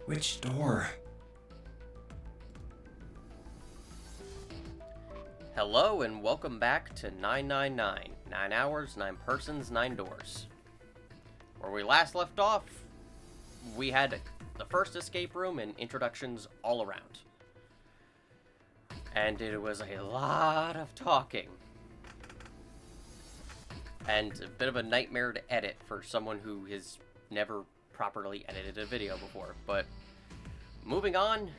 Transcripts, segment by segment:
Which door? Hello and welcome back to 999. 9 hours, 9 persons, 9 doors. Where we last left off, we had the first escape room and introductions all around. And it was a lot of talking. And a bit of a nightmare to edit for someone who has never properly edited a video before. But moving on,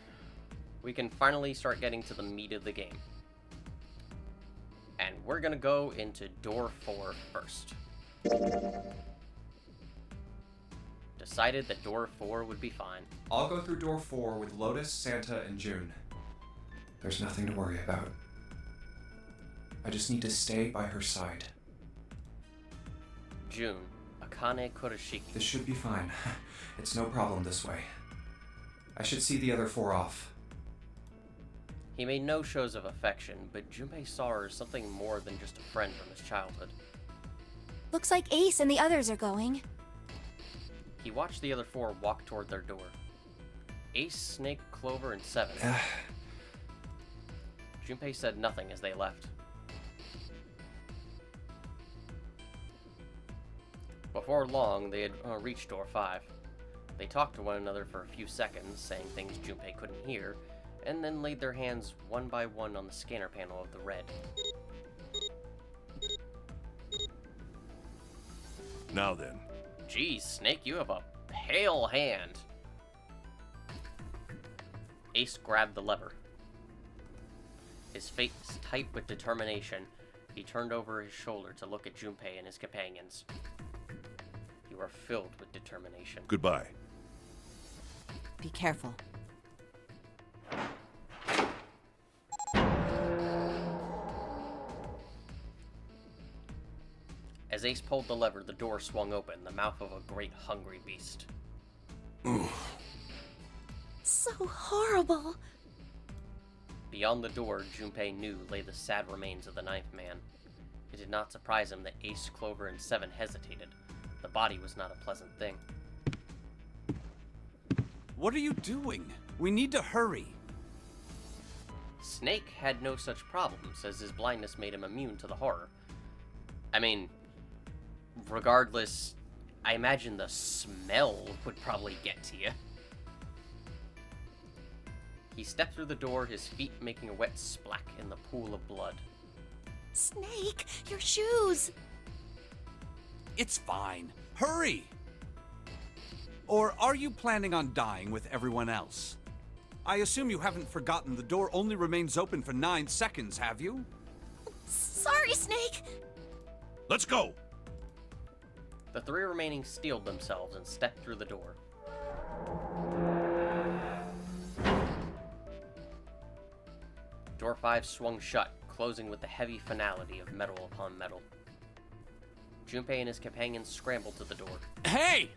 we can finally start getting to the meat of the game. And we're gonna go into door 4 first. Decided that door 4 would be fine. I'll go through door 4 with Lotus, Santa, and June. There's nothing to worry about. I just need to stay by her side. June, Akane Kurashiki. This should be fine. It's no problem this way. I should see the other 4 off. He made no shows of affection, but Junpei saw her as something more than just a friend from his childhood. Looks like Ace and the others are going. He watched the other 4 walk toward their door. Ace, Snake, Clover, and Seven. Junpei said nothing as they left. Before long, they had reached door 5. They talked to one another for a few seconds, saying things Junpei couldn't hear, and then laid their hands one by one on the scanner panel of the red. Now then. Geez, Snake, you have a pale hand. Ace grabbed the lever. His face tight with determination, he turned over his shoulder to look at Junpei and his companions. You are filled with determination. Goodbye. Be careful. As Ace pulled the lever, the door swung open, the mouth of a great hungry beast. So horrible. Beyond the door, Junpei knew lay the sad remains of the ninth man. It did not surprise him that Ace, Clover, and Seven hesitated. The body was not a pleasant thing. What are you doing? We need to hurry. Snake had no such problems, as his blindness made him immune to the horror. I mean, regardless, I imagine the smell would probably get to you. He stepped through the door, his feet making a wet splack in the pool of blood. Snake, your shoes! It's fine. Hurry! Or are you planning on dying with everyone else? I assume you haven't forgotten the door only remains open for 9 seconds, have you? Sorry, Snake! Let's go! The 3 remaining steeled themselves and stepped through the door. Door 5 swung shut, closing with the heavy finality of metal upon metal. Junpei and his companions scrambled to the door. Hey!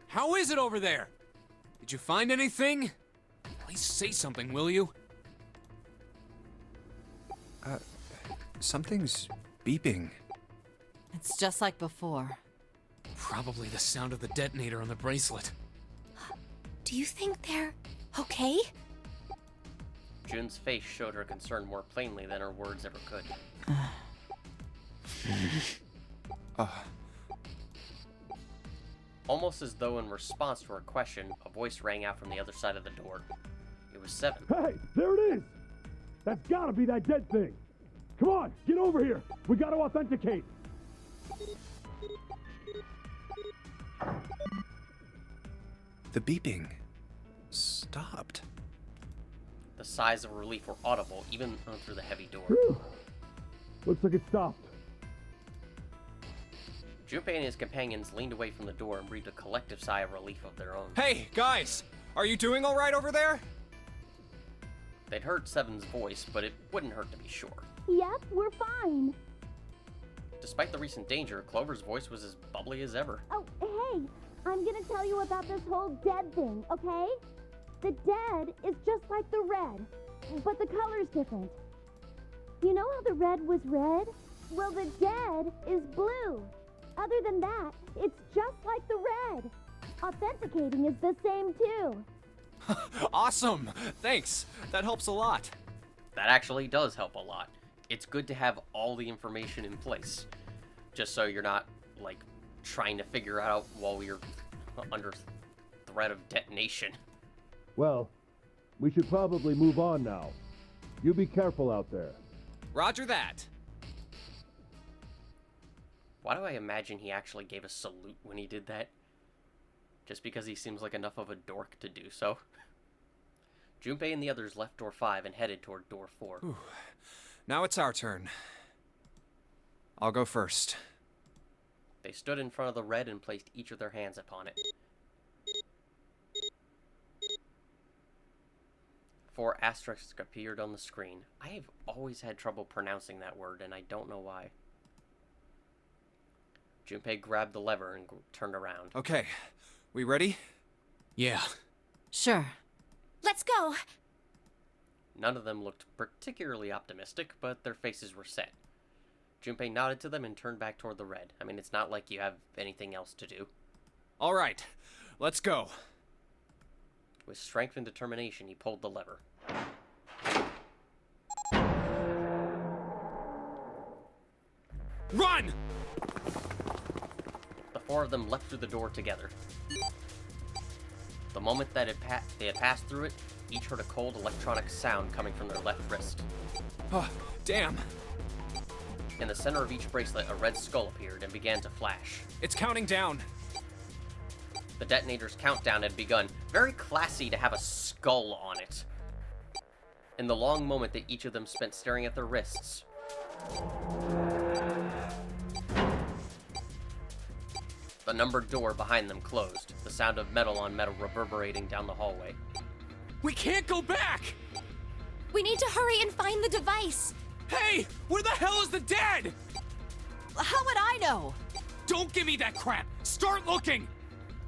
How is it over there? Did you find anything? Please say something, will you? Something's beeping. It's just like before. Probably the sound of the detonator on the bracelet. Do you think they're okay? Jun's face showed her concern more plainly than her words ever could. Almost as though in response to her question, a voice rang out from the other side of the door. It was Seven. Hey, there it is! That's gotta be that dead thing! Come on, get over here! We gotta authenticate! The beeping stopped. The sighs of relief were audible even through the heavy door. Whew. Looks like it stopped. Junpei and his companions leaned away from the door and breathed a collective sigh of relief of their own. Hey, guys! Are you doing all right over there? They'd heard Seven's voice, but it wouldn't hurt to be sure. Yep, we're fine. Despite the recent danger, Clover's voice was as bubbly as ever. Oh, hey, I'm gonna tell you about this whole dead thing, okay? The dead is just like the red, but the color's different. You know how the red was red? Well, the dead is blue. Other than that, it's just like the red. Authenticating is the same too. Awesome! Thanks. That helps a lot. That actually does help a lot. It's good to have all the information in place, just so you're not, like, trying to figure out while you're under threat of detonation. Well, we should probably move on now. You be careful out there. Roger that. Why do I imagine he actually gave a salute when he did that? Just because he seems like enough of a dork to do so. Junpei and the others left door 5 and headed toward door 4. Whew. Now it's our turn. I'll go first. They stood in front of the red and placed each of their hands upon it. 4 asterisks appeared on the screen. I have always had trouble pronouncing that word, and I don't know why. Junpei grabbed the lever and turned around. Okay, we ready? Yeah. Sure. Let's go. None of them looked particularly optimistic, but their faces were set. Junpei nodded to them and turned back toward the red. I mean, it's not like you have anything else to do. All right, let's go. With strength and determination, he pulled the lever. Run! The 4 of them leapt through the door together. The moment that they had passed through it, each heard a cold electronic sound coming from their left wrist. Oh, damn. In the center of each bracelet, a red skull appeared and began to flash. It's counting down. The detonator's countdown had begun. Very classy to have a skull on it. In the long moment that each of them spent staring at their wrists, the numbered door behind them closed, the sound of metal on metal reverberating down the hallway. We can't go back! We need to hurry and find the device. Hey, where the hell is the dead? How would I know? Don't give me that crap! Start looking!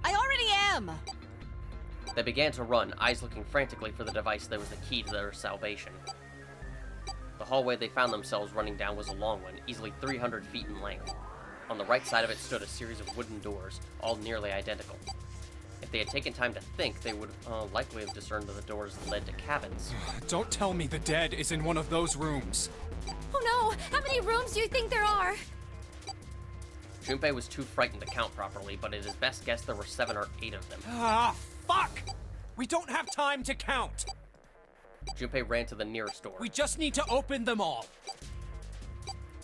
I already am. They began to run, eyes looking frantically for the device that was the key to their salvation. The hallway they found themselves running down was a long one, easily 300 feet in length. On the right side of it stood a series of wooden doors, all nearly identical. If they had taken time to think, they would likely have discerned that the doors led to cabins. Don't tell me the dead is in one of those rooms. Oh no! How many rooms do you think there are? Junpei was too frightened to count properly, but at his best guess there were 7 or 8 of them. Ah, fuck! We don't have time to count. Junpei ran to the nearest door. We just need to open them all.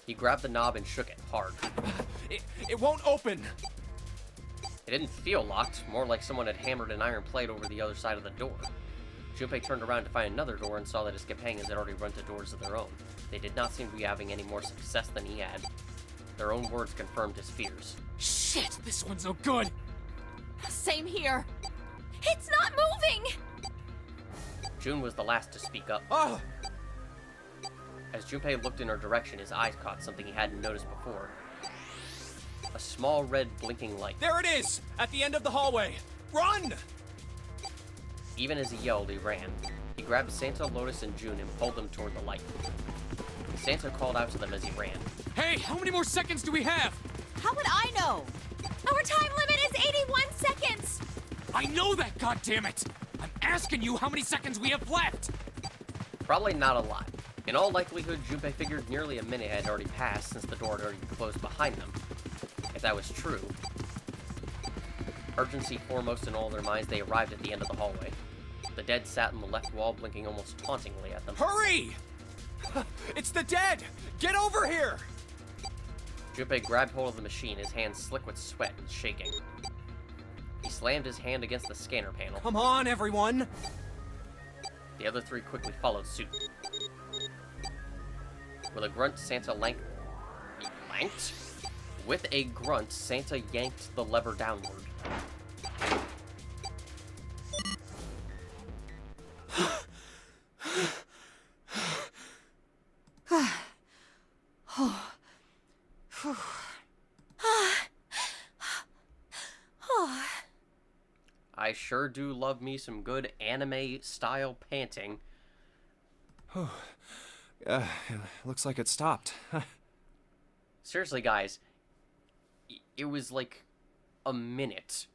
He grabbed the knob and shook it hard. It won't open. It didn't feel locked, more like someone had hammered an iron plate over the other side of the door. Junpei turned around to find another door and saw that his companions had already run to doors of their own. They did not seem to be having any more success than he had. Their own words confirmed his fears. Shit, this one's no good. Same here. It's not moving! June was the last to speak up. Oh! As Junpei looked in her direction, his eyes caught something he hadn't noticed before. A small red blinking light. There it is! At the end of the hallway! Run! Even as he yelled, he ran. He grabbed Santa, Lotus, and June and pulled them toward the light. Santa called out to them as he ran. Hey, how many more seconds do we have? How would I know? Our time limit is 81 seconds! I know that, goddammit! I'm asking you how many seconds we have left! Probably not a lot. In all likelihood, Junpei figured nearly a minute had already passed since the door had already closed behind them. If that was true, urgency foremost in all their minds, they arrived at the end of the hallway. The dead sat on the left wall, blinking almost tauntingly at them. Hurry! It's the dead! Get over here! Junpei grabbed hold of the machine, his hands slick with sweat and shaking. He slammed his hand against the scanner panel. Come on, everyone! The other 3 quickly followed suit. With a grunt, Santa yanked? With a grunt, Santa yanked the lever downward. I sure do love me some good anime-style panting. Looks like it stopped. Seriously, guys, it was like a minute.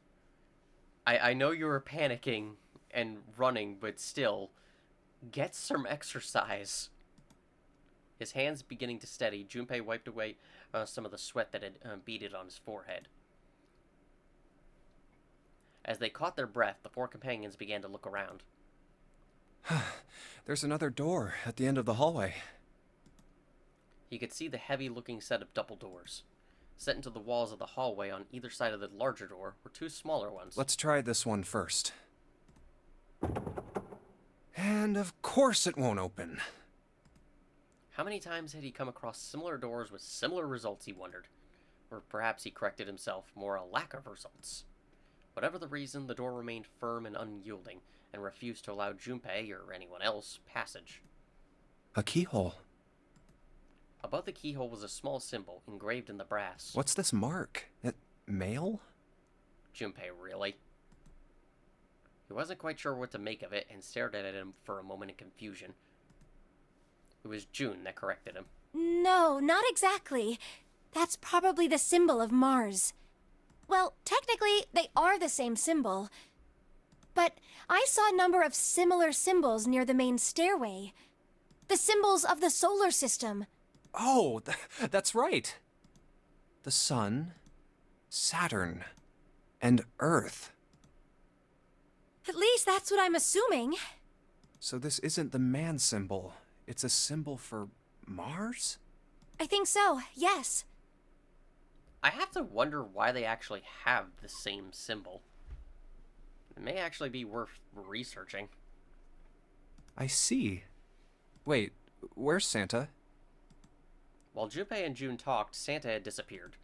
I know you were panicking and running, but still, get some exercise. His hands beginning to steady, Junpei wiped away some of the sweat that had beaded on his forehead. As they caught their breath, the four companions began to look around. There's another door at the end of the hallway. He could see the heavy-looking set of double doors. Set into the walls of the hallway on either side of the larger door were two smaller ones. Let's try this one first. And of course it won't open. How many times had he come across similar doors with similar results, he wondered. Or perhaps he corrected himself, more a lack of results. Whatever the reason, the door remained firm and unyielding, and refused to allow Junpei, or anyone else, passage. A keyhole. Above the keyhole was a small symbol, engraved in the brass. What's this mark? Mail? Junpei, really? He wasn't quite sure what to make of it, and stared at him for a moment in confusion. It was June that corrected him. No, not exactly. That's probably the symbol of Mars. Well, technically, they are the same symbol. But I saw a number of similar symbols near the main stairway. The symbols of the solar system. Oh, that's right. The Sun, Saturn, and Earth. At least that's what I'm assuming. So this isn't the man symbol. It's a symbol for Mars? I think so, yes. I have to wonder why they actually have the same symbol. It may actually be worth researching. I see. Wait, where's Santa? While Junpei and June talked, Santa had disappeared.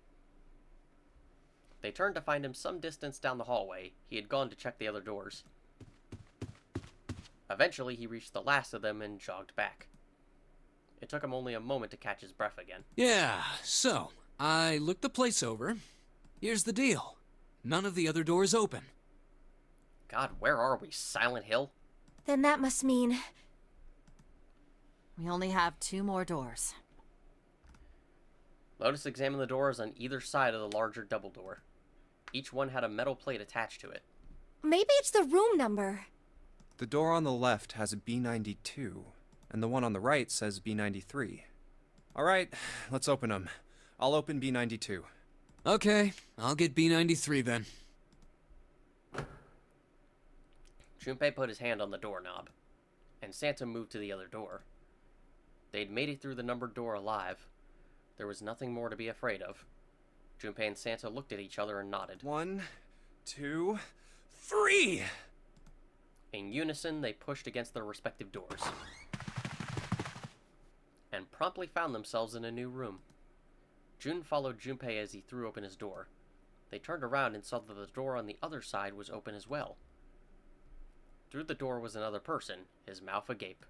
They turned to find him some distance down the hallway. He had gone to check the other doors. Eventually, he reached the last of them and jogged back. It took him only a moment to catch his breath again. Yeah, so, I looked the place over. Here's the deal. None of the other doors open. God, where are we? Silent Hill? Then that must mean... We only have 2 more doors. Lotus examined the doors on either side of the larger double door. Each one had a metal plate attached to it. Maybe it's the room number. The door on the left has a B92, and the one on the right says B93. All right, let's open them. I'll open B92. Okay, I'll get B93 then. Junpei put his hand on the doorknob, and Santa moved to the other door. They'd made it through the numbered door alive. There was nothing more to be afraid of. Junpei and Santa looked at each other and nodded. 1, 2, 3! In unison, they pushed against their respective doors, and promptly found themselves in a new room. Jun followed Junpei as he threw open his door. They turned around and saw that the door on the other side was open as well. Through the door was another person, his mouth agape.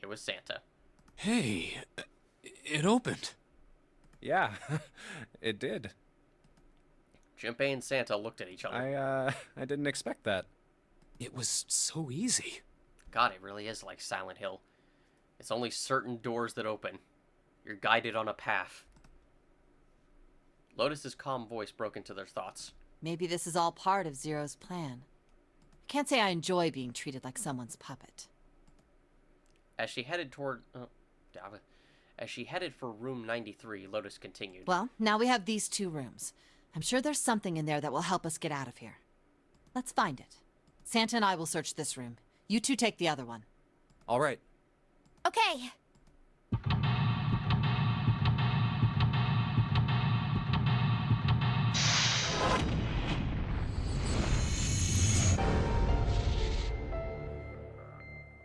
It was Santa. Hey, it opened. Yeah, it did. Junpei and Santa looked at each other. I didn't expect that. It was so easy. God, it really is like Silent Hill. It's only certain doors that open. You're guided on a path. Lotus's calm voice broke into their thoughts. Maybe this is all part of Zero's plan. Can't say I enjoy being treated like someone's puppet. As she headed for room 93, Lotus continued. Well, now we have these 2 rooms. I'm sure there's something in there that will help us get out of here. Let's find it. Santa and I will search this room. You 2 take the other one. All right. Okay.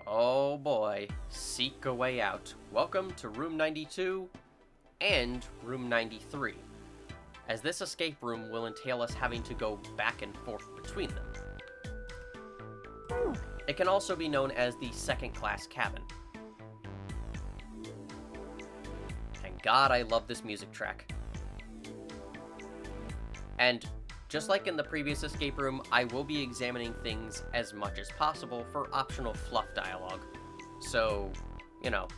Oh boy, seek a way out. Welcome to room 92 and room 93, as this escape room will entail us having to go back and forth between them. It can also be known as the second-class cabin. And God, I love this music track. And just like in the previous escape room, I will be examining things as much as possible for optional fluff dialogue. So, you know,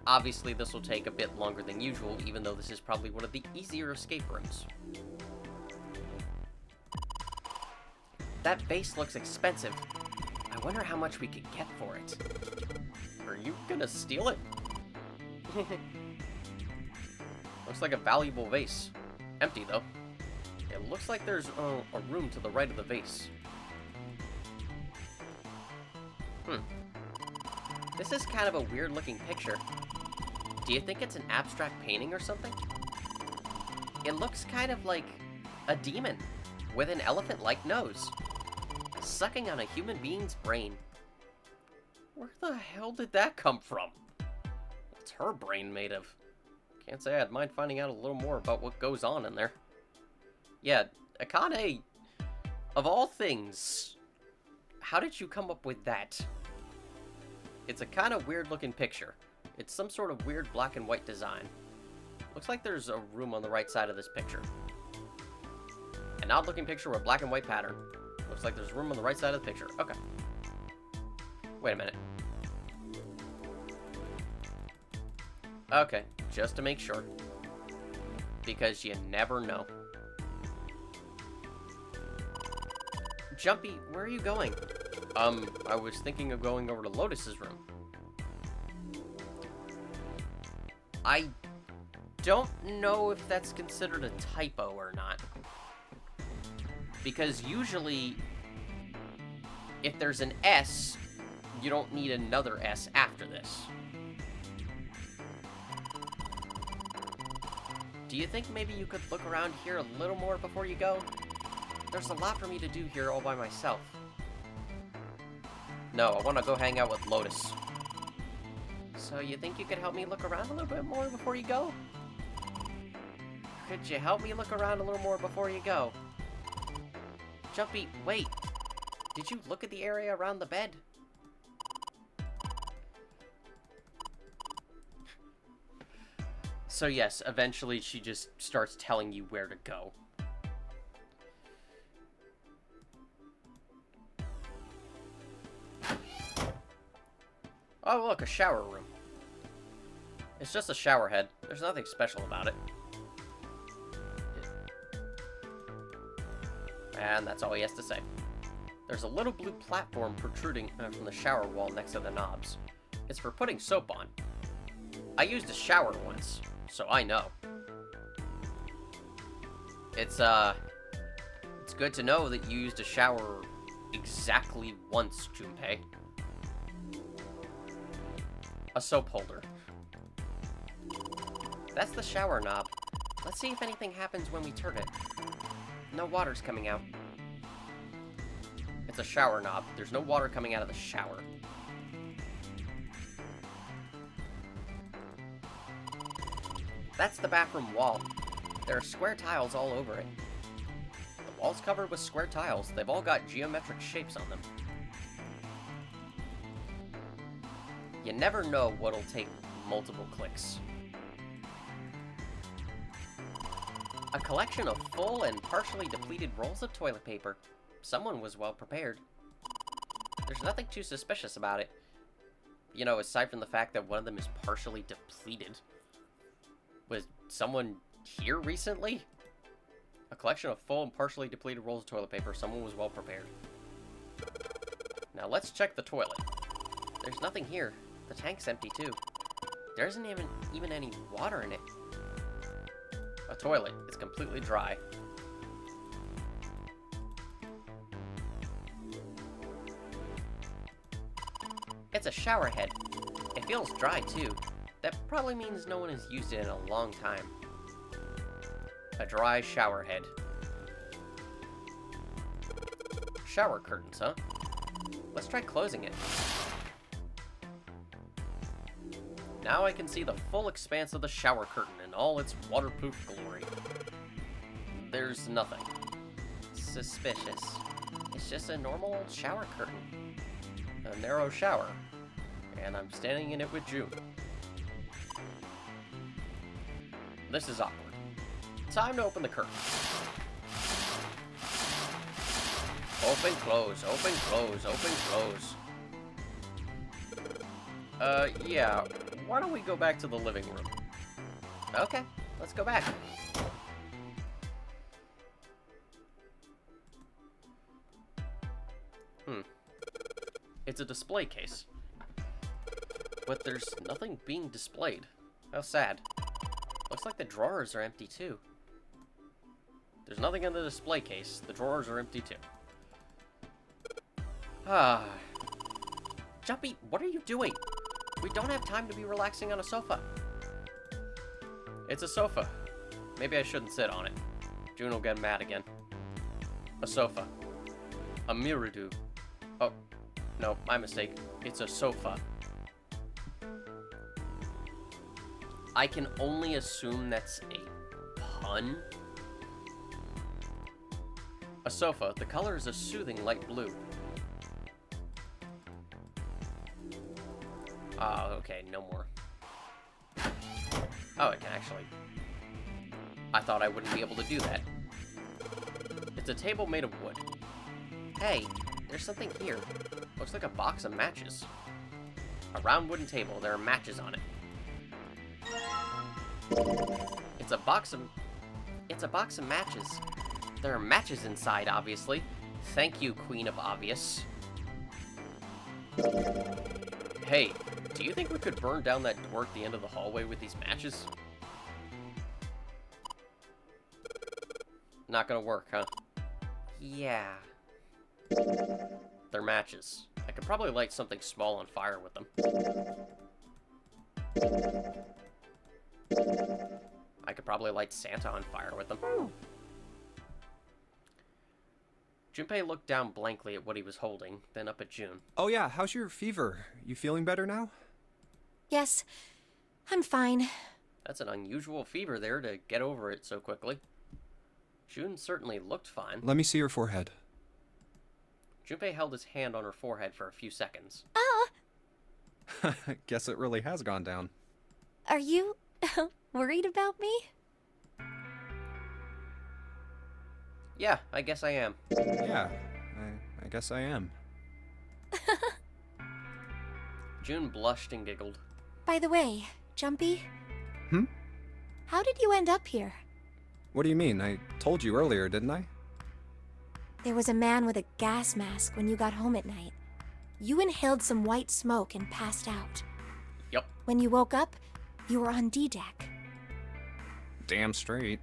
Obviously, this will take a bit longer than usual, even though this is probably one of the easier escape rooms. That vase looks expensive. I wonder how much we could get for it. Are you gonna steal it? Looks like a valuable vase. Empty, though. It looks like there's a room to the right of the vase. This is kind of a weird-looking picture. Do you think it's an abstract painting or something? It looks kind of like a demon with an elephant-like nose, sucking on a human being's brain. Where the hell did that come from? What's her brain made of? Can't say I'd mind finding out a little more about what goes on in there. Yeah, Akane, of all things, how did you come up with that? It's a kind of weird-looking picture. It's some sort of weird black and white design. Looks like there's a room on the right side of this picture. An odd-looking picture with a black and white pattern. Looks like there's a room on the right side of the picture. Okay. Wait a minute. Okay, just to make sure. Because you never know. Jumpy, where are you going? I was thinking of going over to Lotus's room. I don't know if that's considered a typo or not. Because usually, if there's an S, you don't need another S after this. Do you think maybe you could look around here a little more before you go? There's a lot for me to do here all by myself. No, I want to go hang out with Lotus. So you think you could help me look around a little bit more before you go? Could you help me look around a little more before you go? Jumpy, wait. Did you look at the area around the bed? So yes, eventually she just starts telling you where to go. Oh, look, a shower room. It's just a shower head. There's nothing special about it. And that's all he has to say. There's a little blue platform protruding from the shower wall next to the knobs. It's for putting soap on. I used a shower once, so I know. It's good to know that you used a shower exactly once, Junpei. A soap holder. That's the shower knob. Let's see if anything happens when we turn it. No water's coming out. It's a shower knob. There's no water coming out of the shower. That's the bathroom wall. There are square tiles all over it. The wall's covered with square tiles. They've all got geometric shapes on them. You never know what'll take multiple clicks. A collection of full and partially depleted rolls of toilet paper. Someone was well prepared. There's nothing too suspicious about it. You know, aside from the fact that one of them is partially depleted. Was someone here recently? A collection of full and partially depleted rolls of toilet paper. Someone was well prepared. Now let's check the toilet. There's nothing here. The tank's empty too. There isn't even any water in it. A toilet. It's completely dry. It's a shower head. It feels dry too. That probably means no one has used it in a long time. A dry shower head. Shower curtains, huh? Let's try closing it. Now I can see the full expanse of the shower curtain in all its waterproof glory. There's nothing suspicious. It's just a normal old shower curtain. A narrow shower. And I'm standing in it with June. This is awkward. Time to open the curtain. Open, close, open, close, open, close. Yeah, Why don't we go back to the living room? Okay, let's go back. It's a display case. But there's nothing being displayed. How sad. Looks like the drawers are empty too. There's nothing in the display case. The drawers are empty too. Ah. Jumpy, what are you doing? We don't have time to be relaxing on a sofa. It's a sofa. Maybe I shouldn't sit on it. June will get mad again. A sofa. A mirror-do. Oh, no, my mistake. It's a sofa. I can only assume that's a pun. A sofa. The color is a soothing light blue. Oh, okay, no more. Oh, I can actually... I thought I wouldn't be able to do that. It's a table made of wood. Hey, there's something here. Looks like a box of matches. A round wooden table. There are matches on it. It's a box of matches. There are matches inside, obviously. Thank you, Queen of Obvious. Hey, do you think we could burn down that door at the end of the hallway with these matches? Not gonna work, huh? Yeah. They're matches. I could probably light something small on fire with them. I could probably light Santa on fire with them. Junpei looked down blankly at what he was holding, then up at June. Oh yeah, how's your fever? You feeling better now? Yes, I'm fine. That's an unusual fever there to get over it so quickly. June certainly looked fine. Let me see your forehead. Junpei held his hand on her forehead for a few seconds. Guess it really has gone down. Are you worried about me? Yeah, I guess I am. Yeah, I guess I am. June blushed and giggled. By the way, Jumpy? Hmm? How did you end up here? What do you mean? I told you earlier, didn't I? There was a man with a gas mask when you got home at night. You inhaled some white smoke and passed out. Yep. When you woke up, you were on D-deck. Damn straight.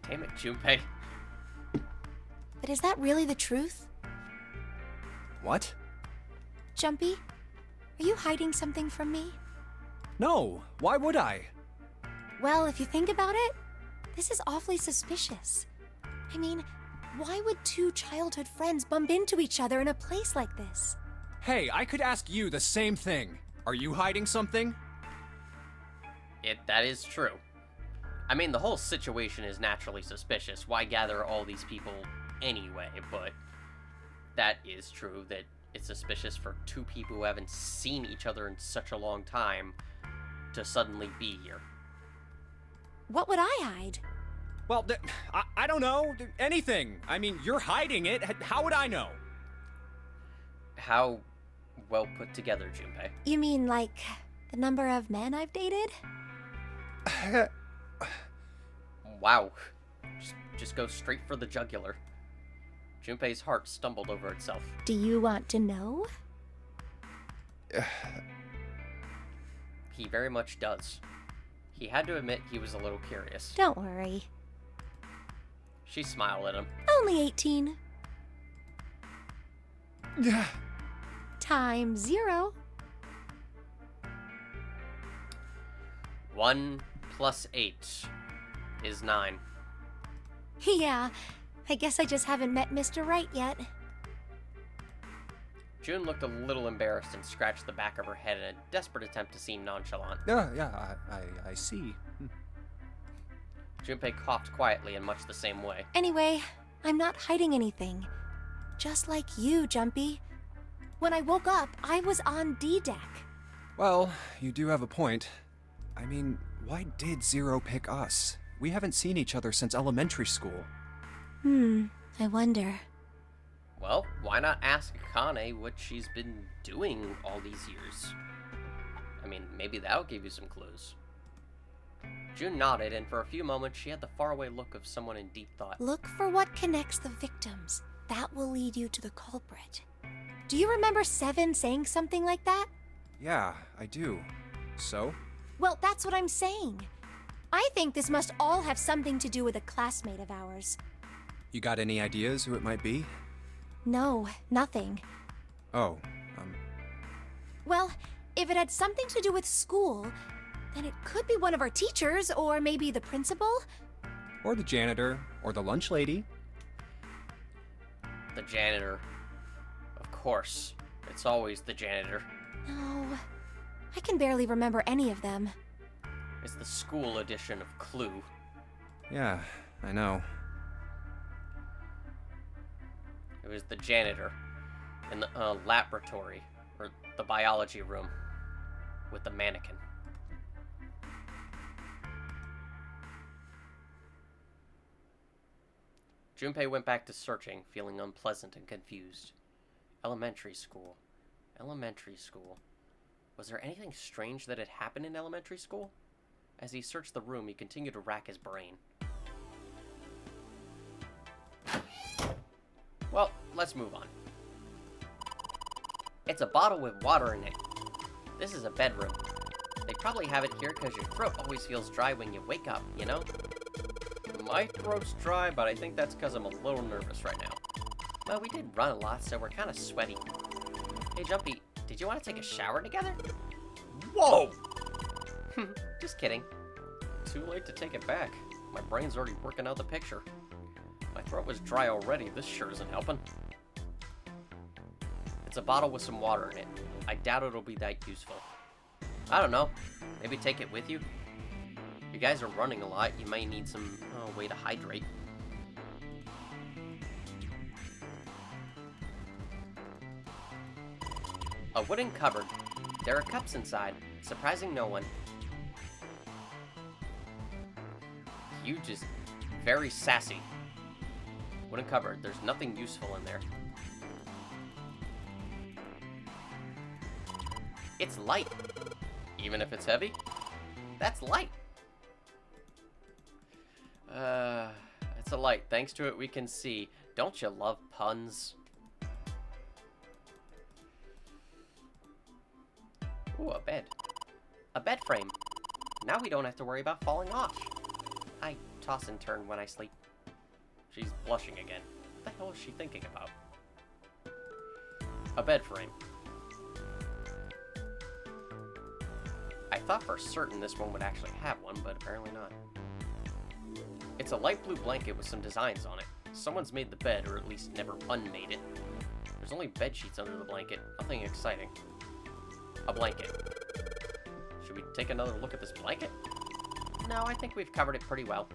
Damn it, Junpei. But is that really the truth? What? Jumpy, are you hiding something from me? No, why would I? Well, if you think about it, this is awfully suspicious. I mean, why would two childhood friends bump into each other in a place like this? Hey, I could ask you the same thing. Are you hiding something? That is true. I mean, the whole situation is naturally suspicious. Why gather all these people anyway? But that is true that it's suspicious for two people who haven't seen each other in such a long time to suddenly be here. What would I hide? Well, I don't know. Anything. I mean, you're hiding it. How would I know? How well put together, Junpei. You mean like the number of men I've dated? Wow. Just go straight for the jugular. Junpei's heart stumbled over itself. Do you want to know? He very much does. He had to admit he was a little curious. Don't worry. She smiled at him. Only 18. Yeah. Times 0. 1 + 8 is 9. Yeah, I guess I just haven't met Mr. Right yet. June looked a little embarrassed and scratched the back of her head in a desperate attempt to seem nonchalant. Yeah, I see. Junpei coughed quietly in much the same way. Anyway, I'm not hiding anything. Just like you, Jumpy. When I woke up, I was on D-deck. Well, you do have a point. I mean, why did Zero pick us? We haven't seen each other since elementary school. I wonder. Well, why not ask Akane what she's been doing all these years? I mean, maybe that'll give you some clues. June nodded, and for a few moments she had the faraway look of someone in deep thought. Look for what connects the victims. That will lead you to the culprit. Do you remember Seven saying something like that? Yeah, I do. So? Well, that's what I'm saying. I think this must all have something to do with a classmate of ours. You got any ideas who it might be? No, nothing. Oh, Well, if it had something to do with school, then it could be one of our teachers, or maybe the principal. or the janitor, or the lunch lady. The janitor. Of course. It's always the janitor. No, I can barely remember any of them. It's the school edition of Clue. Yeah, I know. It was the janitor in the laboratory, or the biology room, with the mannequin. Junpei went back to searching, feeling unpleasant and confused. Elementary school. Elementary school. Was there anything strange that had happened in elementary school? As he searched the room, he continued to rack his brain. Well, let's move on. It's a bottle with water in it. This is a bedroom. They probably have it here because your throat always feels dry when you wake up, you know? My throat's dry, but I think that's because I'm a little nervous right now. Well, we did run a lot, so we're kind of sweaty. Hey, Jumpy, did you want to take a shower together? Whoa! Just kidding. Too late to take it back. My brain's already working out the picture. My throat was dry already. This sure isn't helping. It's a bottle with some water in it. I doubt it'll be that useful. I don't know. Maybe take it with you? You guys are running a lot. You might need some way to hydrate. A wooden cupboard. There are cups inside, surprising no one. You just very sassy. Wooden cupboard. There's nothing useful in there. It's light. Even if it's heavy, that's light. It's a light. Thanks to it, we can see. Don't you love puns? Ooh, a bed. A bed frame. Now we don't have to worry about falling off. I toss and turn when I sleep. She's blushing again. What the hell is she thinking about? A bed frame. I thought for certain this one would actually have one, but apparently not. It's a light blue blanket with some designs on it. Someone's made the bed, or at least never unmade it. There's only bed sheets under the blanket. Nothing exciting. A blanket. Should we take another look at this blanket? No, I think we've covered it pretty well.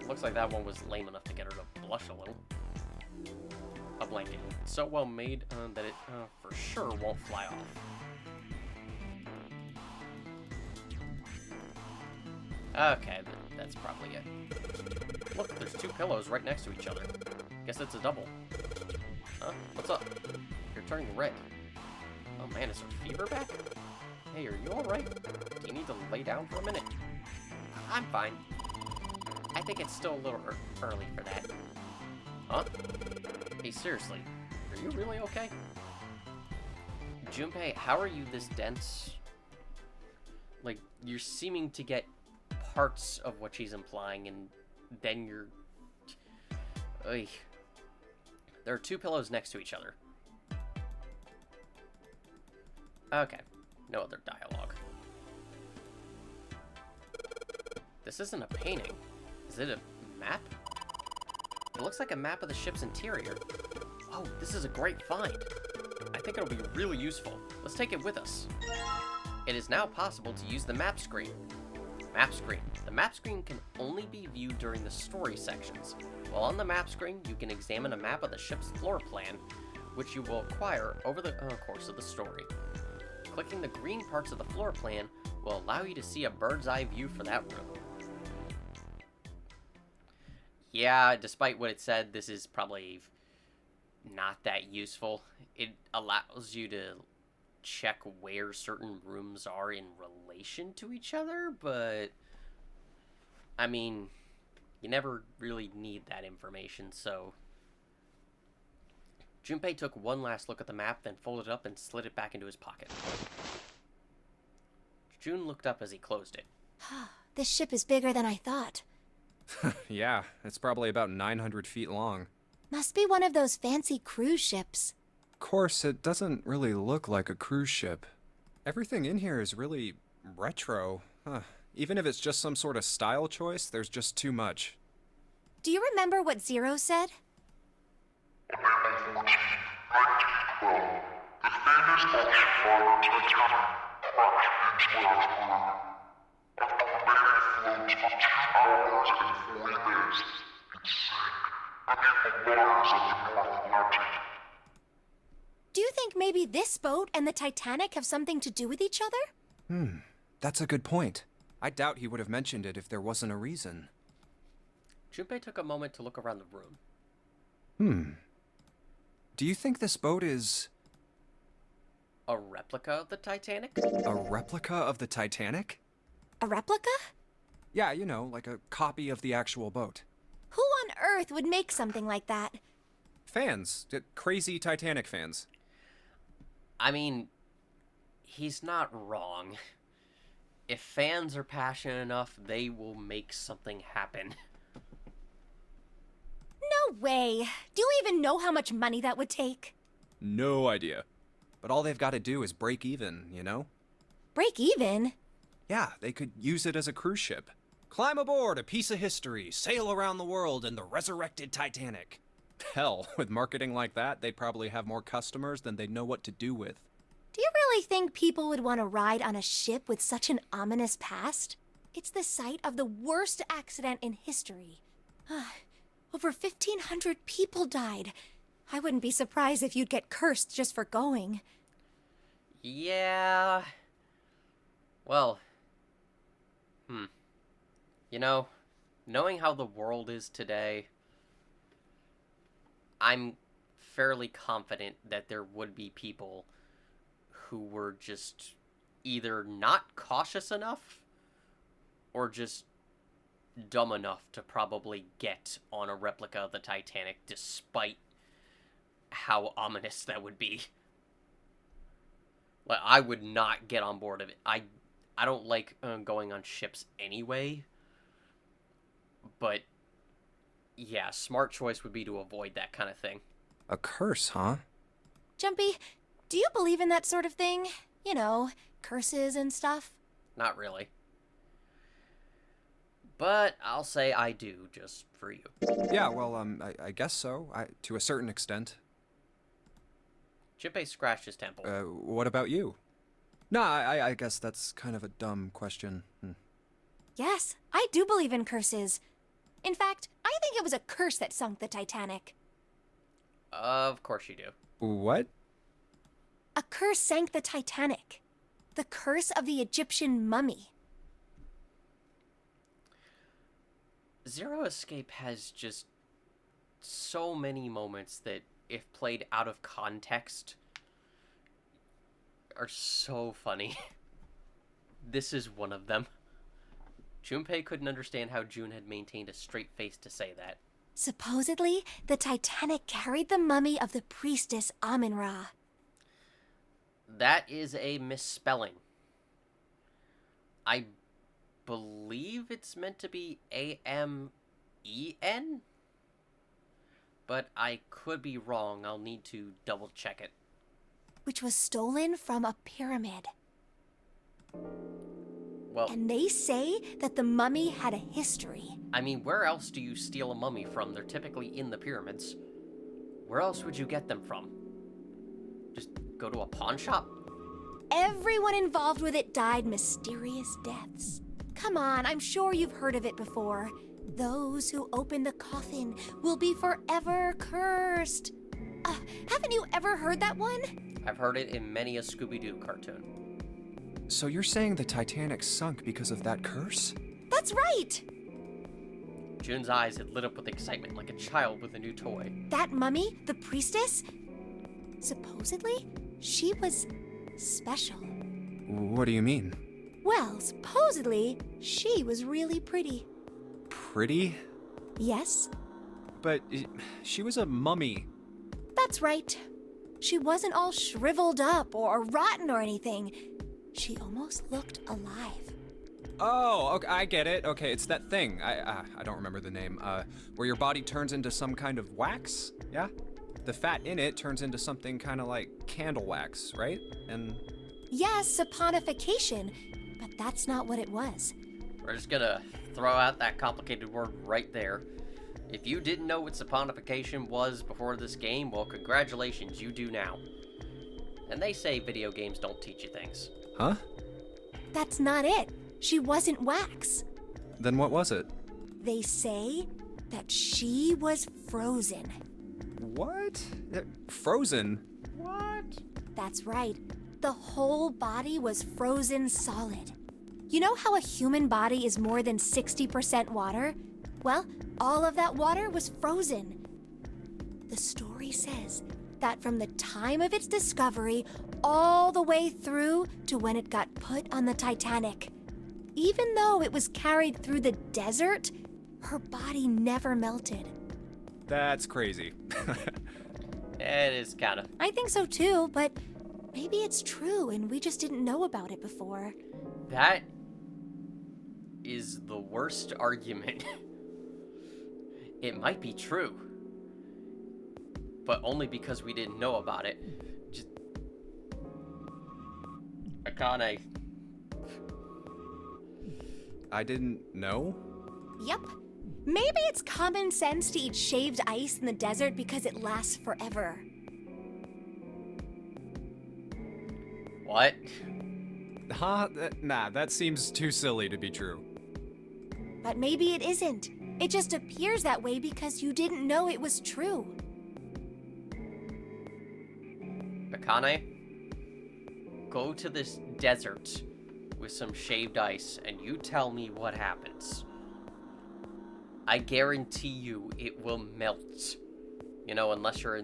Looks like that one was lame enough to get her to blush a little. A blanket. So well made that it for sure won't fly off. Okay, that's probably it. Look, there's two pillows right next to each other. Guess it's a double. Huh? What's up? You're turning red. Oh man, is her fever back? Hey, are you alright? Do you need to lay down for a minute? I'm fine. I think it's still a little early for that. Huh? Hey, seriously, are you really okay? Junpei, how are you this dense? Like, you're seeming to get parts of what she's implying, and then you're... Ugh. There are two pillows next to each other. Okay, no other dialogue. This isn't a painting. Is it a map? It looks like a map of the ship's interior. Oh, this is a great find. I think it'll be really useful. Let's take it with us. It is now possible to use the map screen. Map screen. The map screen can only be viewed during the story sections. While on the map screen, you can examine a map of the ship's floor plan, which you will acquire over the course of the story. Clicking the green parts of the floor plan will allow you to see a bird's eye view for that room. Yeah, despite what it said, this is probably not that useful. It allows you to check where certain rooms are in relation to each other, but I mean, you never really need that information, so... Junpei took one last look at the map, then folded it up and slid it back into his pocket. June looked up as he closed it. This ship is bigger than I thought. Yeah, it's probably about 900 feet long. Must be one of those fancy cruise ships. Of course, it doesn't really look like a cruise ship. Everything in here is really retro. Even if it's just some sort of style choice, there's just too much. Do you remember what Zero said? Do you think maybe this boat and the Titanic have something to do with each other? That's a good point. I doubt he would have mentioned it if there wasn't a reason. Junpei took a moment to look around the room. Do you think this boat is... A replica of the Titanic? a replica of the Titanic? A replica? Yeah, you know, like a copy of the actual boat. Who on earth would make something like that? Fans. Crazy Titanic fans. I mean, he's not wrong. If fans are passionate enough, they will make something happen. No way. Do you even know how much money that would take? No idea. But all they've got to do is break even, you know? Break even? Yeah, they could use it as a cruise ship. Climb aboard a piece of history, sail around the world in the resurrected Titanic. Hell, with marketing like that, they'd probably have more customers than they'd know what to do with. Do you really think people would want to ride on a ship with such an ominous past? It's the site of the worst accident in history. Over 1,500 people died. I wouldn't be surprised if you'd get cursed just for going. Yeah... Well... You know, knowing how the world is today, I'm fairly confident that there would be people who were just either not cautious enough or just dumb enough to probably get on a replica of the Titanic despite how ominous that would be. Like, I would not get on board of it. I don't like going on ships anyway. But, yeah, smart choice would be to avoid that kind of thing. A curse, huh? Jumpy, do you believe in that sort of thing? You know, curses and stuff? Not really. But I'll say I do, just for you. Yeah, well, I guess so, to a certain extent. Junpei scratched his temple. What about you? Nah, I guess that's kind of a dumb question. Yes, I do believe in curses. In fact, I think it was a curse that sunk the Titanic. Of course you do. What? A curse sank the Titanic. The curse of the Egyptian mummy. ZeroEscape has just so many moments that, if played out of context, are so funny. This is one of them. Junpei couldn't understand how June had maintained a straight face to say that. Supposedly, the Titanic carried the mummy of the priestess Amun-Ra. That is a misspelling. I believe it's meant to be A-M-E-N? But I could be wrong. I'll need to double check it. Which was stolen from a pyramid. Well, And they say that the mummy had a history. I mean, where else do you steal a mummy from? They're typically in the pyramids. Where else would you get them from? Just go to a pawn shop? Everyone involved with it died mysterious deaths. Come on, I'm sure you've heard of it before. Those who open the coffin will be forever cursed. Haven't you ever heard that one? I've heard it in many a Scooby-Doo cartoon. So you're saying the Titanic sunk because of that curse? That's right! June's eyes had lit up with excitement like a child with a new toy. That mummy, the priestess, supposedly, she was special. What do you mean? Well, supposedly, she was really pretty. Pretty? Yes, But she was a mummy. that's right. She wasn't all shriveled up or rotten or anything. She almost looked alive. Oh, okay, I get it. Okay, it's that thing. I don't remember the name. Where your body turns into some kind of wax? Yeah? The fat in it turns into something kind of like candle wax, right? And Yes, saponification, but that's not what it was. We're just gonna throw out that complicated word right there. If you didn't know what saponification was before this game, well, congratulations, you do now. And they say video games don't teach you things. huh? That's not it. She wasn't wax. Then what was it? They say that she was frozen. What? Frozen? What? That's right. The whole body was frozen solid. You know how a human body is more than 60% water? Well, all of that water was frozen. The story says that from the time of its discovery all the way through to when it got put on the Titanic, even though it was carried through the desert, her body never melted. That's crazy. It is kinda. I think so too, but maybe it's true and we just didn't know about it before. That is the worst argument. It might be true, but only because we didn't know about it. Just Akane. I didn't know? Yep. Maybe it's common sense to eat shaved ice in the desert because it lasts forever. What? Huh? Nah, that seems too silly to be true. But maybe it isn't. It just appears that way because you didn't know it was true. Akane, go to this desert with some shaved ice and you tell me what happens. I guarantee you it will melt. You know, unless you're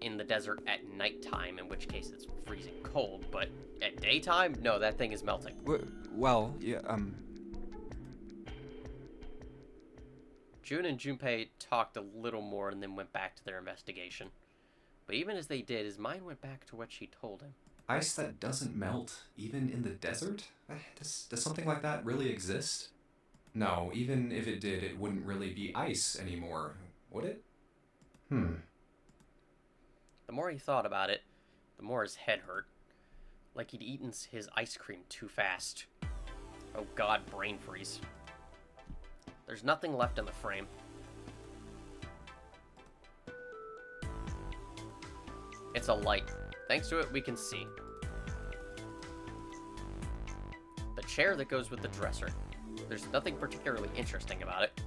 in the desert at nighttime, in which case it's freezing cold, but at daytime, no, that thing is melting. Well, yeah, Jun and Junpei talked a little more and then went back to their investigation. But even as they did, his mind went back to what she told him. ice that doesn't melt, even in the desert? Does something like that really exist? No, even if it did, it wouldn't really be ice anymore, would it? The more he thought about it, the more his head hurt. Like he'd eaten his ice cream too fast. Oh god, brain freeze. There's nothing left in the frame. It's a light. Thanks to it, we can see. The chair that goes with the dresser. There's nothing particularly interesting about it.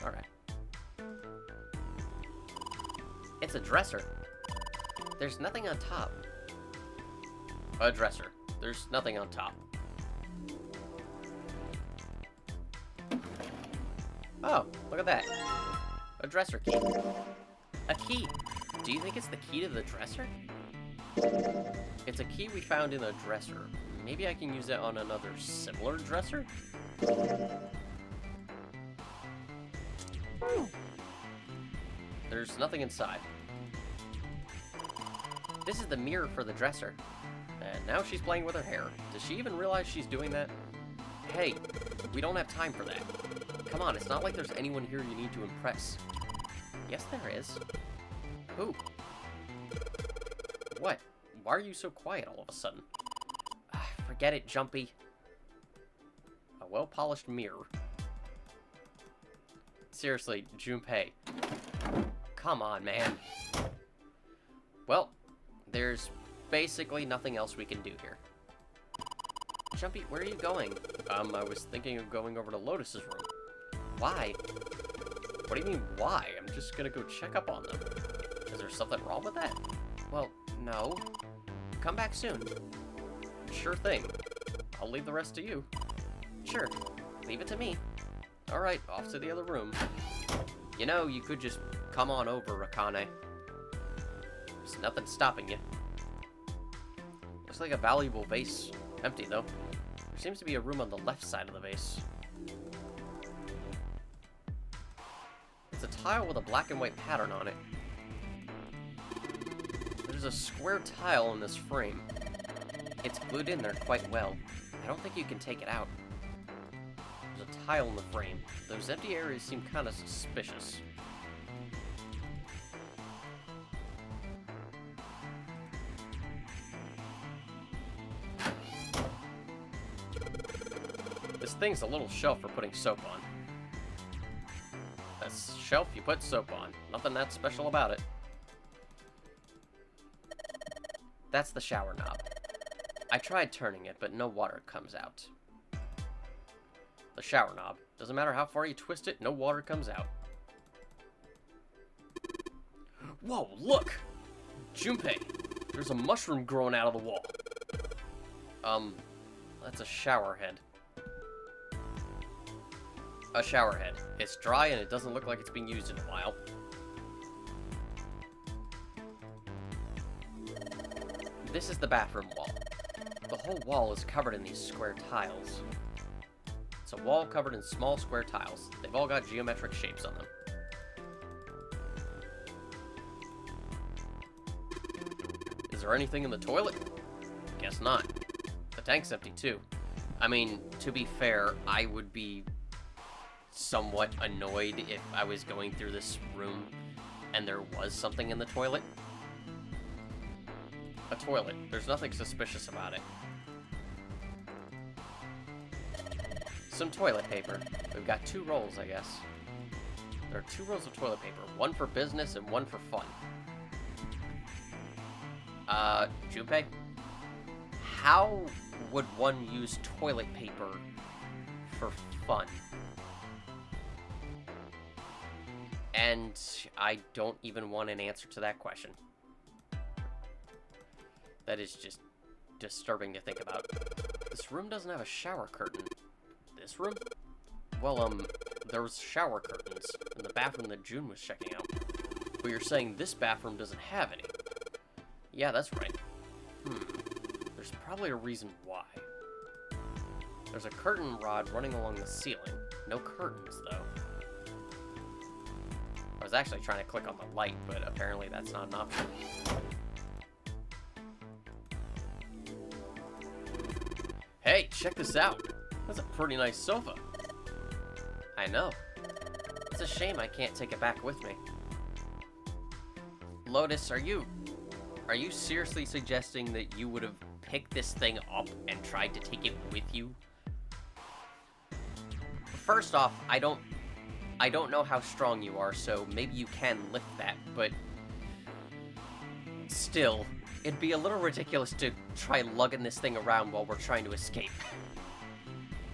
Alright. It's a dresser. There's nothing on top. A dresser. There's nothing on top. Oh, look at that. A dresser key. A key. Do you think it's the key to the dresser? It's a key we found in a dresser. Maybe I can use it on another similar dresser? There's nothing inside. This is the mirror for the dresser. And now she's playing with her hair. Does she even realize she's doing that? Hey, we don't have time for that. Come on, it's not like there's anyone here you need to impress. Yes, there is. Who? What? Why are you so quiet all of a sudden? Forget it, Jumpy. A well-polished mirror. Seriously, Junpei. Come on, man. Well, there's basically nothing else we can do here. Jumpy, where are you going? I was thinking of going over to Lotus's room. Why? What do you mean, why? I'm just gonna go check up on them. Is there something wrong with that? Well, no. Come back soon. Sure thing. I'll leave the rest to you. Sure. Leave it to me. Alright, off to the other room. You know, you could just come on over, Akane. There's nothing stopping you. Looks like a valuable vase. Empty, though. There seems to be a room on the left side of the vase. It's a tile with a black and white pattern on it. There's a square tile in this frame. It's glued in there quite well. I don't think you can take it out. There's a tile in the frame. Those empty areas seem kind of suspicious. This thing's a little shelf for putting soap on. That's a shelf you put soap on. Nothing that special about it. That's the shower knob. I tried turning it, but no water comes out. The shower knob. Doesn't matter how far you twist it, no water comes out. Whoa, look! Junpei! There's a mushroom growing out of the wall. That's a shower head. A shower head. It's dry and it doesn't look like it's been used in a while. This is the bathroom wall. The whole wall is covered in these square tiles. It's a wall covered in small square tiles. They've all got geometric shapes on them. Is there anything in the toilet? Guess not. The tank's empty too. I mean, to be fair, I would be somewhat annoyed if I was going through this room and there was something in the toilet. A toilet. There's nothing suspicious about it. Some toilet paper. We've got 2 rolls, I guess. There are 2 rolls of toilet paper. One for business and one for fun. Junpei? How would one use toilet paper for fun? And I don't even want an answer to that question. That is just disturbing to think about. This room doesn't have a shower curtain. This room? Well, there was shower curtains in the bathroom that June was checking out. But you're saying this bathroom doesn't have any. Yeah, that's right. There's probably a reason why. There's a curtain rod running along the ceiling. No curtains, though. I was actually trying to click on the light, but apparently that's not an option. Hey, check this out. That's a pretty nice sofa. I know. It's a shame I can't take it back with me. Lotus, are you seriously suggesting that you would have picked this thing up and tried to take it with you? First off, I don't know how strong you are, so maybe you can lift that, but still, it'd be a little ridiculous to try lugging this thing around while we're trying to escape.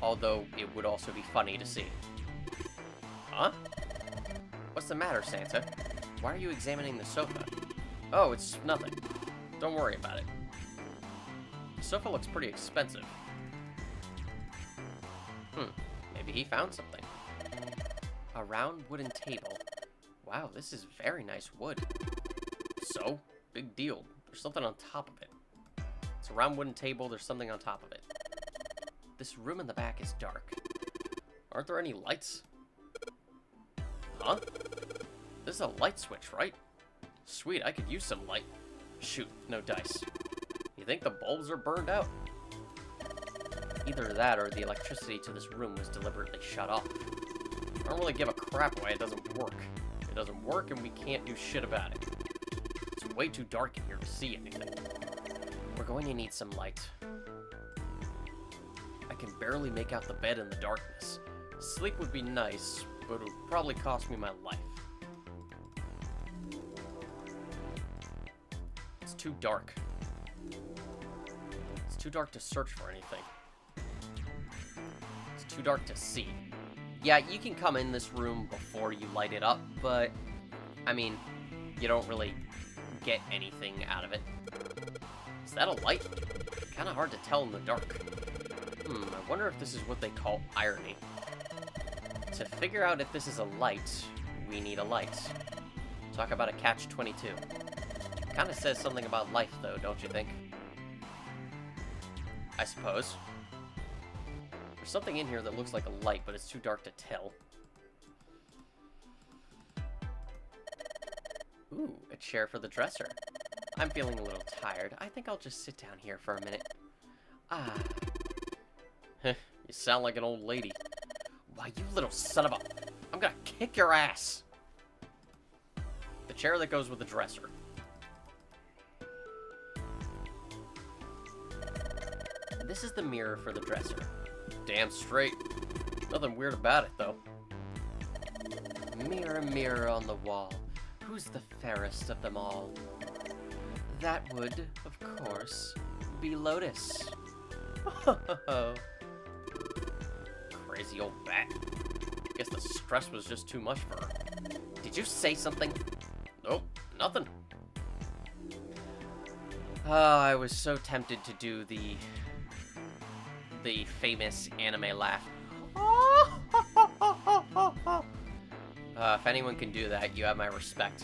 Although, it would also be funny to see. Huh? What's the matter, Santa? Why are you examining the sofa? Oh, it's nothing. Don't worry about it. The sofa looks pretty expensive. Maybe he found something. A round wooden table. Wow, this is very nice wood. So, big deal. There's something on top of it. It's a round wooden table, there's something on top of it. This room in the back is dark. Aren't there any lights? Huh? This is a light switch, right? Sweet, I could use some light. Shoot, no dice. You think the bulbs are burned out? Either that or the electricity to this room was deliberately shut off. I don't really give a crap why it doesn't work. It doesn't work and we can't do shit about it. It's way too dark in here to see anything. We're going to need some light. I can barely make out the bed in the darkness. Sleep would be nice, but it would probably cost me my life. It's too dark. It's too dark to search for anything. It's too dark to see. Yeah, you can come in this room before you light it up, but, I mean, you don't really get anything out of it. Is that a light? Kinda hard to tell in the dark. I wonder if this is what they call irony. To figure out if this is a light, we need a light. Talk about a catch-22. Kind of says something about life, though, don't you think? I suppose. There's something in here that looks like a light, but it's too dark to tell. Ooh, a chair for the dresser. I'm feeling a little tired. I think I'll just sit down here for a minute. Ah. You sound like an old lady. Why, you little son of a... I'm gonna kick your ass. The chair that goes with the dresser. This is the mirror for the dresser. Damn straight. Nothing weird about it, though. Mirror, mirror on the wall. Who's the fairest of them all? That would, of course, be Lotus. Crazy old bat. Guess the stress was just too much for her. Did you say something? Nope, nothing. I was so tempted to do the famous anime laugh. If anyone can do that, you have my respect.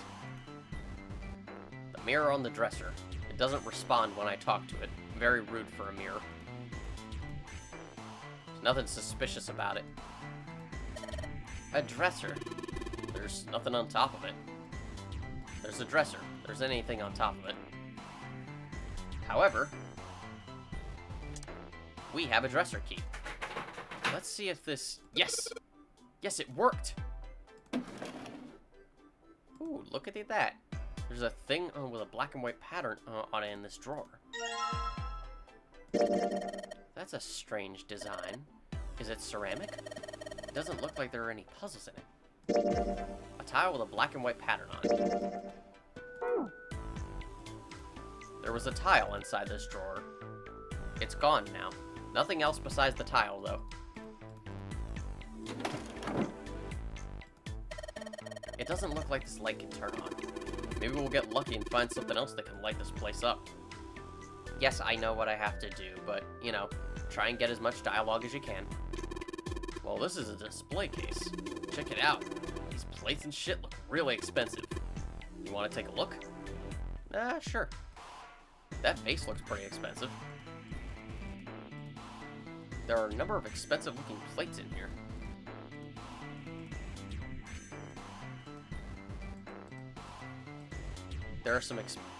The mirror on the dresser. It doesn't respond when I talk to it. Very rude for a mirror. There's nothing suspicious about it. A dresser. There's nothing on top of it. There's a dresser. There's anything on top of it. However, we have a dresser key. Let's see if this... Yes! Yes, it worked! Ooh, look at that. There's a thing with a black and white pattern on it in this drawer. That's a strange design. Is it ceramic? It doesn't look like there are any puzzles in it. A tile with a black and white pattern on it. There was a tile inside this drawer. It's gone now. Nothing else besides the tile, though. It doesn't look like this light can turn on. Maybe we'll get lucky and find something else that can light this place up. Yes, I know what I have to do, but, you know, try and get as much dialogue as you can. Well, this is a display case. Check it out. These plates and shit look really expensive. You want to take a look? Sure. That vase looks pretty expensive. There are a number of expensive-looking plates in here. There are some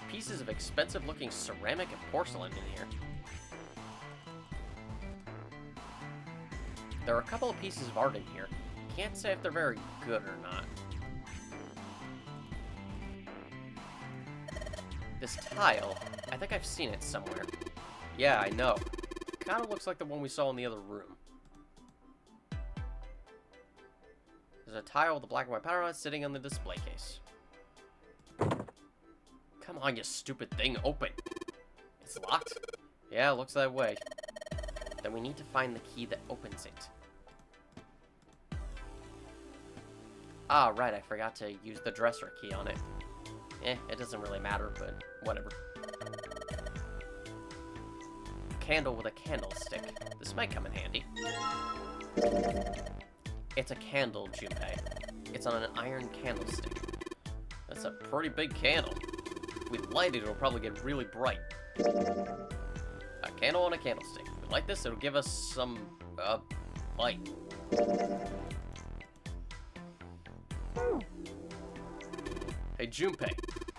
pieces of expensive-looking ceramic and porcelain in here. There are a couple of pieces of art in here. Can't say if they're very good or not. This tile, I think I've seen it somewhere. Yeah, I know. Kind of looks like the one we saw in the other room. There's a tile with a black and white pattern on it sitting on the display case. Come on, you stupid thing, open. It's locked? Yeah, it looks that way. Then we need to find the key that opens it. Ah, right, I forgot to use the dresser key on it. It doesn't really matter, but whatever. Candle with a candlestick. This might come in handy. It's a candle, Junpei. It's on an iron candlestick. That's a pretty big candle. If we light it, it'll probably get really bright. A candle on a candlestick. If we light this, it'll give us some, light. Hey, Junpei,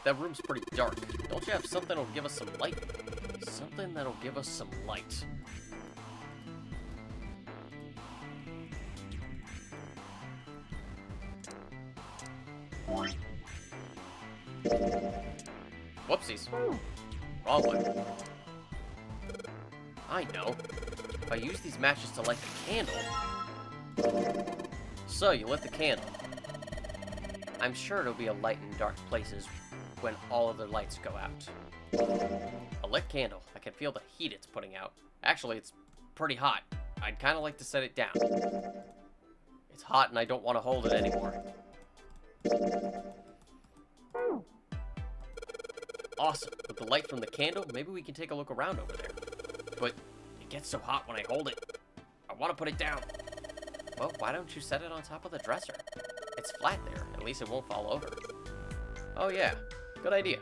that room's pretty dark. Don't you have something that'll give us some light? Something that'll give us some light. Whoopsies. Wrong way. I know. If I use these matches to light the candle... So, you lit the candle. I'm sure it'll be a light in dark places when all of the lights go out. A lit candle. I can feel the heat it's putting out. Actually, it's pretty hot. I'd kind of like to set it down. It's hot and I don't want to hold it anymore. Awesome. With the light from the candle, maybe we can take a look around over there. But it gets so hot when I hold it. I want to put it down. Well, why don't you set it on top of the dresser? It's flat there. At least it won't fall over. Oh yeah, good idea.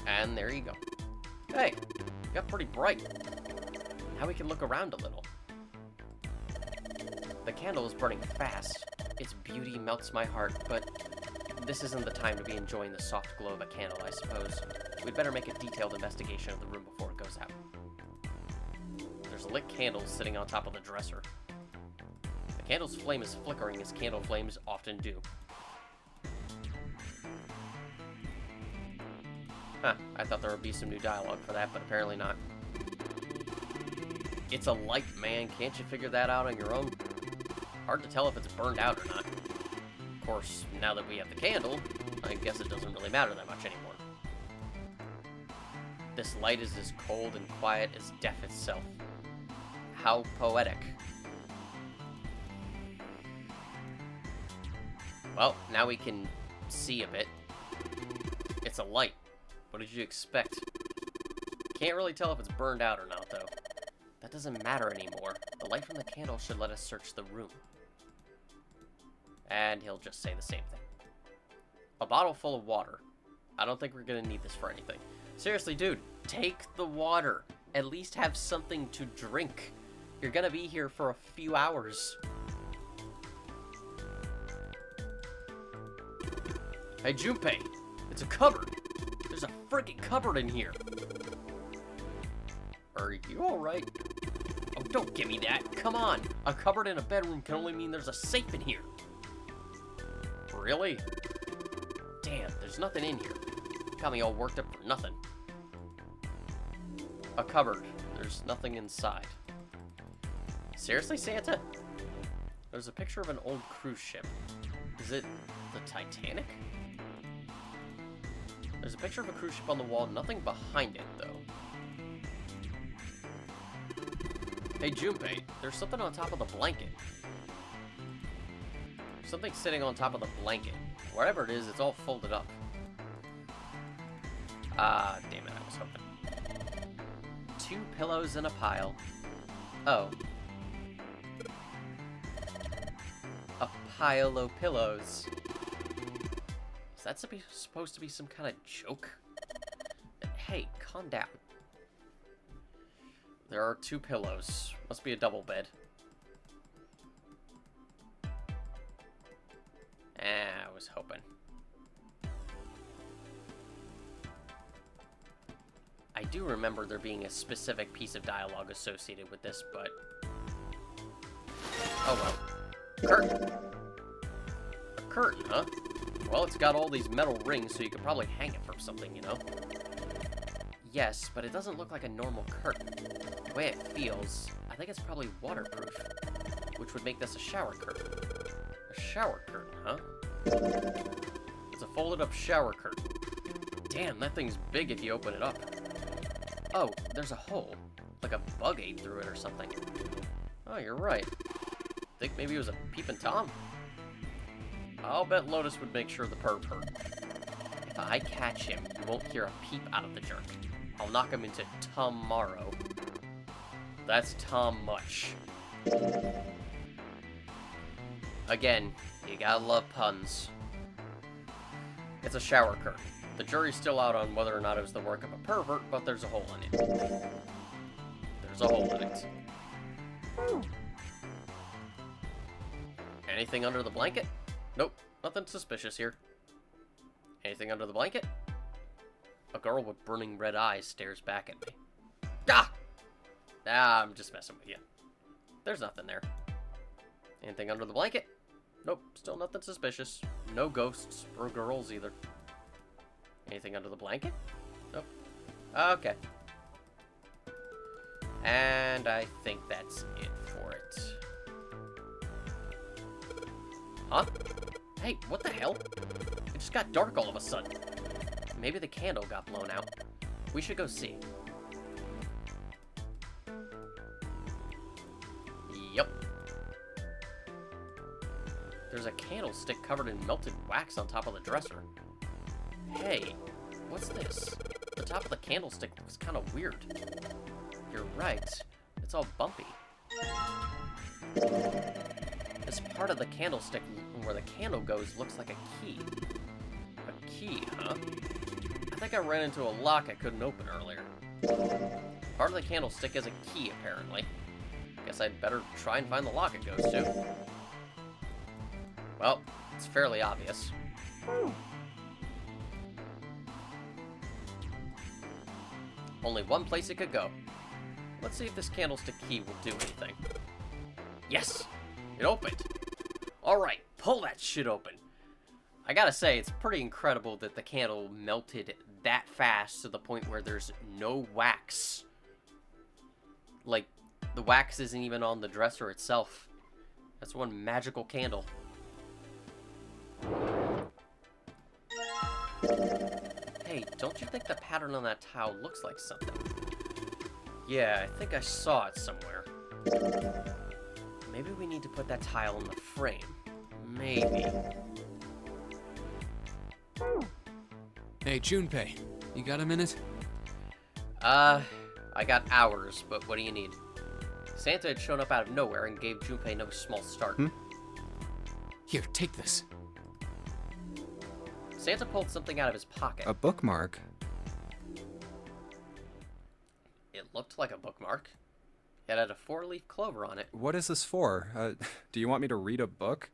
And there you go. Hey, got pretty bright. Now we can look around a little. The candle is burning fast. Its beauty melts my heart, but this isn't the time to be enjoying the soft glow of a candle, I suppose. We'd better make a detailed investigation of the room before it goes out. There's lit candles sitting on top of the dresser. The candle's flame is flickering as candle flames often do. Huh, I thought there would be some new dialogue for that, but apparently not. It's a light, man. Can't you figure that out on your own? Hard to tell if it's burned out or not. Of course, now that we have the candle, I guess it doesn't really matter that much anymore. This light is as cold and quiet as death itself. How poetic. Well, now we can see a bit. It's a light. What did you expect? Can't really tell if it's burned out or not, though. That doesn't matter anymore. The light from the candle should let us search the room. And he'll just say the same thing. A bottle full of water. I don't think we're gonna need this for anything. Seriously, dude, take the water. At least have something to drink. You're gonna be here for a few hours. Hey, Junpei, it's a cupboard. There's a freaking cupboard in here. Are you alright? Oh, don't give me that. Come on. A cupboard in a bedroom can only mean there's a safe in here. Really? Damn, there's nothing in here. Got me all worked up for nothing. A cupboard. There's nothing inside. Seriously, Santa? There's a picture of an old cruise ship. Is it the Titanic? There's a picture of a cruise ship on the wall, nothing behind it, though. Hey, Junpei, there's something on top of the blanket. Something sitting on top of the blanket. Whatever it is, it's all folded up. Ah, damn it, I was hoping. 2 pillows in a pile. Oh. A pile of pillows. Is that supposed to be some kind of joke? Hey, calm down. There are 2 pillows. Must be a double bed. I was hoping. I do remember there being a specific piece of dialogue associated with this, but... oh well. Curtain! A curtain, huh? Well, it's got all these metal rings, so you could probably hang it from something, you know? Yes, but it doesn't look like a normal curtain. The way it feels, I think it's probably waterproof, which would make this a shower curtain. A shower curtain, huh? It's a folded up shower curtain. Damn, that thing's big if you open it up. Oh, there's a hole. Like a bug ate through it or something. Oh, you're right. Think maybe it was a peeping Tom? I'll bet Lotus would make sure the perv hurt. If I catch him, you won't hear a peep out of the jerk. I'll knock him into tomorrow. That's Tom much. Again, you gotta love puns. It's a shower curtain. The jury's still out on whether or not it was the work of a pervert, but there's a hole in it. There's a hole in it. Anything under the blanket? Nope, nothing suspicious here. Anything under the blanket? A girl with burning red eyes stares back at me. Ah! Ah, I'm just messing with you. There's nothing there. Anything under the blanket? Nope, still nothing suspicious. No ghosts or girls either. Anything under the blanket? Nope. Okay. And I think that's it for it. Huh? Hey, what the hell? It just got dark all of a sudden. Maybe the candle got blown out. We should go see. Yep. There's a candlestick covered in melted wax on top of the dresser. Hey, what's this? The top of the candlestick looks kind of weird. You're right. It's all bumpy. This part of the candlestick where the candle goes looks like a key. A key, huh? I think I ran into a lock I couldn't open earlier. Part of the candlestick is a key, apparently. Guess I'd better try and find the lock it goes to. Well, it's fairly obvious. Only one place it could go. Let's see if this candlestick key will do anything. Yes! It opened! Alright, pull that shit open. I gotta say, it's pretty incredible that the candle melted that fast to the point where there's no wax. Like, the wax isn't even on the dresser itself. That's one magical candle. Hey, don't you think the pattern on that tile looks like something? Yeah, I think I saw it somewhere. Maybe we need to put that tile in the frame. Maybe. Hey, Junpei, you got a minute? I got hours, but what do you need? Santa had shown up out of nowhere and gave Junpei no small start. Here, take this. Santa pulled something out of his pocket. A bookmark? It looked like a bookmark. It had a 4-leaf clover on it. What is this for? Do you want me to read a book?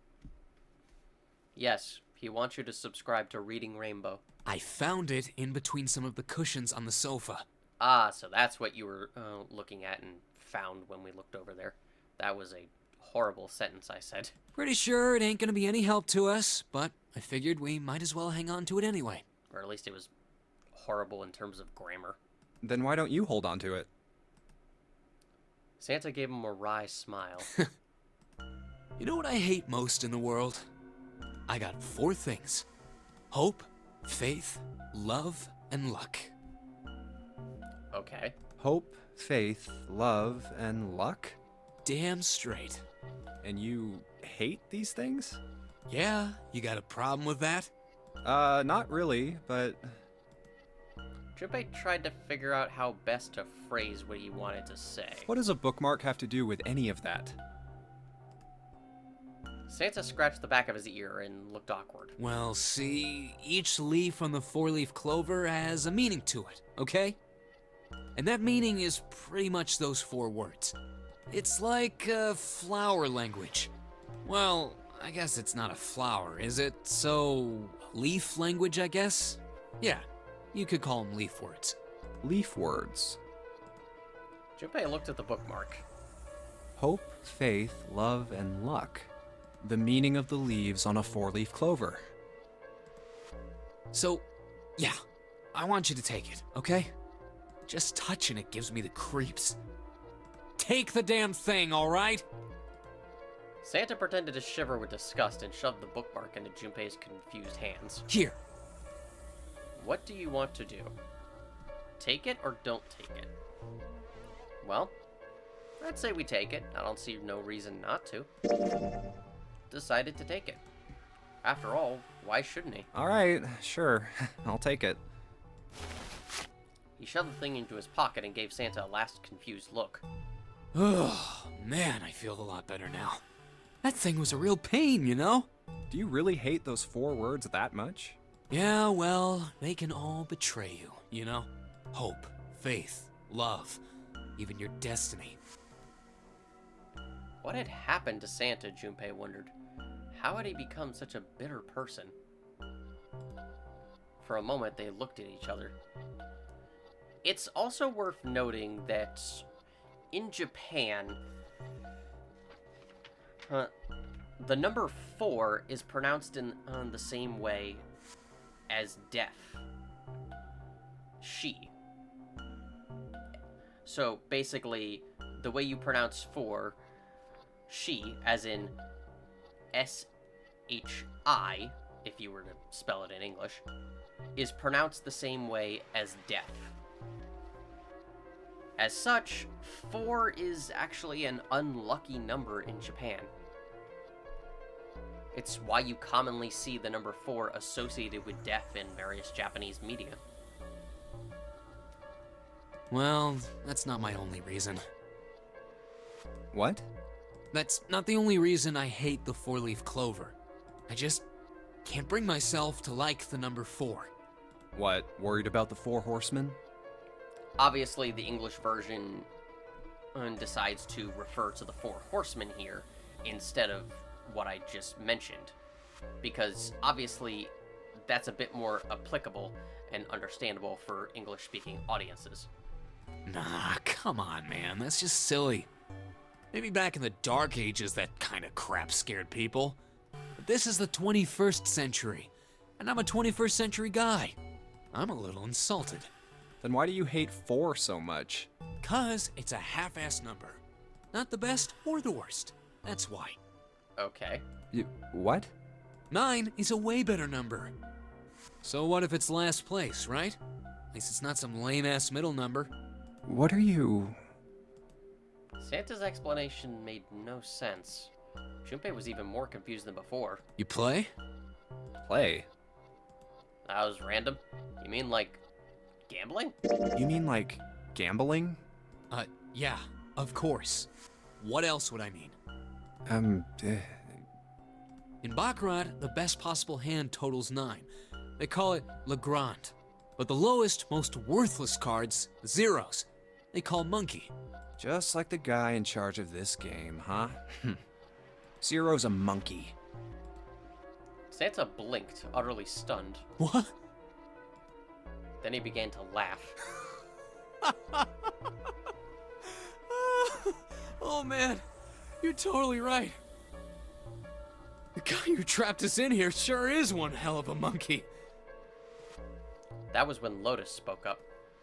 Yes, he wants you to subscribe to Reading Rainbow. I found it in between some of the cushions on the sofa. Ah, so that's what you were looking at and found when we looked over there. That was a horrible sentence I said. Pretty sure it ain't gonna be any help to us, but I figured we might as well hang on to it anyway. Or at least it was horrible in terms of grammar. Then why don't you hold on to it? Santa gave him a wry smile. You know what I hate most in the world? I got 4 things. Hope, faith, love, and luck. Okay. Hope, faith, love, and luck? Damn straight. And you hate these things? Yeah, you got a problem with that? Not really, but... Junpei tried to figure out how best to phrase what he wanted to say. What does a bookmark have to do with any of that? Santa scratched the back of his ear and looked awkward. Well, see, each leaf on the 4-leaf clover has a meaning to it, okay? And that meaning is pretty much those 4 words. It's like flower language. Well, I guess it's not a flower, is it? So, leaf language, I guess? Yeah, you could call them leaf words. Leaf words. Junpei looked at the bookmark. Hope, faith, love, and luck. The meaning of the leaves on a 4-leaf clover. So, yeah, I want you to take it, okay? Just touching it gives me the creeps. Take the damn thing, all right? Santa pretended to shiver with disgust and shoved the bookmark into Junpei's confused hands. Here. What do you want to do? Take it or don't take it? Well, I'd say we take it. I don't see no reason not to. Decided to take it. After all, why shouldn't he? Alright, sure. I'll take it. He shoved the thing into his pocket and gave Santa a last confused look. Oh, man, I feel a lot better now. That thing was a real pain, you know? Do you really hate those 4 words that much? Yeah, well, they can all betray you, you know? Hope, faith, love, even your destiny. What had happened to Santa, Junpei wondered. How had he become such a bitter person? For a moment, they looked at each other. It's also worth noting that in Japan, the number 4 is pronounced in the same way as death. She. So basically, the way you pronounce 4, she, as in S-H-I, if you were to spell it in English, is pronounced the same way as death. As such, 4 is actually an unlucky number in Japan. It's why you commonly see the number 4 associated with death in various Japanese media. Well, that's not my only reason. What? That's not the only reason I hate the 4-leaf clover. I just can't bring myself to like the number 4. What, worried about the Four Horsemen? Obviously, the English version decides to refer to the Four Horsemen here instead of what I just mentioned, because obviously that's a bit more applicable and understandable for English-speaking audiences. Nah, come on, man. That's just silly. Maybe back in the Dark Ages that kind of crap scared people. But this is the 21st century, and I'm a 21st century guy. I'm a little insulted. Then why do you hate 4 so much? 'Cause it's a half-ass number. Not the best or the worst. That's why. Okay. What? 9 is a way better number. So what if it's last place, right? At least it's not some lame-ass middle number. What are you... Santa's explanation made no sense. Junpei was even more confused than before. You play? Play? That was random? You mean like gambling? You mean like gambling? Yeah, of course. What else would I mean? In Baccarat, the best possible hand totals 9. They call it Le Grand. But the lowest, most worthless cards, zeros, they call Monkey. Just like the guy in charge of this game, huh? Zero's a monkey. Santa blinked, utterly stunned. What? Then he began to laugh. Oh man, you're totally right. The guy who trapped us in here sure is one hell of a monkey. That was when Lotus spoke up.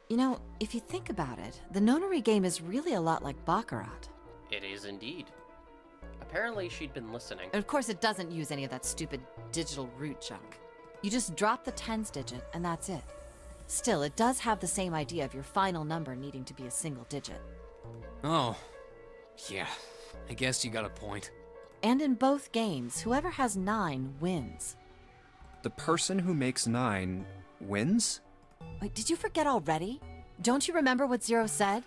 You know, if you think about it, the nonary game is really a lot like Baccarat. It is indeed. Apparently she'd been listening. Of course, it doesn't use any of that stupid digital root junk. You just drop the tens digit, and that's it. Still, it does have the same idea of your final number needing to be a single digit. Oh, yeah, I guess you got a point. And in both games, whoever has 9 wins. The person who makes 9 wins? Wait, did you forget already? Don't you remember what Zero said?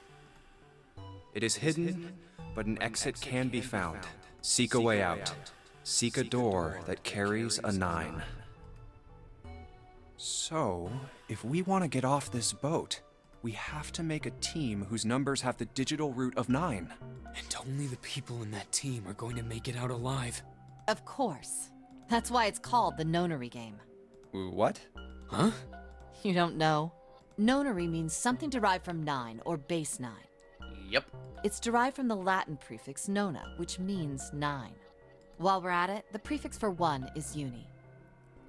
It is hidden, but an exit can be found. Seek a way out. Seek a door that carries a 9. So, if we want to get off this boat, we have to make a team whose numbers have the digital root of 9. And only the people in that team are going to make it out alive. Of course. That's why it's called the nonary game. What? Huh? You don't know? Nonary means something derived from 9 or base 9. Yep. It's derived from the Latin prefix nona, which means 9. While we're at it, the prefix for 1 is uni.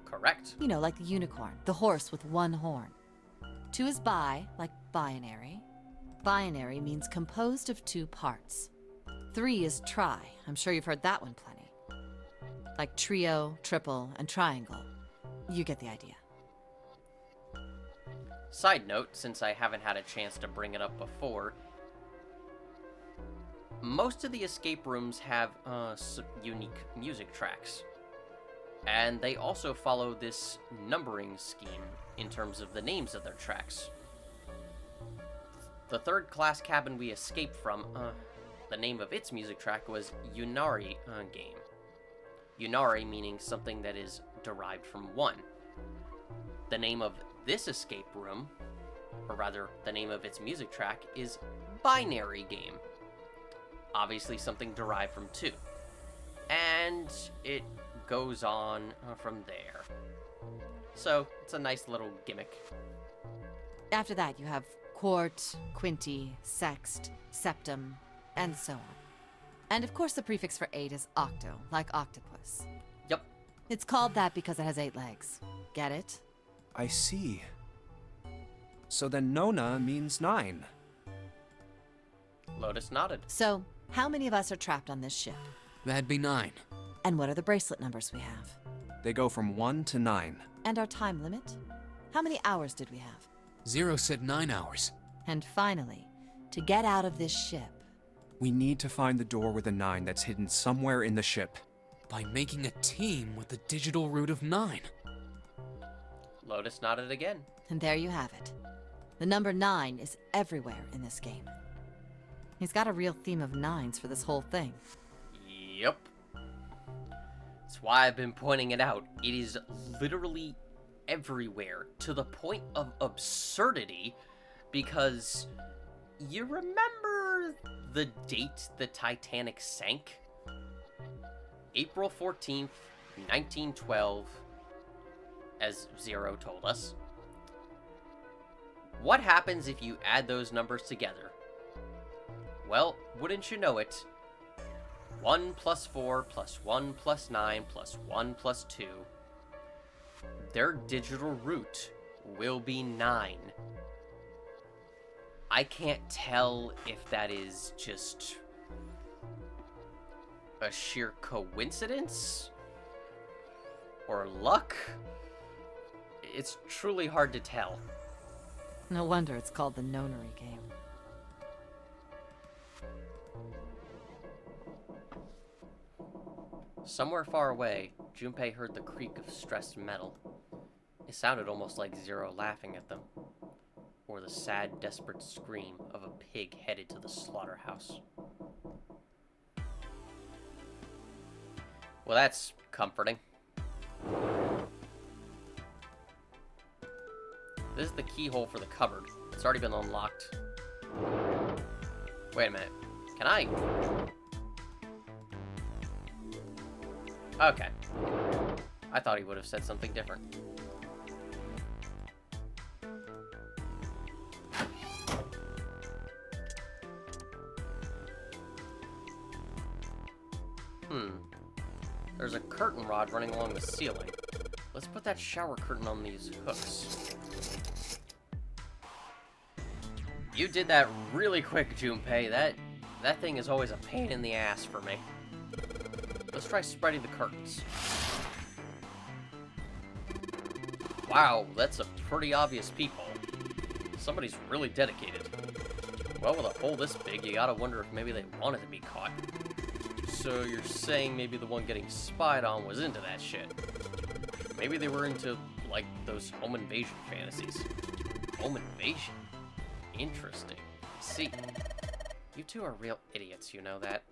Correct. You know, like the unicorn, the horse with 1 horn. 2 is bi, like binary. Binary means composed of 2 parts. 3 is tri. I'm sure you've heard that one plenty. Like trio, triple, and triangle. You get the idea. Side note, since I haven't had a chance to bring it up before, most of the escape rooms have unique music tracks. And they also follow this numbering scheme in terms of the names of their tracks. The third class cabin we escaped from, the name of its music track was Unari Game. Unari meaning something that is derived from 1. The name of this escape room, or rather, the name of its music track is Binary Game. Obviously something derived from 2. And it goes on from there. So, it's a nice little gimmick. After that, you have quart, quinty, sext, septum, and so on. And of course, the prefix for 8 is octo, like octopus. Yep. It's called that because it has 8 legs. Get it? I see. So then Nona means 9. Lotus nodded. So, how many of us are trapped on this ship? That'd be 9. And what are the bracelet numbers we have? They go from 1 to 9. And our time limit? How many hours did we have? Zero said 9 hours. And finally, to get out of this ship. We need to find the door with a 9 that's hidden somewhere in the ship. By making a team with the digital root of 9. Lotus nodded again. And there you have it. The number 9 is everywhere in this game. He's got a real theme of 9s for this whole thing. Yep. That's why I've been pointing it out. It is literally everywhere to the point of absurdity, because you remember the date the Titanic sank? April 14th, 1912, as Zero told us. What happens if you add those numbers together? Well, wouldn't you know it, 1 plus 4 plus 1 plus 9 plus 1 plus 2, their digital root will be 9. I can't tell if that is just a sheer coincidence or luck. It's truly hard to tell. No wonder it's called the Nonary game. Somewhere far away, Junpei heard the creak of stressed metal. It sounded almost like Zero laughing at them, or the sad, desperate scream of a pig headed to the slaughterhouse. Well, that's comforting. This is the keyhole for the cupboard. It's already been unlocked. Wait a minute. Can I? Okay. I thought he would have said something different. There's a curtain rod running along the ceiling. Let's put that shower curtain on these hooks. You did that really quick, Junpei. That thing is always a pain in the ass for me. Let's try spreading the curtains. Wow, that's a pretty obvious peephole. Somebody's really dedicated. Well, with a hole this big, you gotta wonder if maybe they wanted to be caught. So you're saying maybe the one getting spied on was into that shit. Maybe they were into, like, those home invasion fantasies. Home invasion? Interesting. See, you two are real idiots, you know that?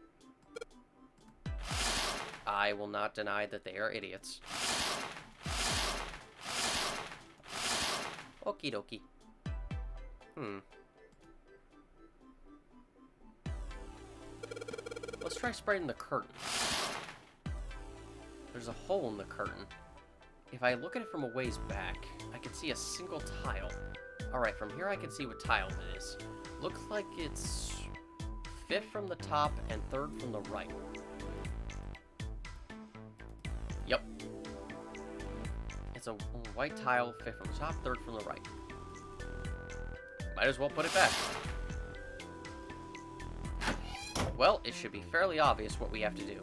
I will not deny that they are idiots. Okie dokie. Let's try spraying the curtain. There's a hole in the curtain. If I look at it from a ways back, I can see a single tile. Alright, from here I can see what tile it is. Looks like it's 5th from the top and 3rd from the right. Yep. It's a white tile, 5th from the top, 3rd from the right. Might as well put it back. Well, it should be fairly obvious what we have to do.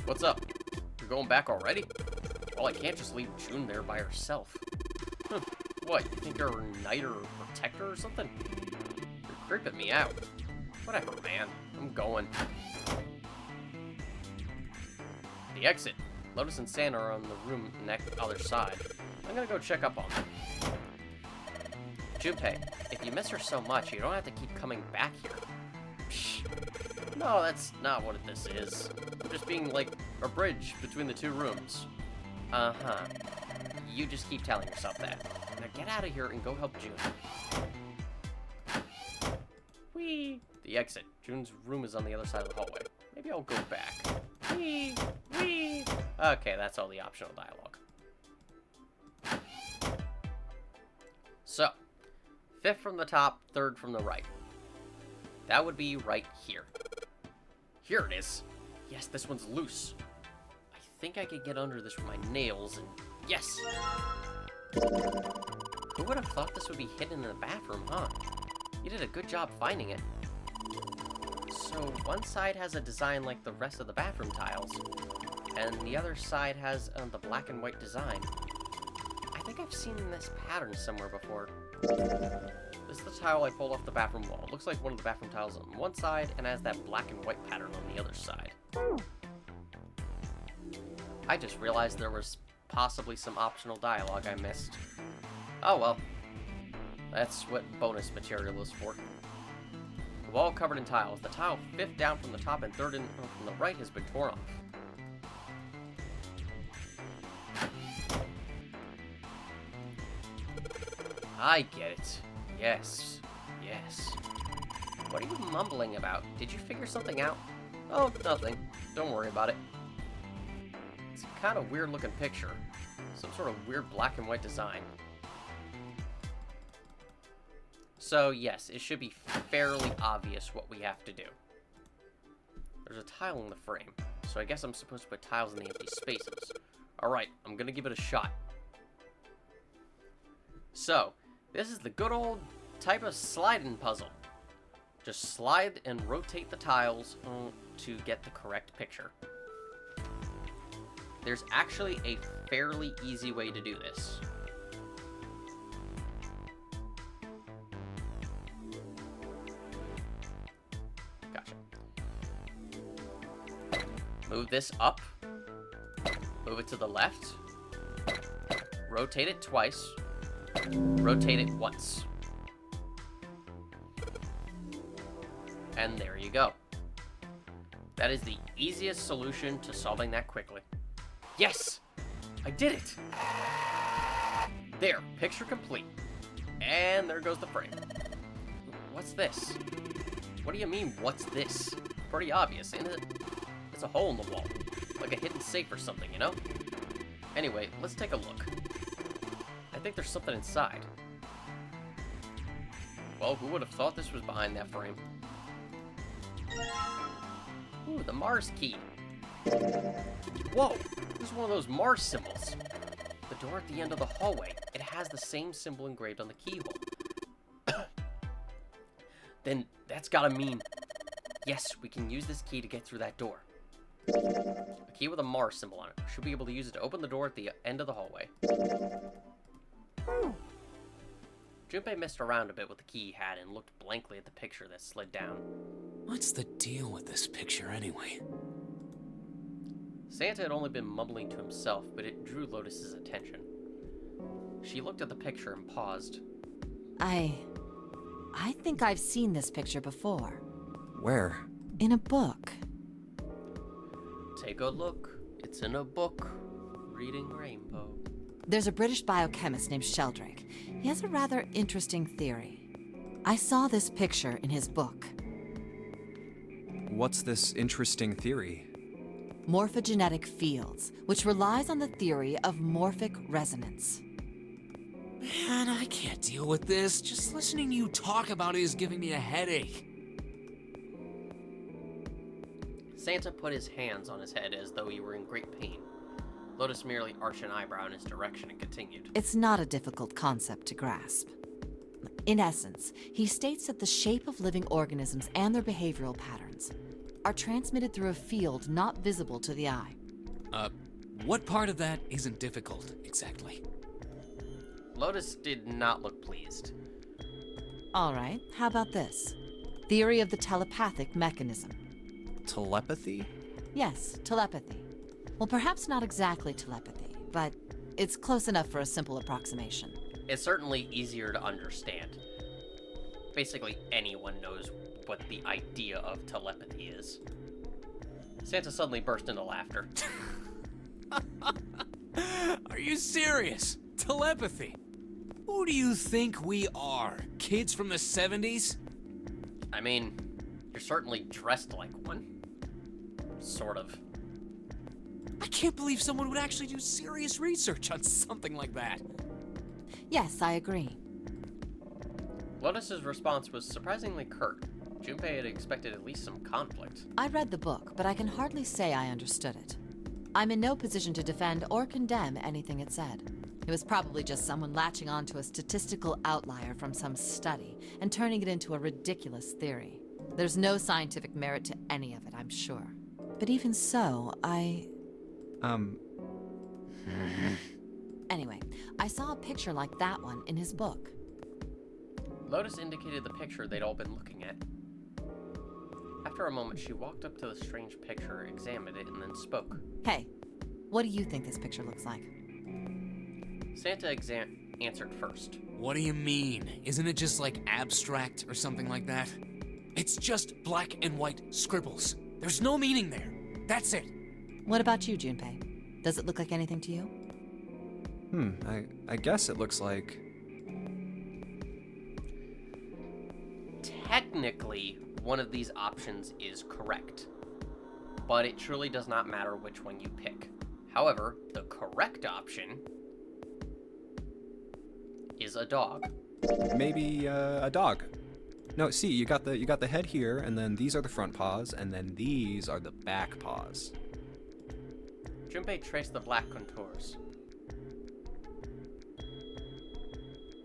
What's up? You're going back already? Well, I can't just leave June there by herself. What, you think you're a knight or a protector or something? You're creeping me out. Whatever, man. I'm going. The exit. Lotus and Santa are on the room next other side. I'm gonna go check up on them. Junpei, if you miss her so much, you don't have to keep coming back here. Psh. No, that's not what this is. I'm just being like a bridge between the two rooms. Uh-huh. You just keep telling yourself that. Now get out of here and go help June. Whee! The exit. June's room is on the other side of the hallway. Maybe I'll go back. Whee! Whee! Okay, that's all the optional dialogue. So, 5th from the top, 3rd from the right. That would be right here. Here it is. Yes, this one's loose. I think I could get under this with my nails and... Yes! Who would have thought this would be hidden in the bathroom, huh? You did a good job finding it. So, one side has a design like the rest of the bathroom tiles, and the other side has the black and white design. I think I've seen this pattern somewhere before. This is the tile I pulled off the bathroom wall. It looks like one of the bathroom tiles on one side and has that black and white pattern on the other side. I just realized there was possibly some optional dialogue I missed. Oh well. That's what bonus material is for. The wall covered in tiles. The tile 5th down from the top and 3rd in from the right has been torn off. I get it. Yes. Yes. What are you mumbling about? Did you figure something out? Oh, nothing. Don't worry about it. It's a kind of weird looking picture. Some sort of weird black and white design. So yes, it should be fairly obvious what we have to do. There's a tile in the frame, so I guess I'm supposed to put tiles in the empty spaces. Alright, I'm gonna give it a shot. So, this is the good old type of sliding puzzle. Just slide and rotate the tiles to get the correct picture. There's actually a fairly easy way to do this. Gotcha. Move this up. Move it to the left. Rotate it twice. Rotate it once. And there you go. That is the easiest solution to solving that quickly. Yes! I did it! There, picture complete. And there goes the frame. What's this? What do you mean, what's this? Pretty obvious, isn't it? It's a hole in the wall. Like a hidden safe or something, you know? Anyway, let's take a look. I think there's something inside. Well, who would have thought this was behind that frame? Ooh, the Mars key. Whoa, this is one of those Mars symbols. The door at the end of the hallway. It has the same symbol engraved on the keyhole. Then that's gotta mean, yes, we can use this key to get through that door. A key with a Mars symbol on it. Should be able to use it to open the door at the end of the hallway. Junpei messed around a bit with the key he had and looked blankly at the picture that slid down. What's the deal with this picture anyway? Santa had only been mumbling to himself, but it drew Lotus's attention. She looked at the picture and paused. I think I've seen this picture before. Where? In a book. Take a look. It's in a book. Reading Rainbow. There's a British biochemist named Sheldrake. He has a rather interesting theory. I saw this picture in his book. What's this interesting theory? Morphogenetic fields, which relies on the theory of morphic resonance. Man, I can't deal with this. Just listening to you talk about it is giving me a headache. Santa put his hands on his head as though he were in great pain. Lotus merely arched an eyebrow in his direction and continued. It's not a difficult concept to grasp. In essence, he states that the shape of living organisms and their behavioral patterns are transmitted through a field not visible to the eye. What part of that isn't difficult, exactly? Lotus did not look pleased. All right, how about this? Theory of the telepathic mechanism. Telepathy? Yes, telepathy. Well, perhaps not exactly telepathy, but it's close enough for a simple approximation. It's certainly easier to understand. Basically, anyone knows what the idea of telepathy is. Santa suddenly burst into laughter. Are you serious? Telepathy? Who do you think we are? Kids from the 70s? I mean, you're certainly dressed like one. Sort of. I can't believe someone would actually do serious research on something like that. Yes, I agree. Lotus's response was surprisingly curt. Junpei had expected at least some conflict. I read the book, but I can hardly say I understood it. I'm in no position to defend or condemn anything it said. It was probably just someone latching onto a statistical outlier from some study and turning it into a ridiculous theory. There's no scientific merit to any of it, I'm sure. But even so, Anyway, I saw a picture like that one in his book. Lotus indicated the picture they'd all been looking at. After a moment, she walked up to the strange picture, examined it, and then spoke. Hey, what do you think this picture looks like? Santa answered first. What do you mean? Isn't it just like abstract or something like that? It's just black and white scribbles. There's no meaning there. That's it. What about you, Junpei? Does it look like anything to you? I guess it looks like... technically, one of these options is correct, but it truly does not matter which one you pick. However, the correct option is a dog. Maybe a dog. No, see, you got the head here, and then these are the front paws, and then these are the back paws. Junpei traced the black contours.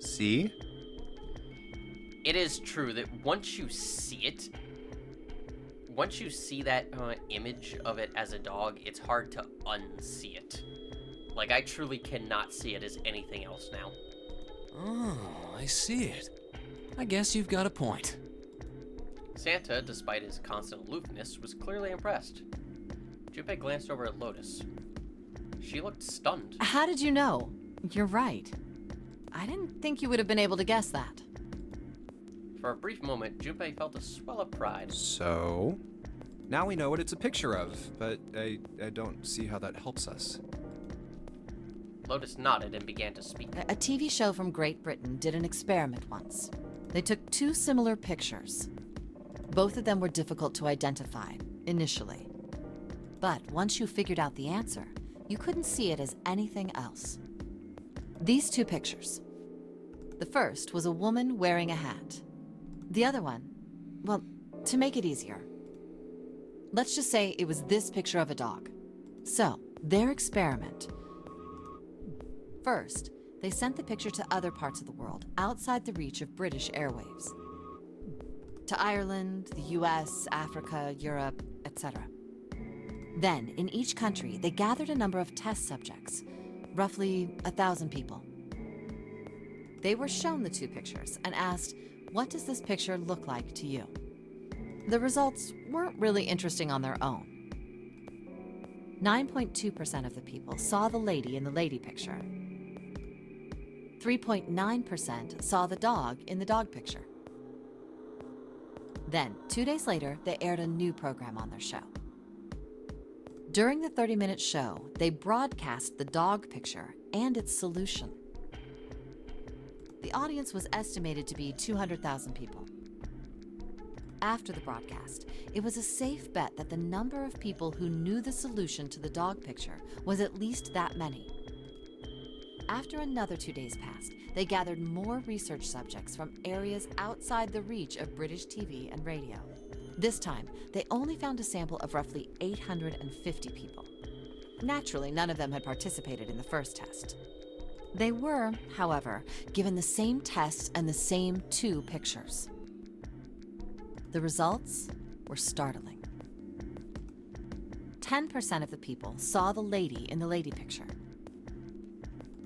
See? It is true that once you see that image of it as a dog, it's hard to unsee it. Like, I truly cannot see it as anything else now. Oh, I see it. I guess you've got a point. Santa, despite his constant aloofness, was clearly impressed. Junpei glanced over at Lotus. She looked stunned. How did you know? You're right. I didn't think you would have been able to guess that. For a brief moment, Junpei felt a swell of pride. So, now we know what it's a picture of, but I don't see how that helps us. Lotus nodded and began to speak. A TV show from Great Britain did an experiment once. They took two similar pictures. Both of them were difficult to identify, initially. But once you figured out the answer, you couldn't see it as anything else. These two pictures. The first was a woman wearing a hat. The other one, well, to make it easier, let's just say it was this picture of a dog. So, their experiment. First, they sent the picture to other parts of the world, outside the reach of British airwaves. To Ireland, the US, Africa, Europe, etc. Then, in each country, they gathered a number of test subjects, roughly 1,000 people. They were shown the two pictures and asked, what does this picture look like to you? The results weren't really interesting on their own. 9.2% of the people saw the lady in the lady picture. 3.9% saw the dog in the dog picture. Then, 2 days later, they aired a new program on their show. During the 30-minute show, they broadcast the dog picture and its solution. The audience was estimated to be 200,000 people. After the broadcast, it was a safe bet that the number of people who knew the solution to the dog picture was at least that many. After another 2 days passed, they gathered more research subjects from areas outside the reach of British TV and radio. This time, they only found a sample of roughly 850 people. Naturally, none of them had participated in the first test. They were, however, given the same test and the same two pictures. The results were startling. 10% of the people saw the lady in the lady picture.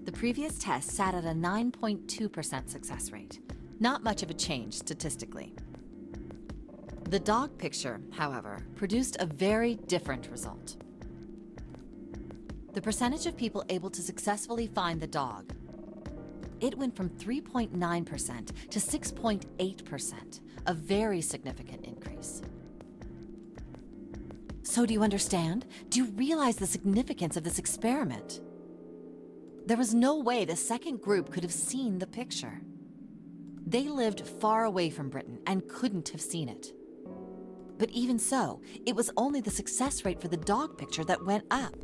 The previous test sat at a 9.2% success rate. Not much of a change statistically. The dog picture, however, produced a very different result. The percentage of people able to successfully find the dog, it went from 3.9% to 6.8%, a very significant increase. So do you understand? Do you realize the significance of this experiment? There was no way the second group could have seen the picture. They lived far away from Britain and couldn't have seen it. But even so, it was only the success rate for the dog picture that went up.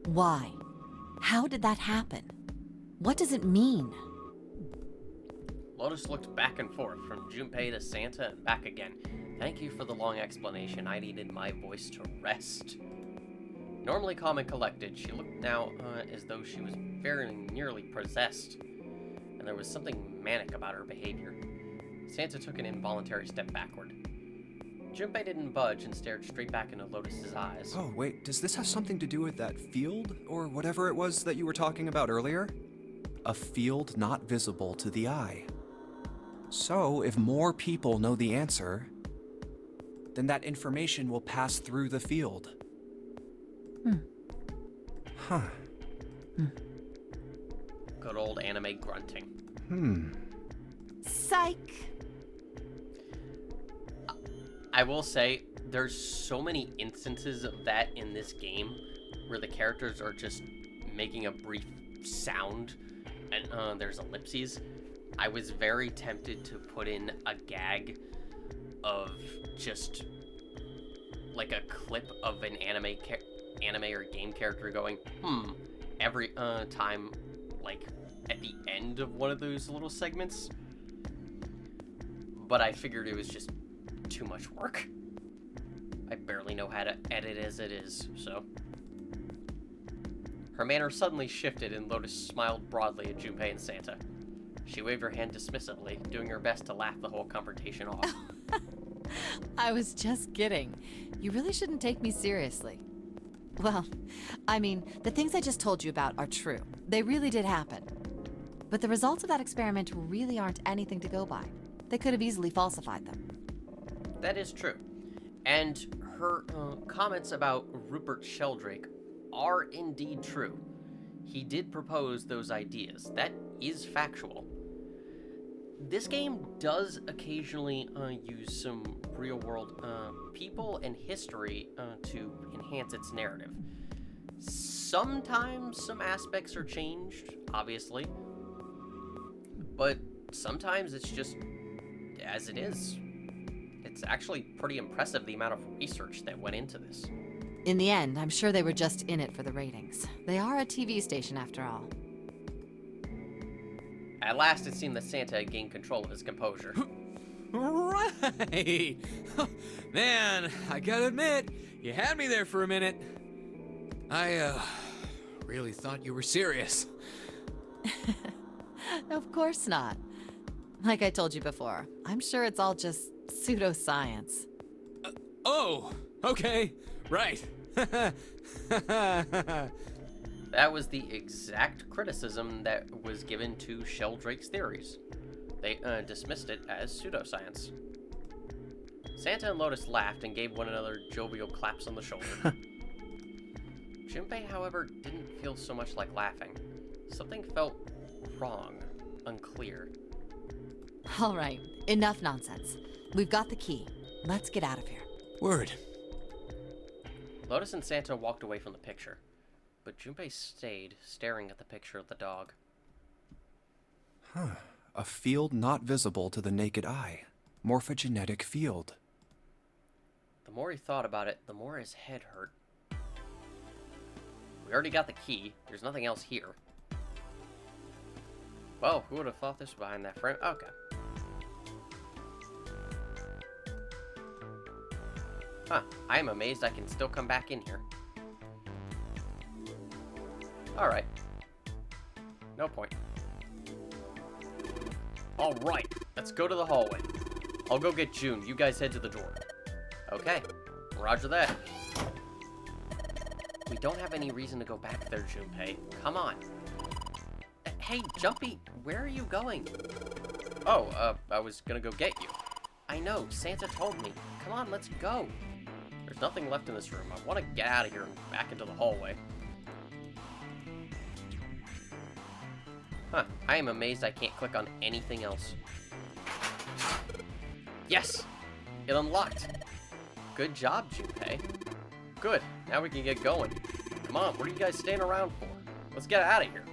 Why? How did that happen? What does it mean? Lotus looked back and forth, from Junpei to Santa and back again. Thank you for the long explanation. I needed my voice to rest. Normally calm and collected, she looked now as though she was very nearly possessed, and there was something manic about her behavior. Santa took an involuntary step backward. Junpei didn't budge and stared straight back into Lotus's eyes. Oh, wait, does this have something to do with that field, or whatever it was that you were talking about earlier? A field not visible to the eye. So, if more people know the answer, then that information will pass through the field. Huh. Good old anime grunting. Psych! I will say, there's so many instances of that in this game where the characters are just making a brief sound and there's ellipses. I was very tempted to put in a gag of just like a clip of an anime or game character going, every time, like at the end of one of those little segments. But I figured it was just too much work. I barely know how to edit as it is, so. Her manner suddenly shifted and Lotus smiled broadly at Junpei and Santa. She waved her hand dismissively, doing her best to laugh the whole confrontation off. I was just kidding. You really shouldn't take me seriously. Well, I mean, the things I just told you about are true. They really did happen. But the results of that experiment really aren't anything to go by. They could have easily falsified them. That is true. And her comments about Rupert Sheldrake are indeed true. He did propose those ideas. That is factual. This game does occasionally use some real-world people and history to enhance its narrative. Sometimes some aspects are changed, obviously, but sometimes it's just as it is. It's actually pretty impressive the amount of research that went into this. In the end, I'm sure they were just in it for the ratings. They are a TV station after all. At last, it seemed that Santa had gained control of his composure. Right! Man, I gotta admit, you had me there for a minute. I, really thought you were serious. Of course not. Like I told you before, I'm sure it's all just pseudoscience. Oh, okay, right. That was the exact criticism that was given to Sheldrake's theories. They dismissed it as pseudoscience. Santa and Lotus laughed and gave one another jovial claps on the shoulder. Junpei, however, didn't feel so much like laughing. Something felt wrong, unclear. All right, enough nonsense. We've got the key. Let's get out of here. Word. Lotus and Santa walked away from the picture, but Junpei stayed, staring at the picture of the dog. A field not visible to the naked eye. Morphogenetic field. The more he thought about it, the more his head hurt. We already got the key. There's nothing else here. Well, who would have thought this was behind that frame? Okay. Huh. I am amazed I can still come back in here. Alright. No point. Alright. Let's go to the hallway. I'll go get June. You guys head to the door. Okay. Roger that. We don't have any reason to go back there, Junpei. Come on. Hey, Jumpy, where are you going? Oh, I was gonna go get you. I know, Santa told me. Come on, let's go. There's nothing left in this room. I want to get out of here and back into the hallway. Huh, I am amazed I can't click on anything else. Yes! It unlocked! Good job, Junpei. Good, now we can get going. Come on, what are you guys staying around for? Let's get out of here.